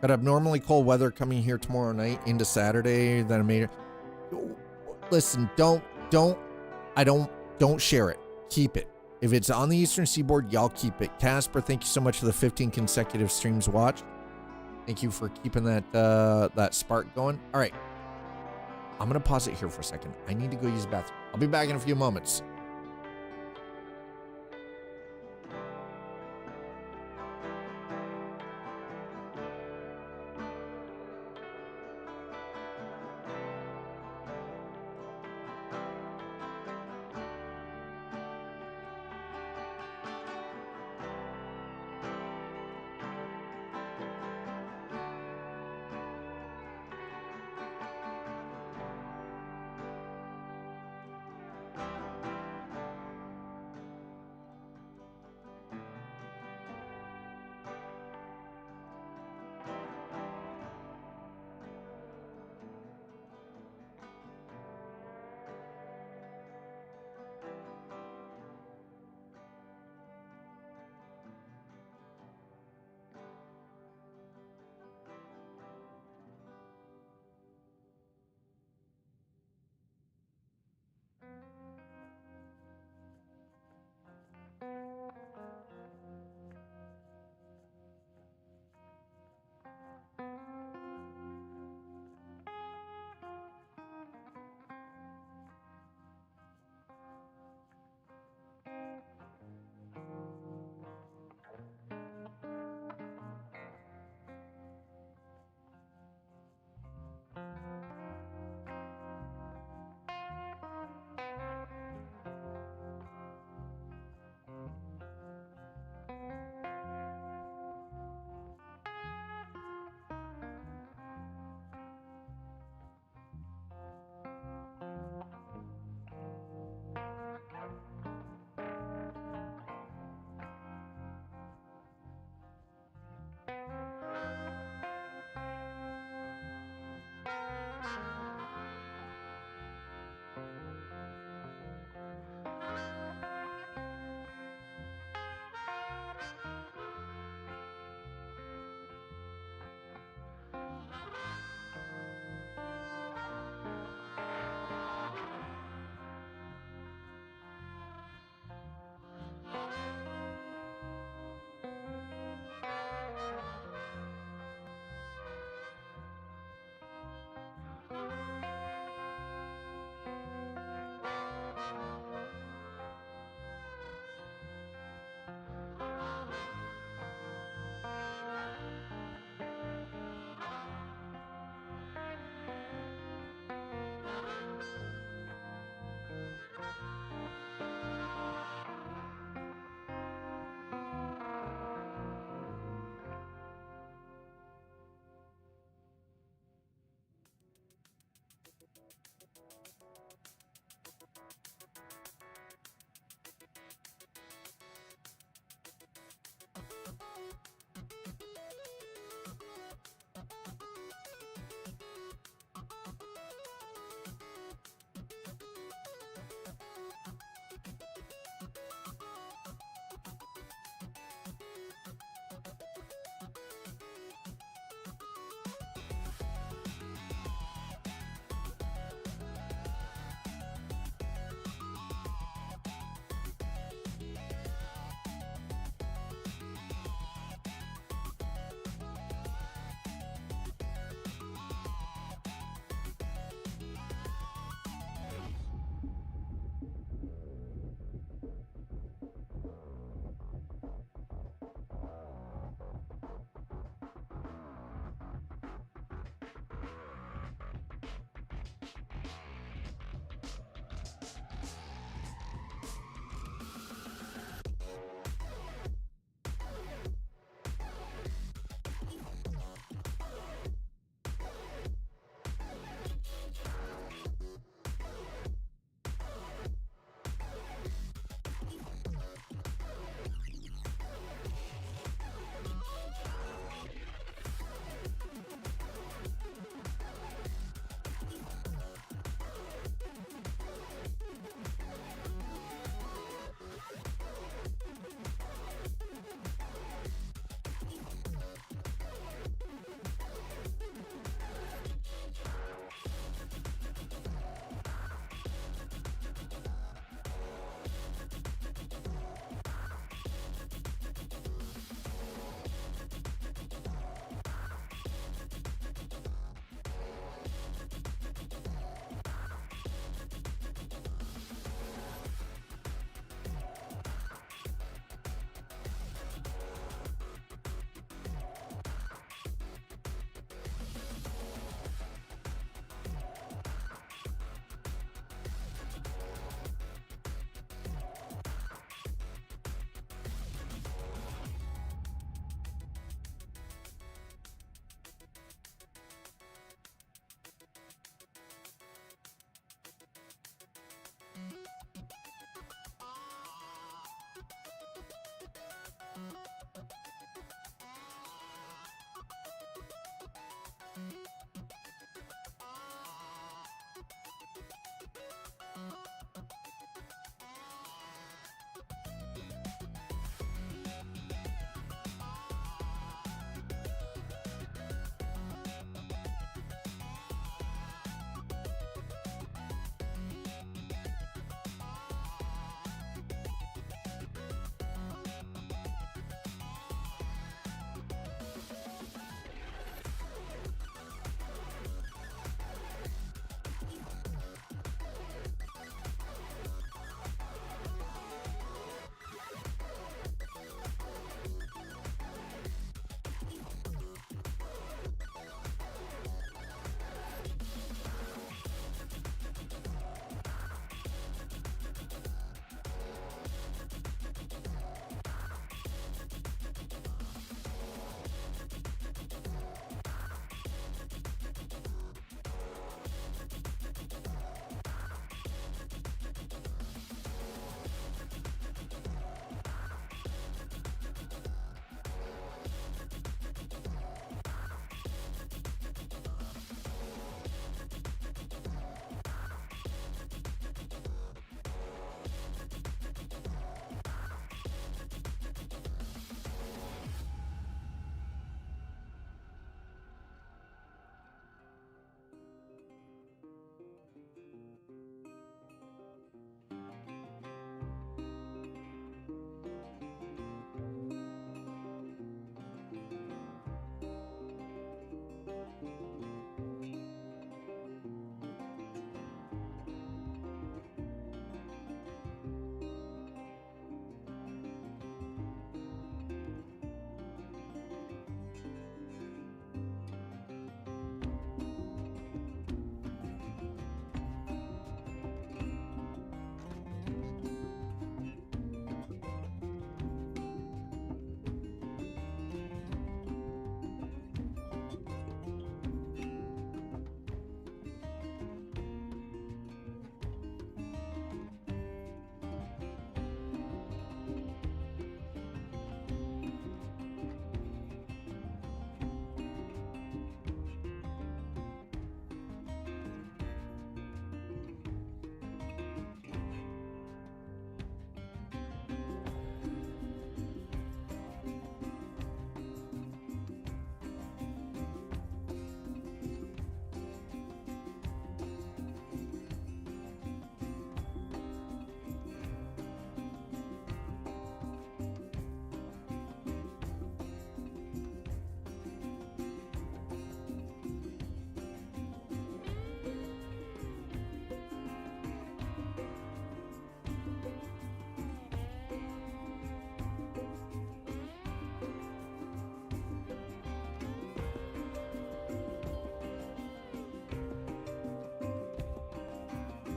Got abnormally cold weather coming here tomorrow night into Saturday. Then I made it. Listen, don't share it. Keep it. If it's on the Eastern Seaboard, y'all keep it. Casper, thank you so much for the 15 consecutive streams watched. Thank you for keeping that spark going. All right. I'm going to pause it here for a second. I need to go use the bathroom. I'll be back in a few moments.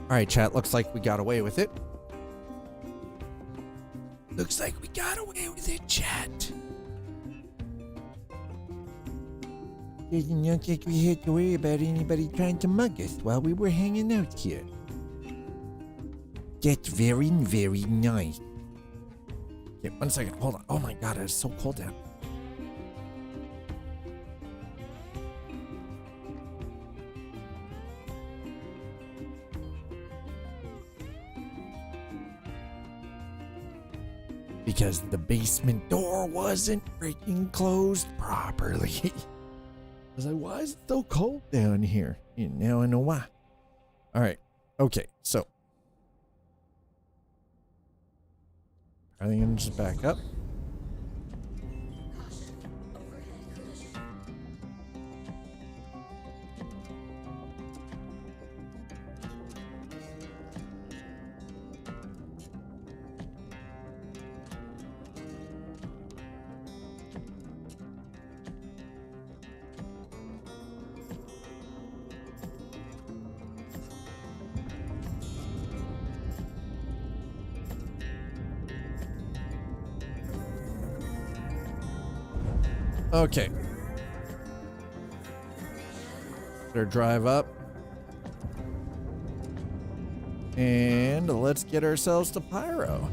All right, chat. Looks like we got away with it. Looks like we got away with it, chat. Doesn't look like we had to worry about anybody trying to mug us while we were hanging out here. That's very, very nice. Okay, 1 second. Hold on. Oh my god, it's so cold out. Because the basement door wasn't freaking closed properly. Because it was so cold down here. And now I know why. Alright. Okay, so. Are they gonna just back up? Okay. Better drive up. And let's get ourselves to Pyro.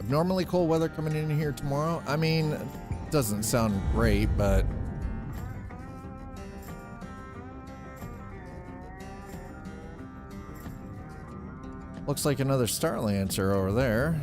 Normally cold weather coming in here tomorrow. I mean, it doesn't sound great, but looks like another Starlancer over there.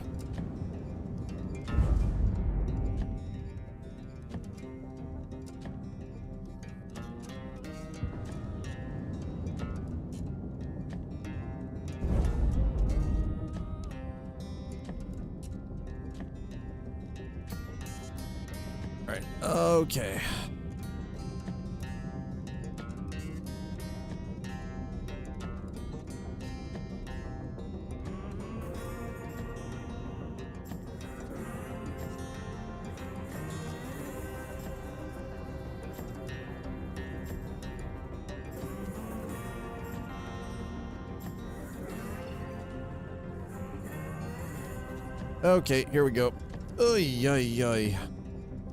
Right. Okay. Okay, here we go. Oy, oy, oy.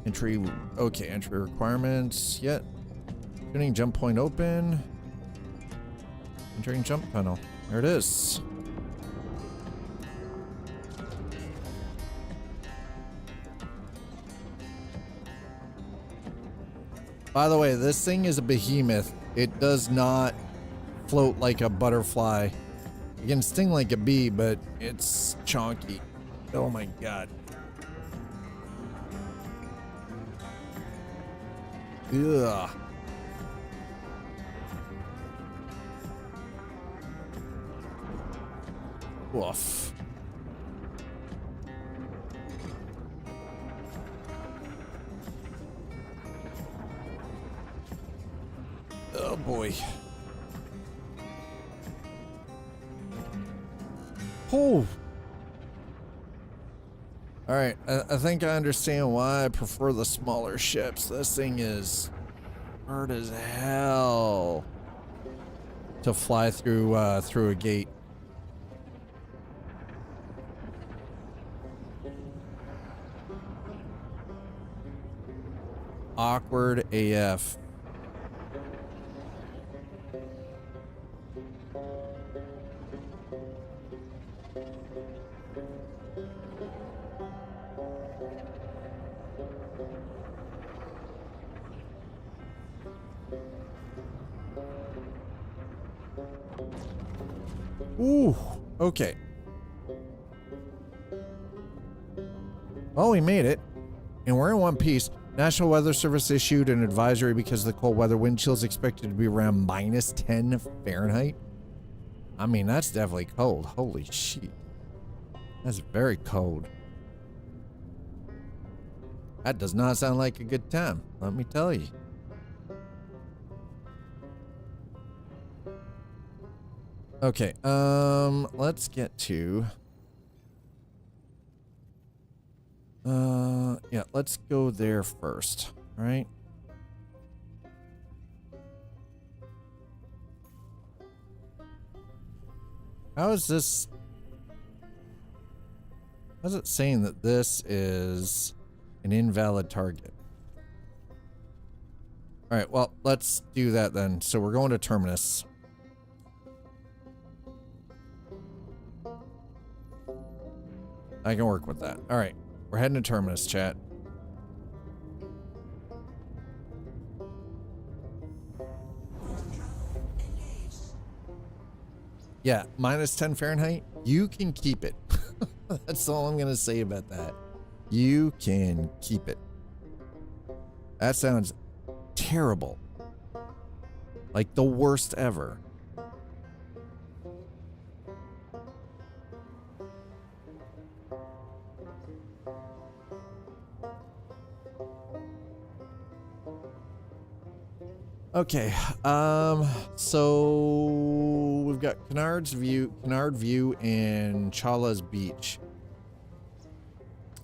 Entry, okay, entry requirements, yet. Tuning jump point open. Entering jump tunnel. There it is. By the way, this thing is a behemoth. It does not float like a butterfly. It can sting like a bee, but it's chonky. Oh my god. Ugh. Woof. Oh boy. Oh. All right, I think I understand why I prefer the smaller ships. This thing is hard as hell to fly through through a gate. Awkward AF. Ooh, okay. Well, we made it. And we're in one piece. National Weather Service issued an advisory because of the cold weather. Wind chills expected to be around -10 Fahrenheit. I mean, that's definitely cold. Holy shit. That's very cold. That does not sound like a good time, let me tell you. Okay, let's get to Yeah, let's go there first. All right. How is this? How's it saying that this is an invalid target? All right, well, let's do that then. So we're going to Terminus. I can work with that. All right, we're heading to Terminus, chat. Yeah, minus 10 Fahrenheit. You can keep it. That's all I'm going to say about that. You can keep it. That sounds terrible. Like the worst ever. Okay, so we've got Kennard View, and Chala's Beach.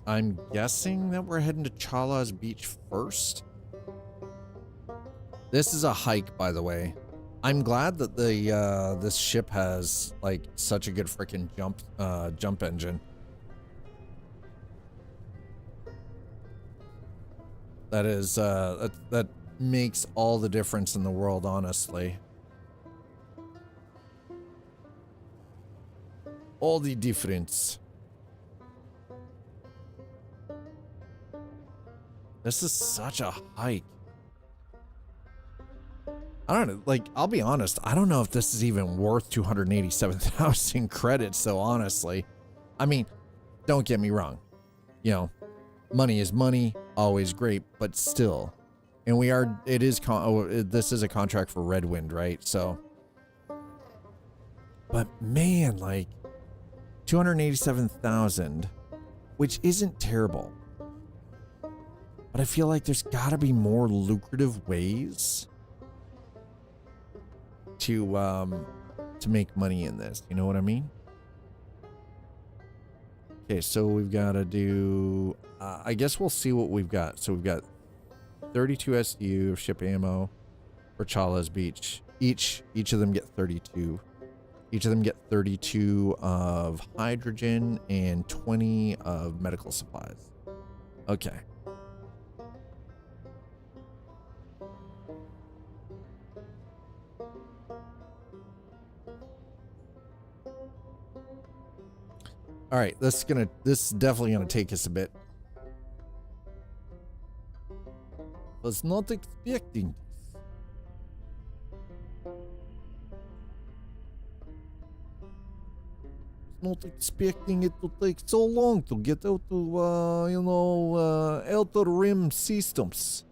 I'm guessing that we're heading to Chala's Beach first. This is a hike, by the way. I'm glad that the this ship has like such a good freaking jump engine. That is that makes all the difference in the world, honestly. All the difference. This is such a hike. I don't know, like, I'll be honest, I don't know if this is even worth 287,000 credits, though, honestly. I mean, don't get me wrong. You know, money is money, always great, but still. And we are, this is a contract for Red Wind, right? So, but man, like 287,000, which isn't terrible. But I feel like there's gotta be more lucrative ways to make money in this. You know what I mean? Okay, so we've got to do, I guess we'll see what we've got. So we've got 32 SDU of ship ammo for Chala's Beach. Each of them get 32. Each of them get 32 of hydrogen and 20 of medical supplies. Okay. All right, this is definitely gonna take us a bit. Was not expecting this. Not expecting it to take so long to get out to, outer rim systems.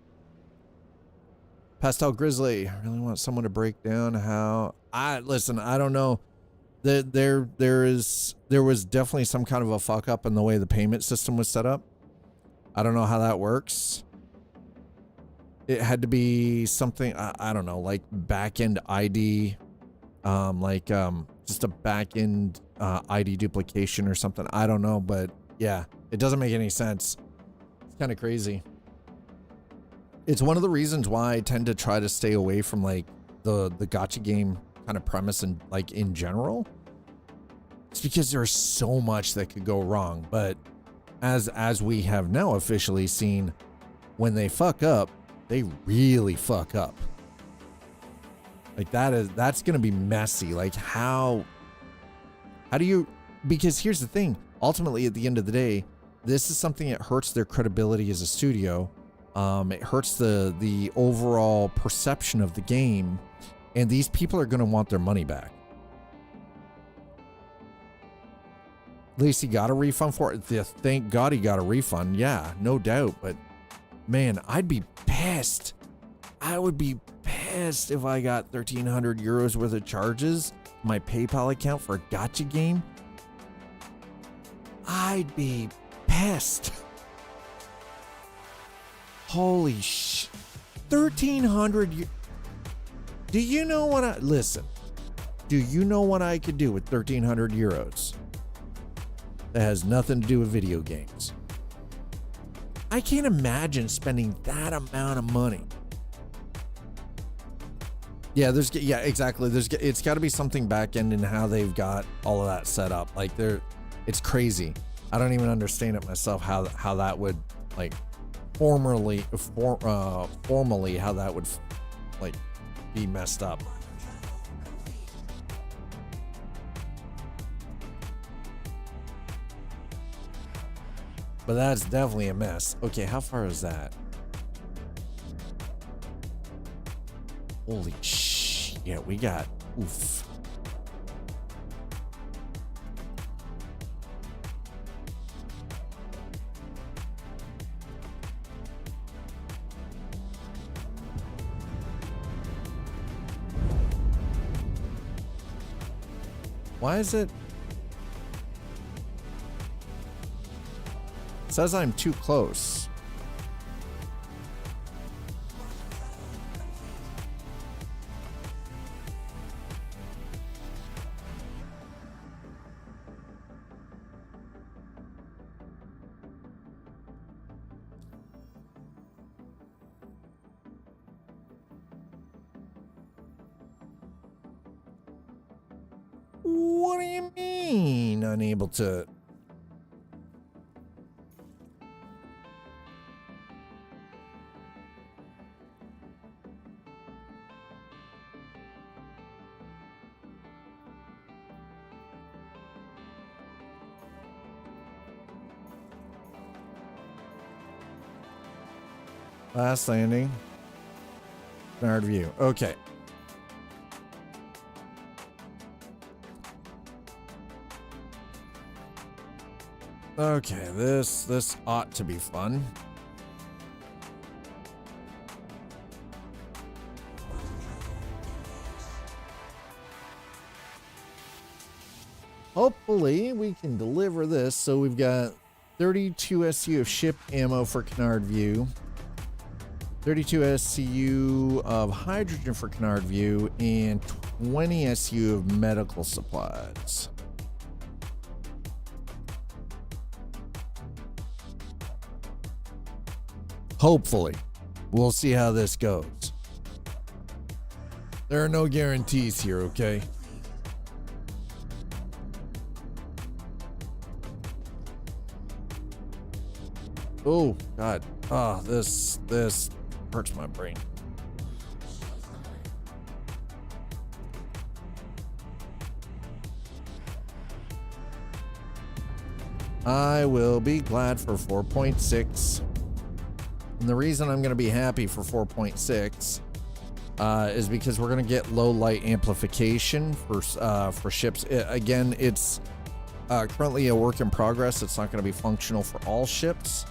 Pastel Grizzly, I really want someone to break down how. Listen, I don't know. There was definitely some kind of a fuck up in the way the payment system was set up. I don't know how that works. It had to be something, I don't know, like back-end ID, just a back-end ID duplication or something. I don't know, but yeah, it doesn't make any sense. It's kind of crazy. It's one of the reasons why I tend to try to stay away from like the gacha game kind of premise and like in general. It's because there's so much that could go wrong. But as we have now officially seen, when they fuck up, they really fuck up. Like that's gonna be messy. Like how do you, because here's the thing, ultimately at the end of the day, this is something that hurts their credibility as a studio. It hurts the overall perception of the game, and these people are gonna want their money back. At least he got a refund for it. Thank God he got a refund. Yeah, no doubt. But man, I'd be pissed. I would be pissed if I got 1,300 euros worth of charges on my PayPal account for a gacha game. I'd be pissed. Holy sh! 1,300. Do you know what listen? Do you know what I could do with 1,300 euros? That has nothing to do with video games. I can't imagine spending that amount of money. Yeah, yeah, exactly. It's got to be something back end in how they've got all of that set up. Like it's crazy. I don't even understand it myself how that would like formally how that would like be messed up. But that's definitely a mess. Okay, how far is that? Holy shit, yeah, we got, oof. Why is it? It says I'm too close. What do you mean unable to? Last landing. Canard view. Okay. Okay, this ought to be fun. Hopefully we can deliver this. So we've got 32 SCU of ship ammo for Canard View, 32 SCU of hydrogen for Canard View, and 20 SCU of medical supplies. Hopefully. We'll see how this goes. There are no guarantees here, okay? Oh, God. Oh, this hurts my brain. I will be glad for 4.6. And the reason I'm going to be happy for 4.6 is because we're going to get low light amplification for ships. Again, it's currently a work in progress. It's not going to be functional for all ships,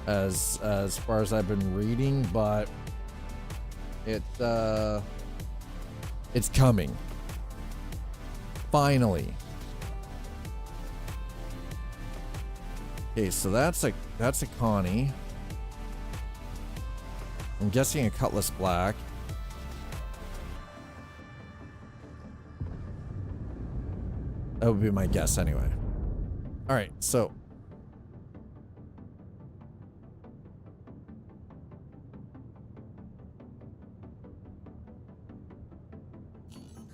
as far as I've been reading, but it's coming. Finally. Okay, so that's a Connie. I'm guessing a Cutlass Black. That would be my guess anyway. All right, so.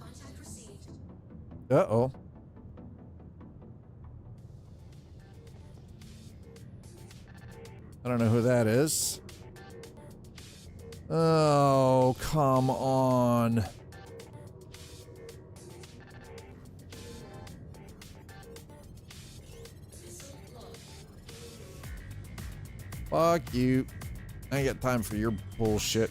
Contact received.
Uh-oh. I don't know who that is. Oh, come on. Fuck you. I ain't got time for your bullshit.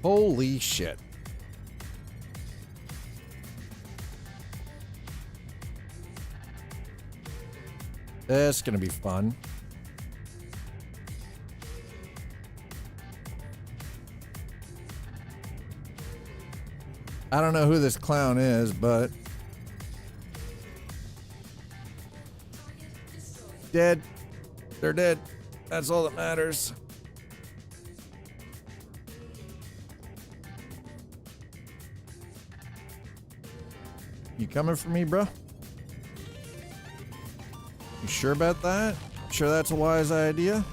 Holy shit. That's gonna be fun. I don't know who this clown is, but dead. They're dead. That's all that matters. You coming for me, bro? You sure about that? Sure that's a wise idea?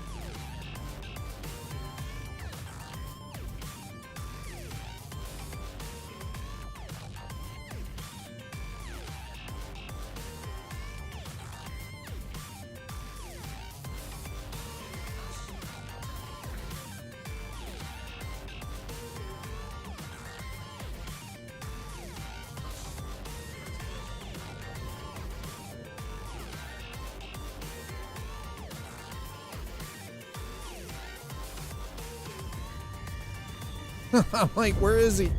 I'm like, where is he?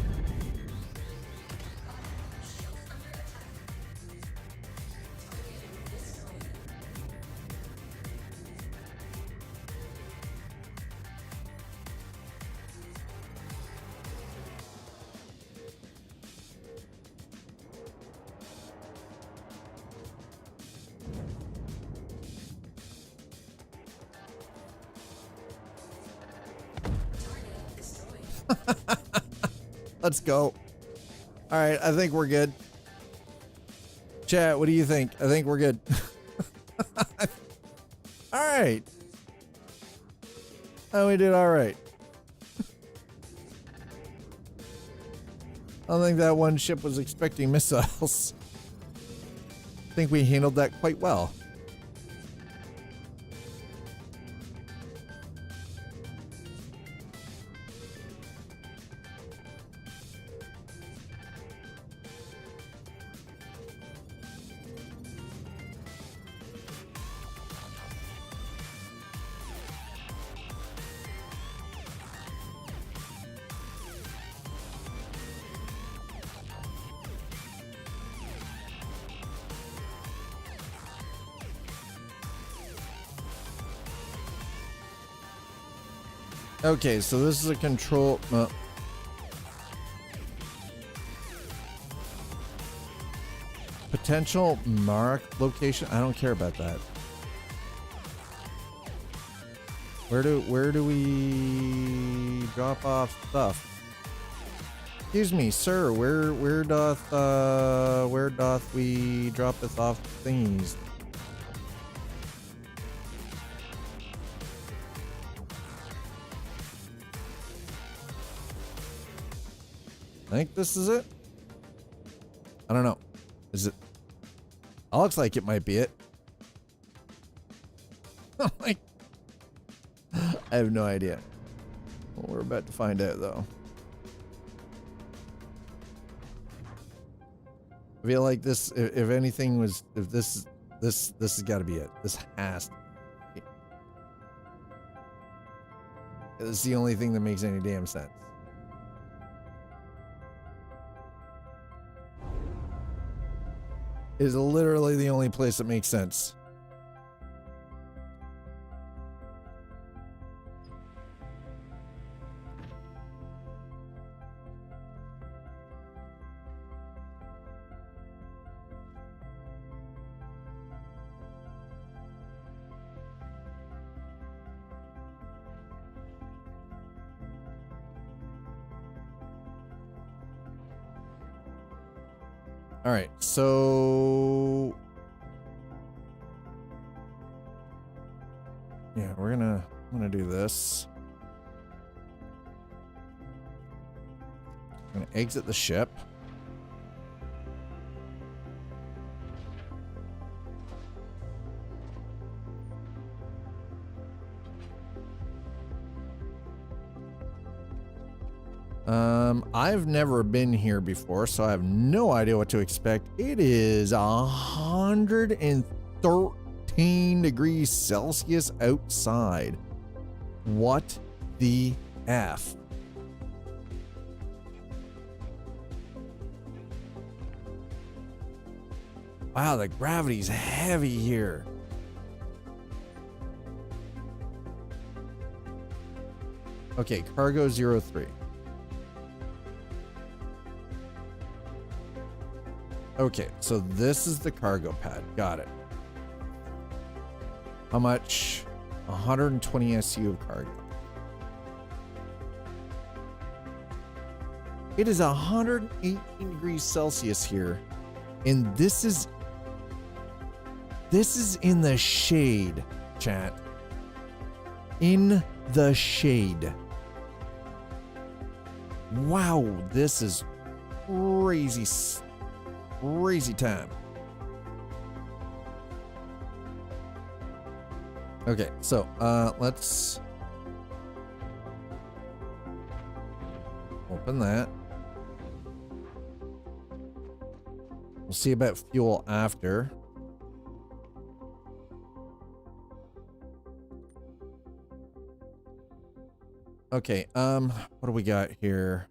Let's go. All right, I think we're good. Chat, what do you think? I think we're good. All right. Oh, we did all right. I don't think that one ship was expecting missiles. I think we handled that quite well. Okay, so this is a control. Potential mark location. I don't care about that. Where do we drop off stuff? Excuse me, sir. Where doth we drop this off things? I think this is it. I don't know. Is it? It looks like it might be it. Like, I have no idea. Well, we're about to find out, though. I feel like this. If anything was, if this has got to be it. This has to be. It's the only thing that makes any damn sense. Is literally the only place that makes sense. All right, so yeah, I'm gonna do this. I'm gonna exit the ship. I've never been here before, so I have no idea what to expect. It is 113 degrees Celsius outside. What the F? Wow, the gravity's heavy here. Okay, cargo 03. Okay, so this is the cargo pad. Got it. How much? 120 SU of cargo. It is 118 degrees Celsius here. And this is in the shade, chat. In the shade. Wow, this is crazy, crazy time. Okay, so let's open that. We'll see about fuel after. Okay, what do we got here?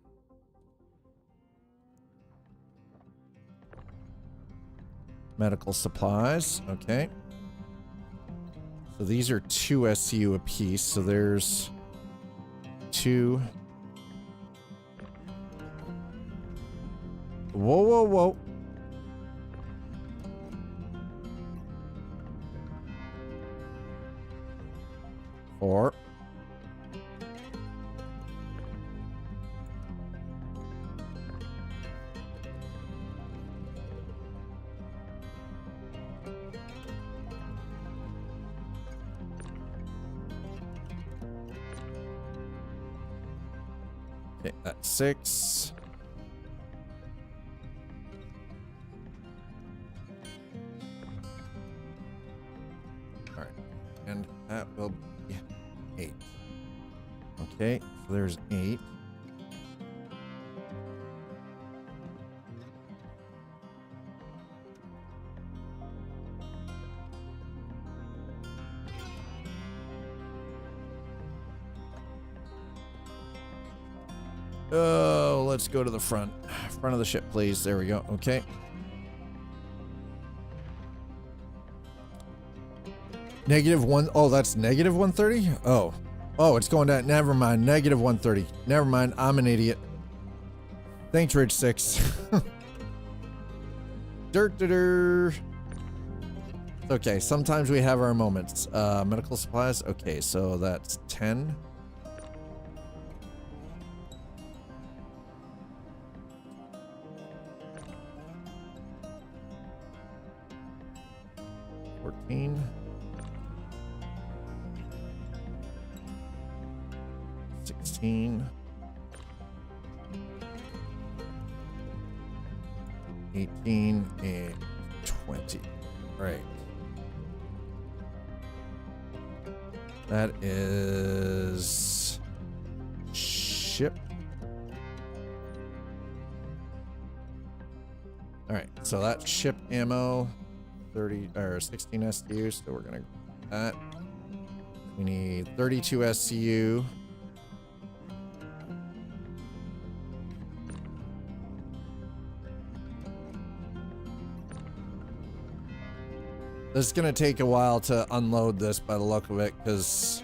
Medical supplies, okay. So these are 2 SCU a piece, so there's 2. Whoa, whoa, whoa. Four. Okay, that's 6. All right, and that will be 8. Okay, so there's 8. Oh, let's go to the front of the ship, please. There we go. Okay. -1. Oh, that's -130. Oh, it's going down. Never mind. -130. Never mind. I'm an idiot. Thanks, Ridge 6. Dirt. Okay, sometimes we have our moments. Medical supplies. Okay, so that's 10. $14. 16. 18 and 20. Right. That is ship. All right, so that's ship ammo, 30 or 16 SCU. So we're gonna grab that. We need 32 SCU. This is gonna take a while to unload this by the look of it, because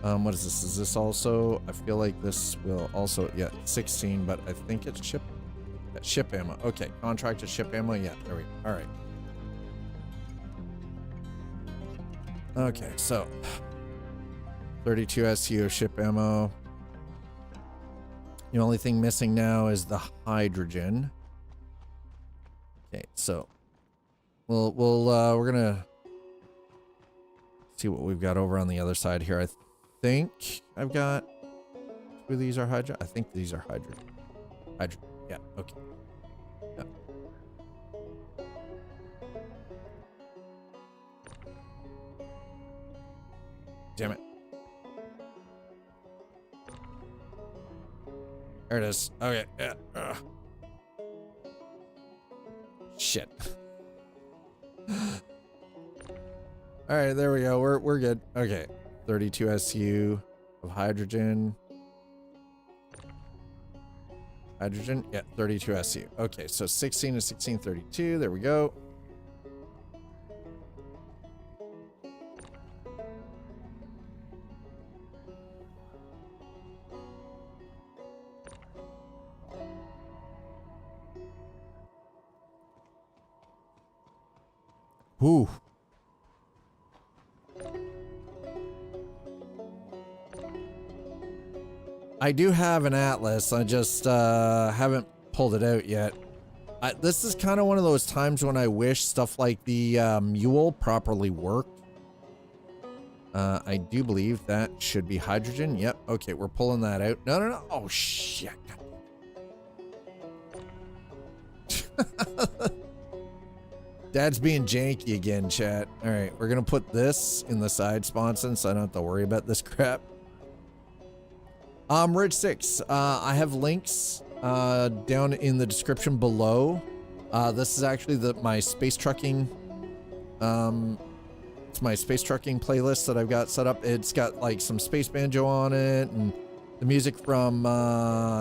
what is this? Is this also? I feel like this will also, yeah, 16, but I think it's ship ammo. Okay, contracted ship ammo. Yeah, there we go. All right. Okay, so 32 SCU ship ammo. The only thing missing now is the hydrogen. Okay, so we're gonna see what we've got over on the other side here. I think I've got 2 of these are hydrogen. I think these are hydrogen. Hydrogen. Yeah. Okay. Yeah. Damn it. There it is. Okay. Yeah. Shit. All right, there we go. We're good. Okay. 32 SU of hydrogen. Hydrogen. Yeah, 32 SU. Okay, so 16 to 16, 32. There we go. Whew. I do have an atlas. I just haven't pulled it out yet. This is kind of one of those times when I wish stuff like the mule properly worked. I do believe that should be hydrogen. Yep. Okay, we're pulling that out. No, no, no. Oh, shit. Dad's being janky again, chat. All right, we're going to put this in the side sponson so I don't have to worry about this crap. Ridge 6. I have links down in the description below. This is actually my space trucking it's my space trucking playlist that I've got set up. It's got like some space banjo on it and the music from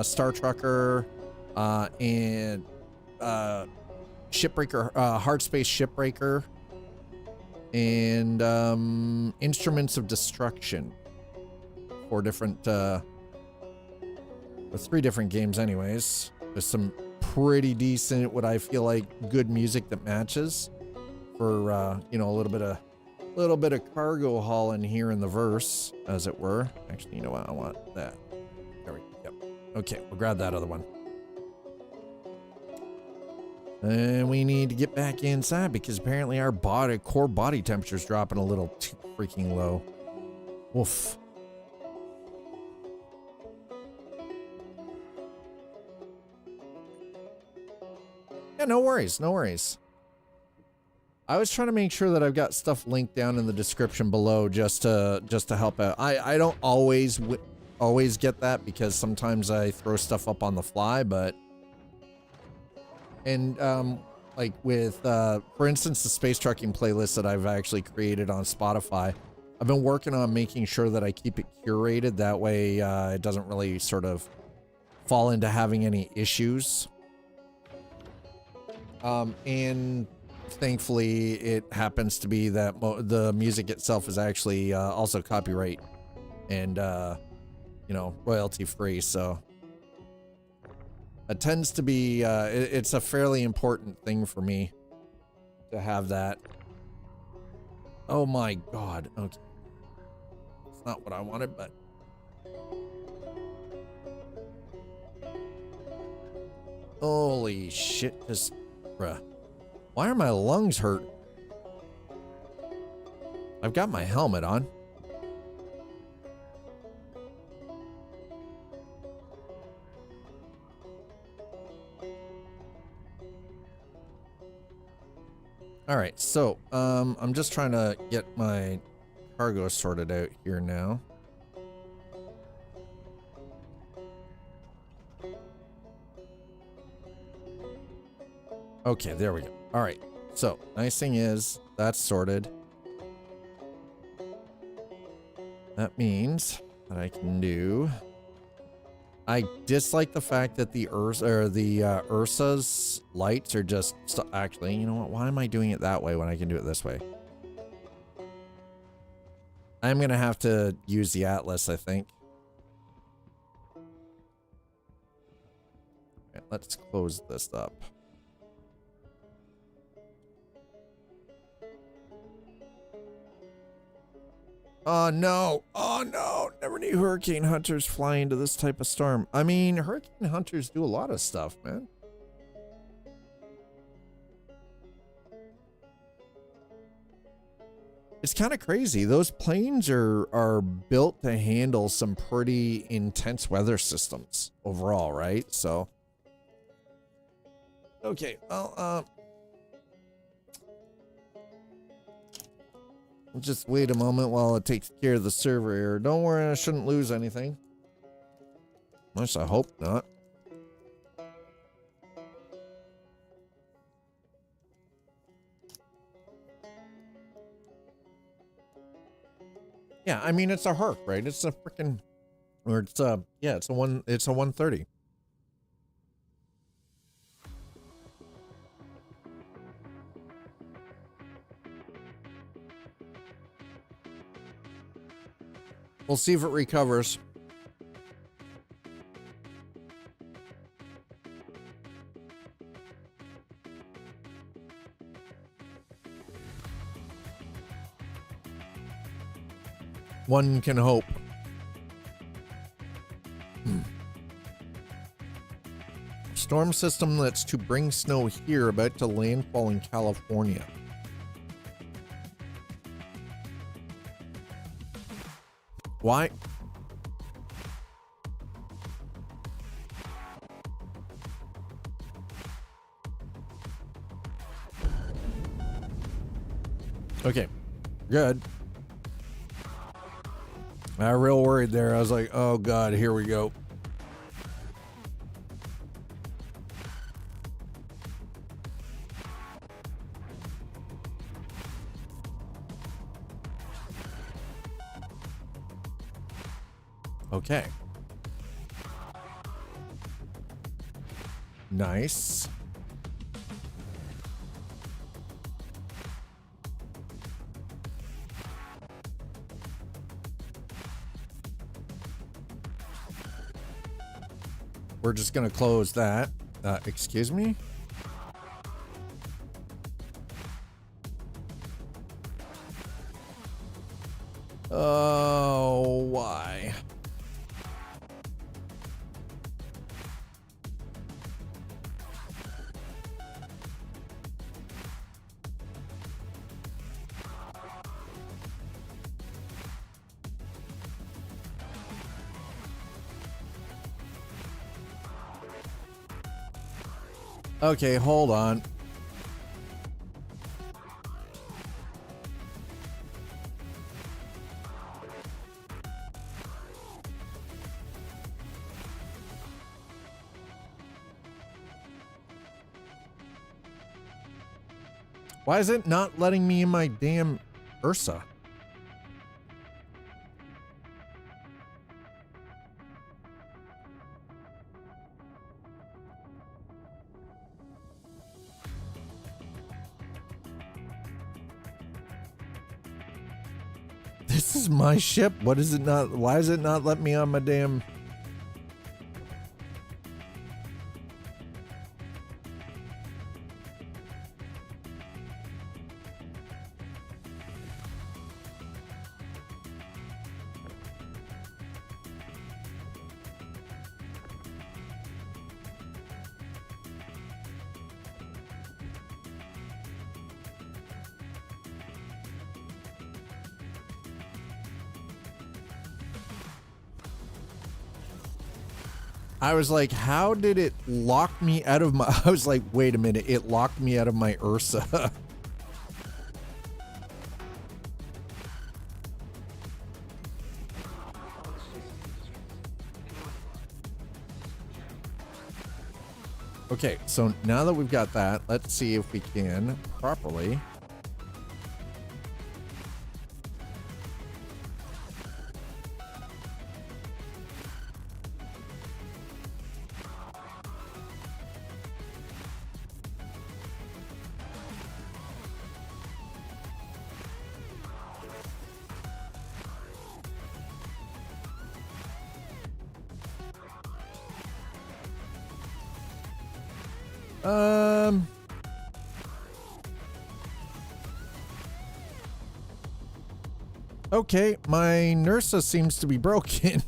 Star Trucker and Shipbreaker, Hard Space Shipbreaker, and Instruments of Destruction. 4 different three different games anyways. There's some pretty decent, what I feel like, good music that matches for you know, a little bit of cargo hauling here in the verse, as it were. Actually, you know what? I want that. There we go. Yep. Okay, we'll grab that other one. And we need to get back inside because apparently our core body temperature is dropping a little too freaking low. Woof. Yeah, no worries, no worries. I was trying to make sure that I've got stuff linked down in the description below just to help out. I don't always get that because sometimes I throw stuff up on the fly, but like with for instance the space trucking playlist that I've actually created on Spotify, I've been working on making sure that I keep it curated, that way it doesn't really sort of fall into having any issues. And thankfully it happens to be that the music itself is actually also copyright and you know, royalty free, so it tends to be it's a fairly important thing for me to have that. Oh my god. Okay, it's not what I wanted, but holy shit, this bruh. Why are my lungs hurt? I've got my helmet on. All right, so I'm just trying to get my cargo sorted out here now. Okay, there we go. All right, so nice thing is that's sorted. That means that I can do. I dislike the fact that the Ursa's lights are just actually, you know what? Why am I doing it that way when I can do it this way? I'm gonna have to use the Atlas, I think. Okay, let's close this up. Oh no, oh no, never knew hurricane hunters fly into this type of storm. I mean, hurricane hunters do a lot of stuff, man. It's kind of crazy. Those planes are built to handle some pretty intense weather systems overall, right? So, okay, well, we'll just wait a moment while it takes care of the server error. Don't worry, I shouldn't lose anything. At least I hope not. Yeah, I mean it's a Herc, right? It's a freaking, or it's a, yeah, it's a 130. We'll see if it recovers. One can hope. storm system that's to bring snow here about to landfall in California. Why? Okay, good. I was real worried there. I was like, oh God, here we go. Okay. Nice. We're just going to close that. Excuse me? Oh, why? Okay, hold on. Why is it not letting me in my damn Ursa? This is my ship. What is it not? Why is it not letting me on my damn... I was like, how did it lock me out of my... I was like, wait a minute, it locked me out of my Ursa. Okay, so now that we've got that, let's see if we can properly... Okay, my Nursa seems to be broken.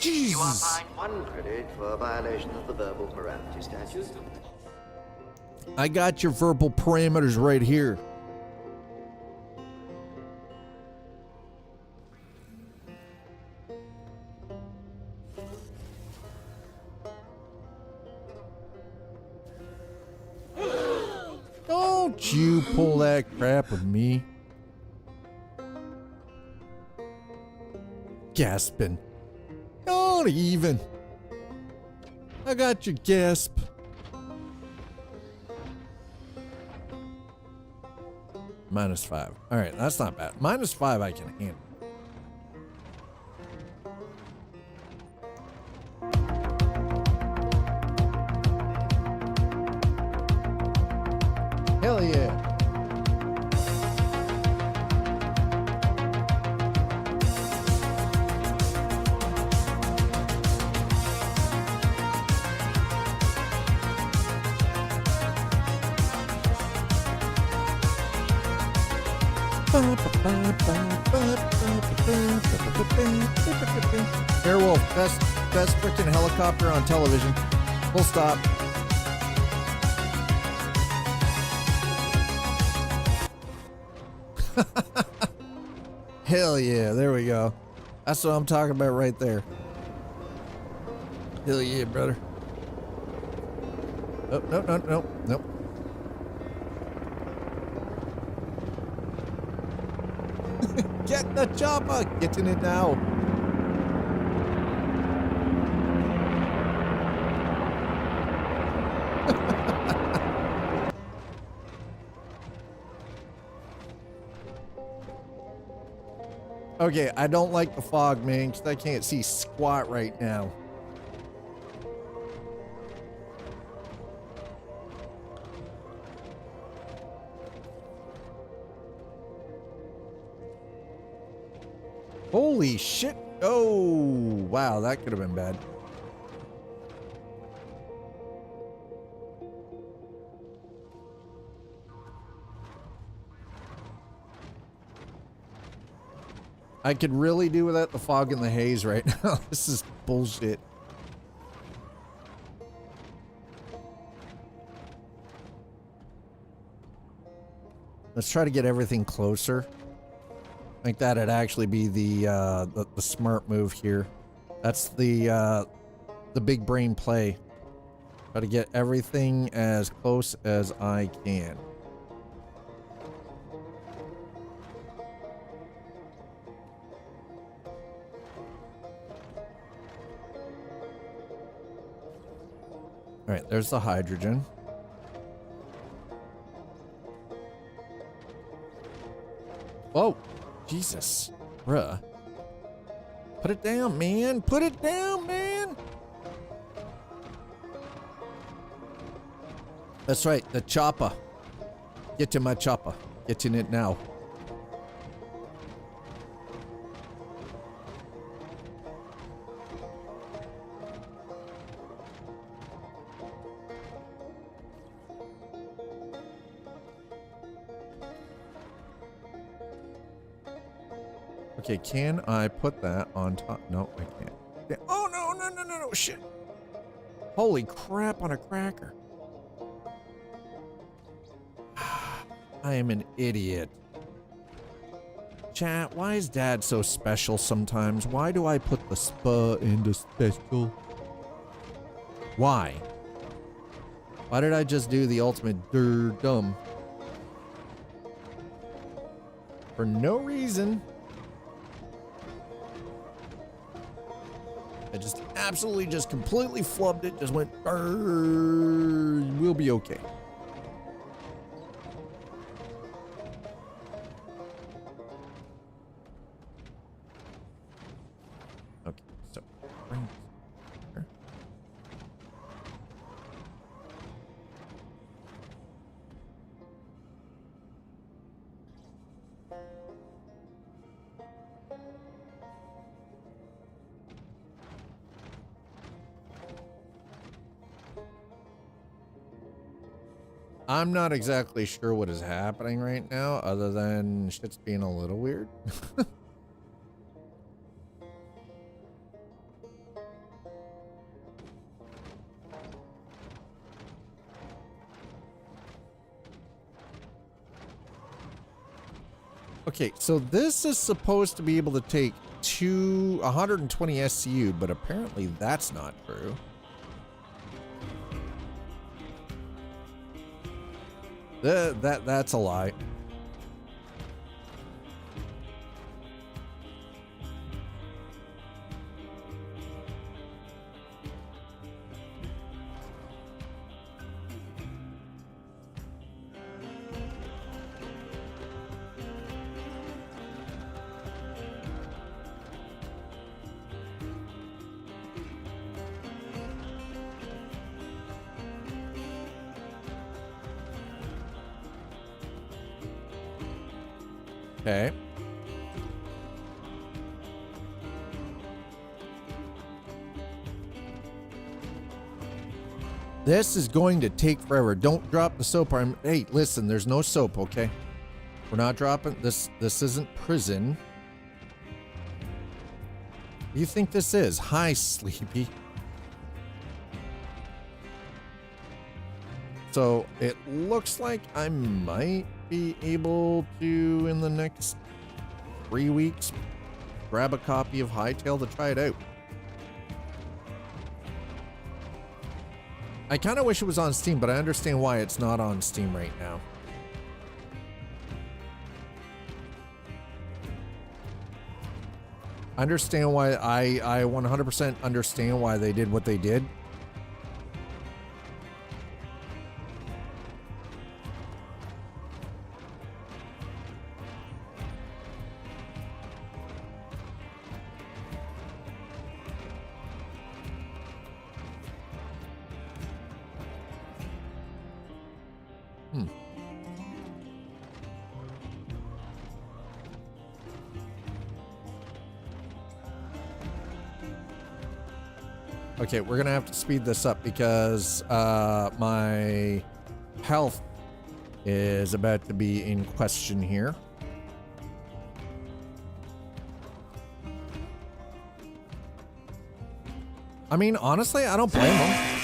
You are fined 1 credit for a violation of the verbal morality statute.
I got your verbal parameters right here. Don't you pull that crap with me. Gasping. Don't even. I got your gasp. -5. All right, that's not bad. -5 I can handle. Hell yeah. Airwolf, best freaking helicopter on television. Full stop. Hell yeah, there we go. That's what I'm talking about right there. Hell yeah, brother. Oh, no. Get the chopper! Getting it now. Okay, I don't like the fog, man, because I can't see squat right now. Holy shit. Oh, wow, that could have been bad. I could really do without the fog and the haze right now. This is bullshit. Let's try to get everything closer. I think that'd actually be the smart move here. That's the big brain play. Try to get everything as close as I can. All right, there's the hydrogen. Whoa, Jesus, bruh. Put it down, man. Put it down, man. That's right, the chopper. Get to my chopper. Get in it now. Okay, can I put that on top? No, I can't. Yeah. Oh, no, shit. Holy crap on a cracker. I am an idiot. Chat, why is Dad so special sometimes? Why do I put the spa into special? Why? Why did I just do the ultimate dumb? For no reason. I just absolutely just completely flubbed it. Just went, we'll be okay. Okay, so bring this here. I'm not exactly sure what is happening right now, other than shit's being a little weird. Okay, so this is supposed to be able to take 120 SCU, but apparently that's not true. That's a lie. Okay. This is going to take forever. Don't drop the soap. Hey, listen, there's no soap, okay? We're not dropping this. This isn't prison. What do you think this is? Hi, Sleepy. So it looks like I might be able to, in the next 3 weeks, grab a copy of Hightail to try it out. I kind of wish it was on Steam, but I understand why it's not on Steam right now. I understand why. I 100% understand why they did what they did. Okay, we're gonna have to speed this up because my health is about to be in question here. I mean, honestly, I don't blame them.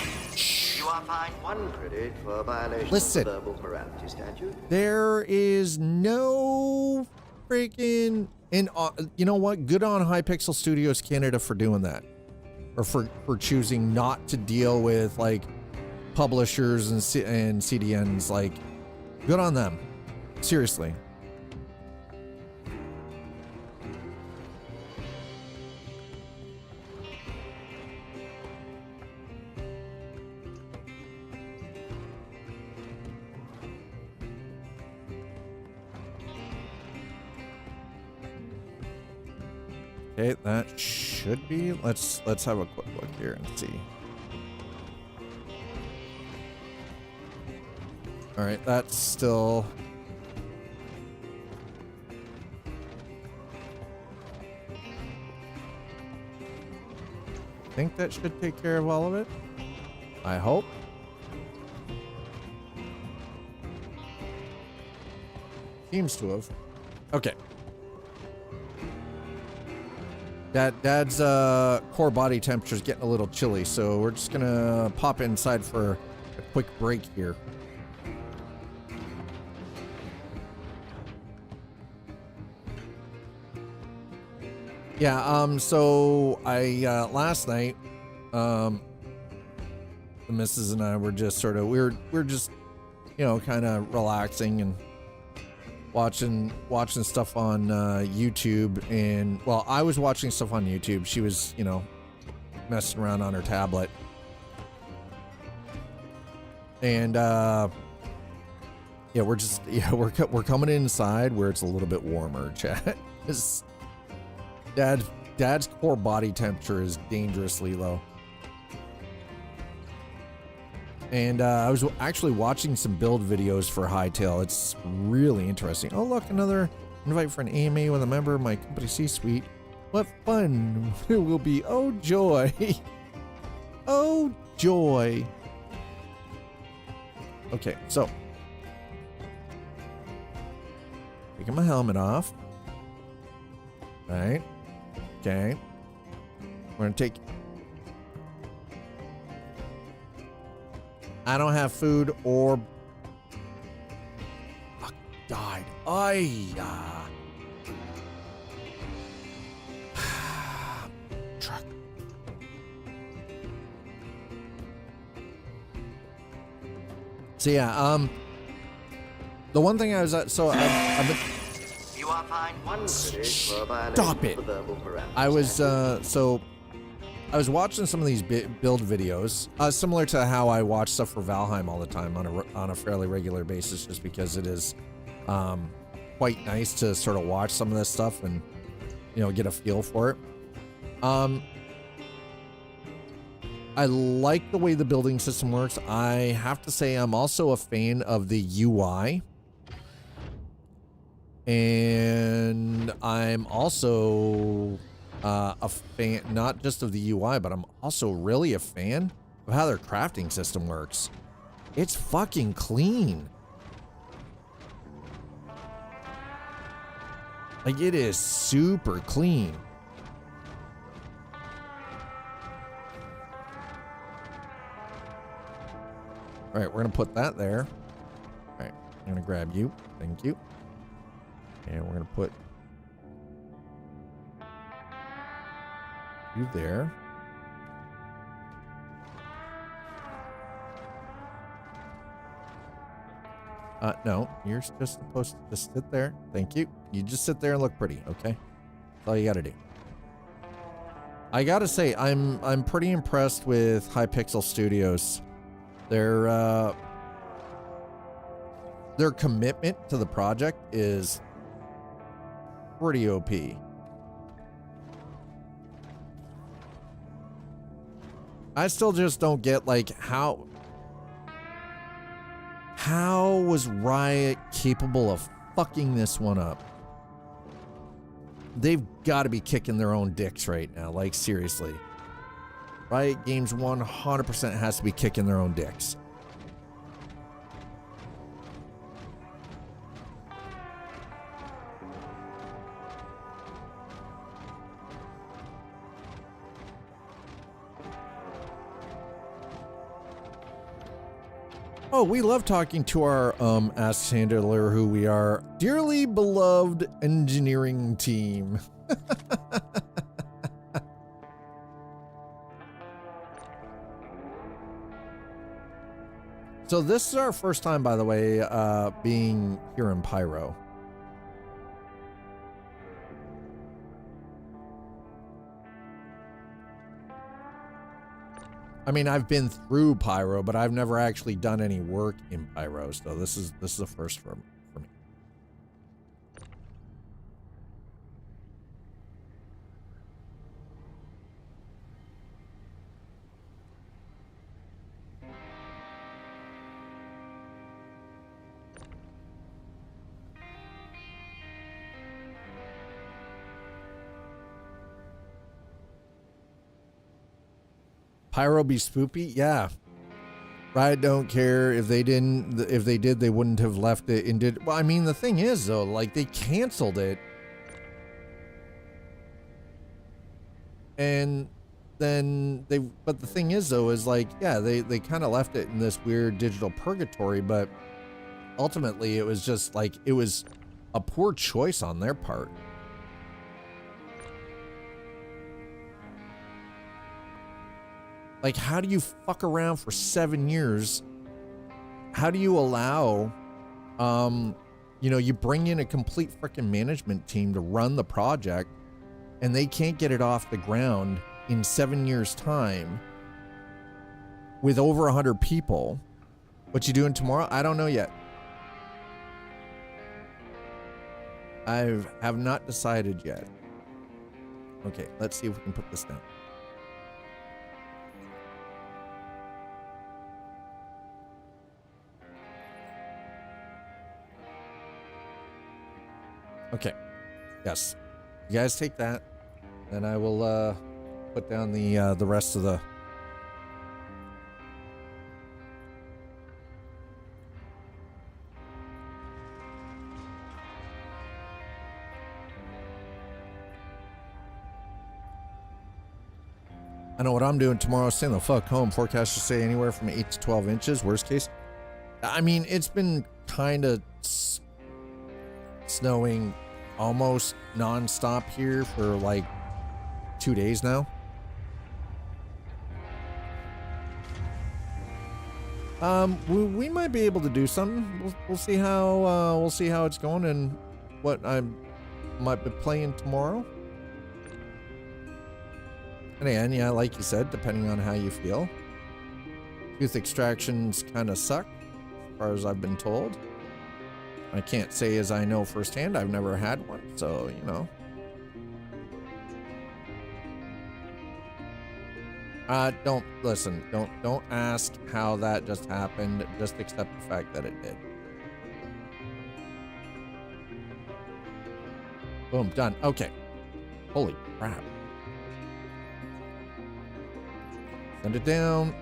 You are fined 1 credit for violation
Listen.
of the verbal morality statute.
There is no freaking... And you know what? Good on Hypixel Studios Canada for doing that. Or for choosing not to deal with, like, publishers and CDNs. Like, good on them. Seriously. Okay, that should be. Let's have a quick look here and see. All right, that's still. I think that should take care of all of it. I hope. Seems to have. Okay. Dad's core body temperature is getting a little chilly, so we're just gonna pop inside for a quick break here. Yeah, so I last night, the missus and I were just sort of we're just, you know, kind of relaxing and watching stuff on YouTube. And well, I was watching stuff on YouTube. She was, you know, messing around on her tablet. And yeah, we're coming inside where it's a little bit warmer, chat. Dad's core body temperature is dangerously low. And I was actually watching some build videos for Hightail. It's really interesting. Oh, look, another invite for an AMA with a member of my company C-suite. What fun it will be. Oh, joy. Oh, joy. Okay, so. Taking my helmet off. All right. Okay. We're going to take... I don't have food or... Fuck, died. Truck. So yeah, the one thing I was at, so I've been...
You are fined 1 credit for violation
Stop it.
of the verbal morality
I was,
statute.
so I was watching some of these build videos, similar to how I watch stuff for Valheim all the time on a fairly regular basis, just because it is quite nice to sort of watch some of this stuff and, you know, get a feel for it. I like the way the building system works. I have to say I'm also a fan of the UI. And I'm also a fan, not just of the UI, but I'm also really a fan of how their crafting system works. It's fucking clean. Like, it is super clean. All right, we're gonna put that there. All right, I'm gonna grab you. Thank you. And we're gonna put you there. No, you're just supposed to just sit there. Thank you. You just sit there and look pretty, okay? That's all you gotta do. I gotta say, I'm pretty impressed with Hypixel Studios. Their commitment to the project is pretty OP. I still just don't get, like, how was Riot capable of fucking this one up? They've got to be kicking their own dicks right now, like, seriously. Riot Games 100% has to be kicking their own dicks. Oh, we love talking to our Ask Handler, who we are, dearly beloved engineering team. So this is our first time, by the way, being here in Pyro. I mean, I've been through Pyro, but I've never actually done any work in Pyro, so this is a first for me. Pyro be spoopy? Yeah. Riot don't care. If they didn't, if they did, they wouldn't have left it and did. Well, I mean, the thing is, though, like, they canceled it. And then but the thing is, though, is like, yeah, they kind of left it in this weird digital purgatory, but ultimately it was just like, it was a poor choice on their part. Like, how do you fuck around for 7 years? How do you allow, you know, you bring in a complete freaking management team to run the project and they can't get it off the ground in 7 years' time with over 100 people. What you doing tomorrow? I don't know yet. I have not decided yet. Okay, let's see if we can put this down. Okay. Yes. You guys take that, and I will put down the rest of the. I know what I'm doing tomorrow. Staying the fuck home. Forecast to say anywhere from 8 to 12 inches. Worst case. I mean, it's been kind of snowing almost non-stop here for like 2 days now. We might be able to do something. We'll see how it's going and what I might be playing tomorrow. And again, yeah, like you said, depending on how you feel. Tooth extractions kind of suck, as far as I've been told. I can't say as I know firsthand. I've never had one, so, you know. Don't listen. Don't ask how that just happened. Just accept the fact that it did. Boom, done. Okay. Holy crap. Send it down.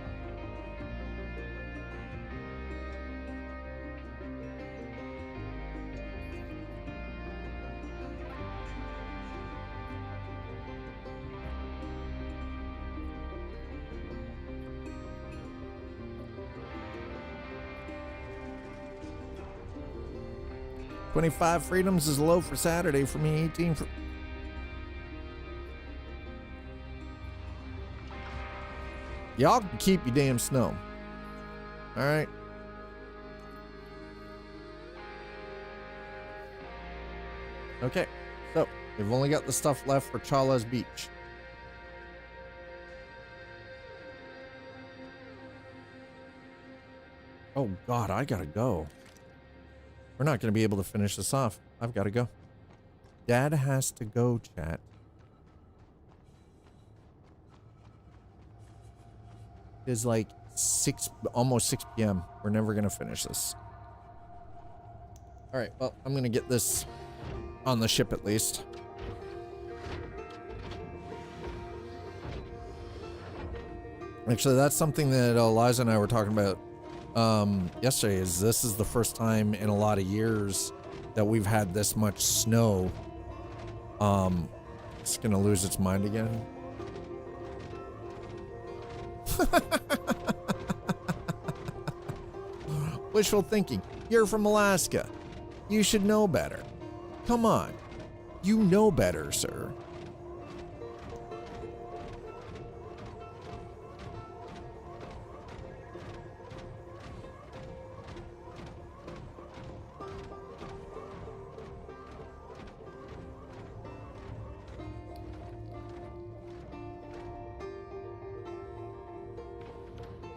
25 freedoms is low for Saturday for me. 18 for... Y'all can keep your damn snow. All right. Okay, so we've only got the stuff left for Chala's Beach. Oh God, I gotta go. We're not gonna be able to finish this off. I've gotta go. Dad has to go, chat. It is like almost 6 p.m. We're never gonna finish this. All right, well, I'm gonna get this on the ship at least. Actually, that's something that Eliza and I were talking about yesterday. Is this is the first time in a lot of years that we've had this much snow. It's gonna lose its mind again. Wishful thinking. You're from Alaska. You should know better. Come on. You know better, sir.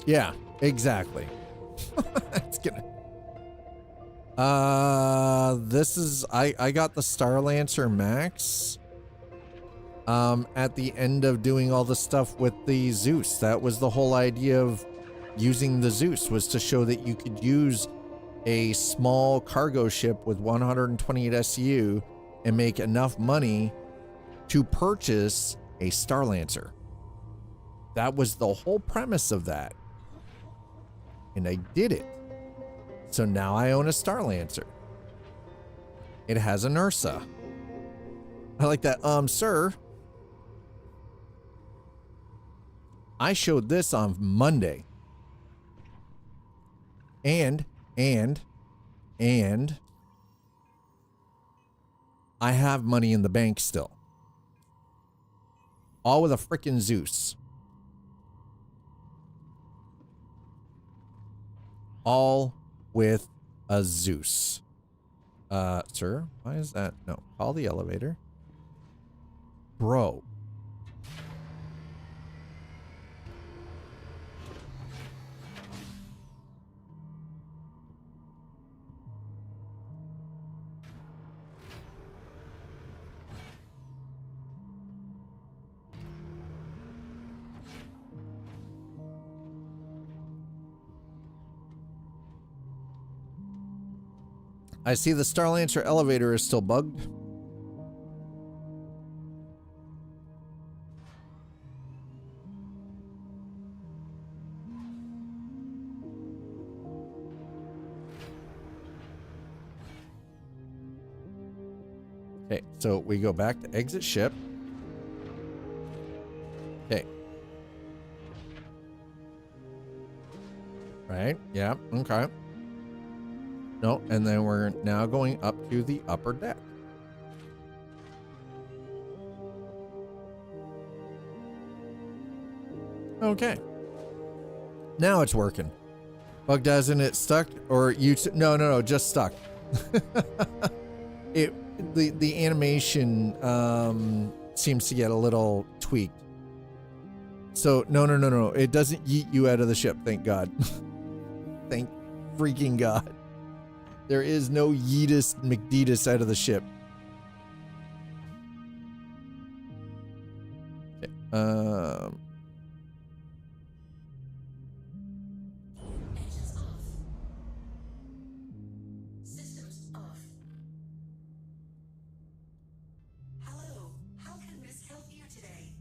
Yeah, exactly. It's gonna... This is... I got the Starlancer MAX at the end of doing all the stuff with the Zeus. That was the whole idea of using the Zeus, was to show that you could use a small cargo ship with 128 SU and make enough money to purchase a Starlancer. That was the whole premise of that. And I did it. So now I own a Starlancer. It has an Ursa. I like that. Sir, I showed this on Monday. And I have money in the bank still. All with a frickin' Zeus. All with a Zeus. Sir, why is that? No, call the elevator. Bro. I see the Starlancer elevator is still bugged. Okay, so we go back to exit ship. Okay. Right, yeah, okay. No, and then we're now going up to the upper deck. Okay. Now it's working. Bugged as in it stuck, or you? No, just stuck. The animation seems to get a little tweaked. So no. It doesn't yeet you out of the ship. Thank God. Thank freaking God. There is no Yeetus McDeetus out of the ship. Okay.
Engines off. Systems off. Hello, how can MISC help you today?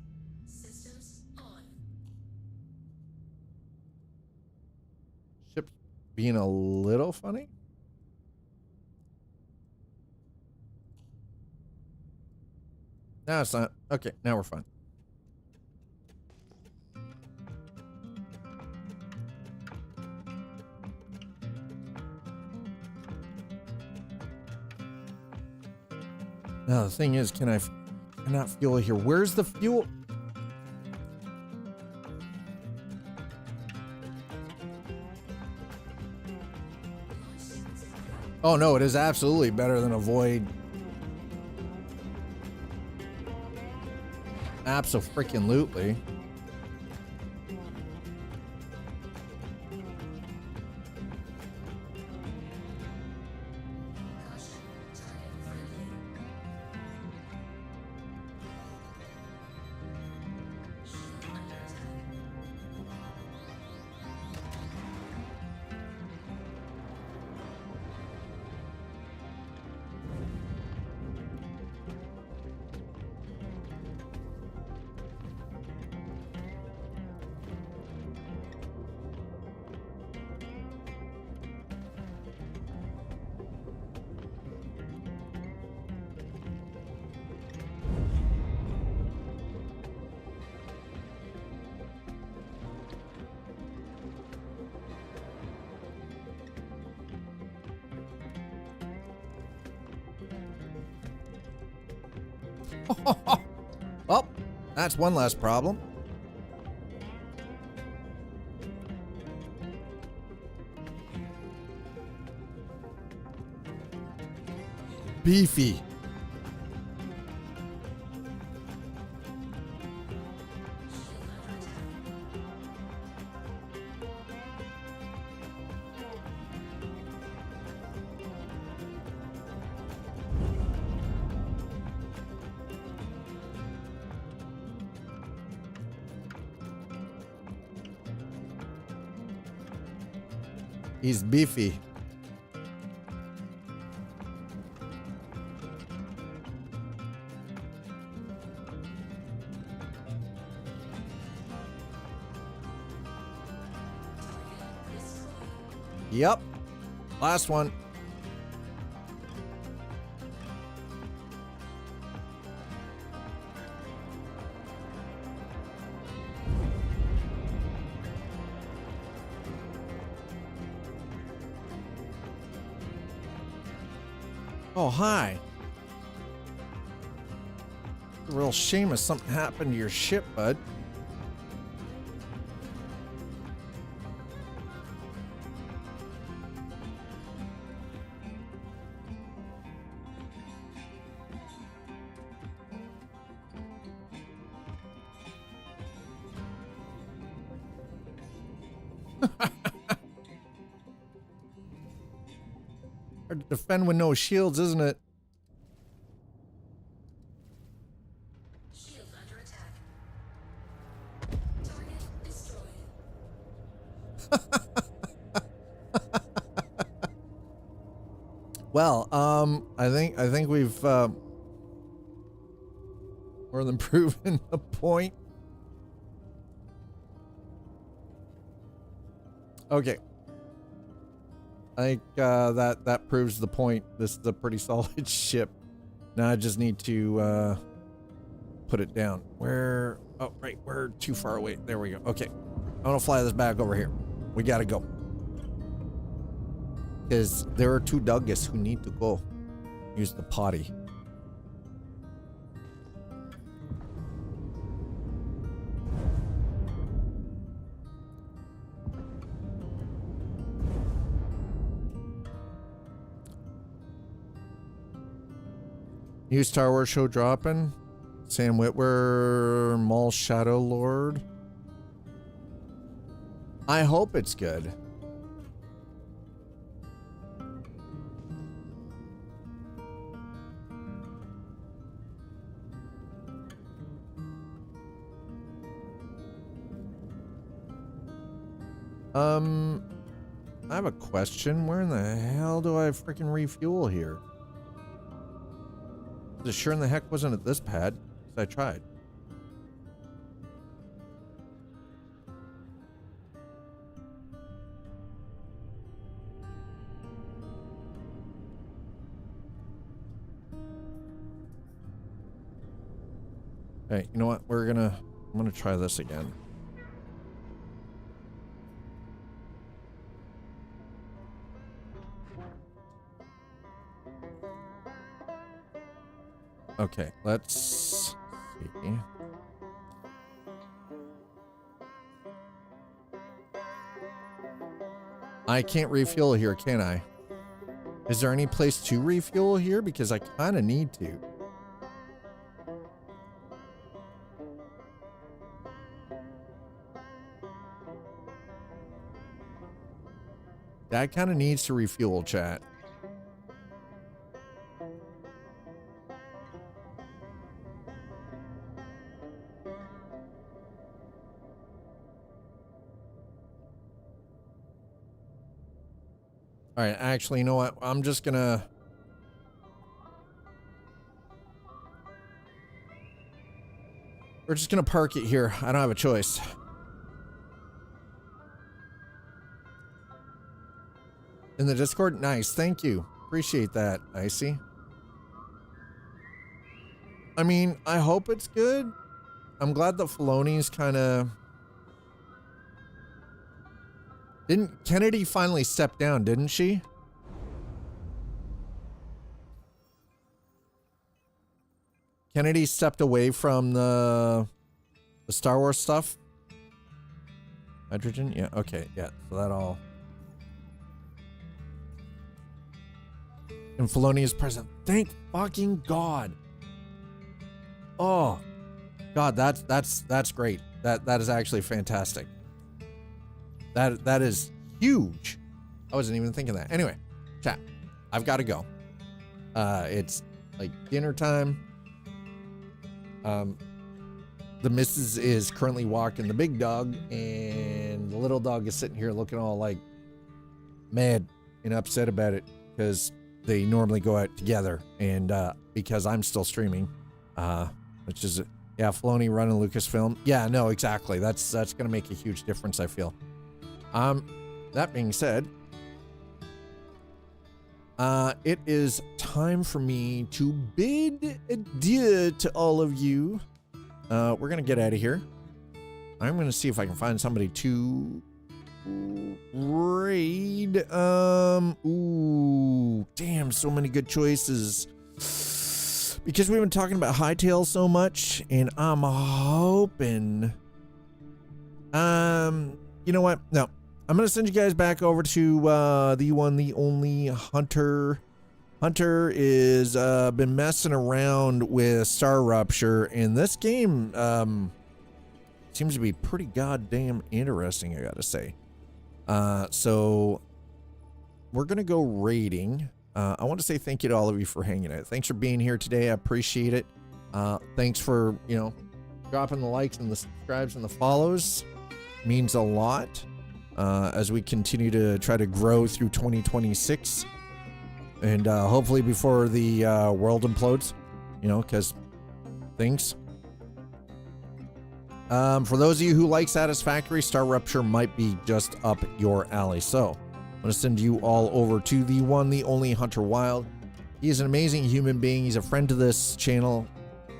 Systems on.
Ship's being a little funny. No, it's not. Okay, now we're fine. Now the thing is, cannot fuel here. Where's the fuel? Oh no, it is absolutely better than a void. Abso-freaking-lutely. Well, that's one less problem. Beefy. He's beefy. Yep. Last one. Oh, hi. A real shame if something happened to your ship, bud. Hard to defend with no shields, isn't it?
Shield under attack. Target destroyed.
Well, I think we've more than proven the point. Okay. I think that proves the point. This is a pretty solid ship. Now I just need to put it down. Where? Oh, right. We're too far away. There we go. Okay. I'm gonna fly this back over here. We gotta go. Because there are two Douglas who need to go use the potty. New Star Wars show dropping. Sam Witwer, Maul Shadow Lord. I hope it's good. I have a question. Where in the hell do I freaking refuel here? The sure in the heck wasn't at this pad. I tried. Hey, you know what? I'm gonna try this again. Okay, let's see. I can't refuel here, can I? Is there any place to refuel here? Because I kind of need to. That kind of needs to refuel, chat. All right, actually, you know what? I'm just gonna... We're just gonna park it here. I don't have a choice. In the Discord? Nice, thank you. Appreciate that, Icy. I mean, I hope it's good. I'm glad that Filoni's kind of... Didn't Kennedy finally step down, didn't she? Kennedy stepped away from the Star Wars stuff? Hydrogen? Yeah, okay, yeah. So that all... And Filoni is president. Thank fucking God. Oh, God, that's great. That is actually fantastic. That is huge. I wasn't even thinking that. Anyway, chat. I've got to go. It's like dinner time. The missus is currently walking the big dog, and the little dog is sitting here looking all like mad and upset about it because they normally go out together, and because I'm still streaming, which is yeah, Filoni running Lucasfilm. Yeah, no, exactly. That's gonna make a huge difference, I feel. That being said, it is time for me to bid adieu to all of you. We're gonna get out of here. I'm gonna see if I can find somebody to raid. Ooh, damn, so many good choices. Because we've been talking about Hightail so much, and I'm hoping, you know what? No, I'm gonna send you guys back over to the one, the only Hunter. Hunter is been messing around with Star Rupture, and this game seems to be pretty goddamn interesting, I gotta say. So we're gonna go raiding. I want to say thank you to all of you for hanging out. Thanks for being here today. I appreciate it. Thanks for, you know, dropping the likes and the subscribes and the follows. Means a lot as we continue to try to grow through 2026, and hopefully before the world implodes, you know, because things. For those of you who like Satisfactory, Star Rupture might be just up your alley. So I'm going to send you all over to the one, the only Hunter Wild. He is an amazing human being. He's a friend to this channel,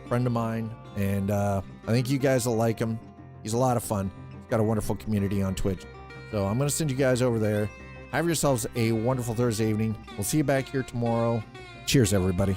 friend of mine, and I think you guys will like him. He's a lot of fun. He's got a wonderful community on Twitch. So I'm going to send you guys over there. Have yourselves a wonderful Thursday evening. We'll see you back here tomorrow. Cheers, everybody.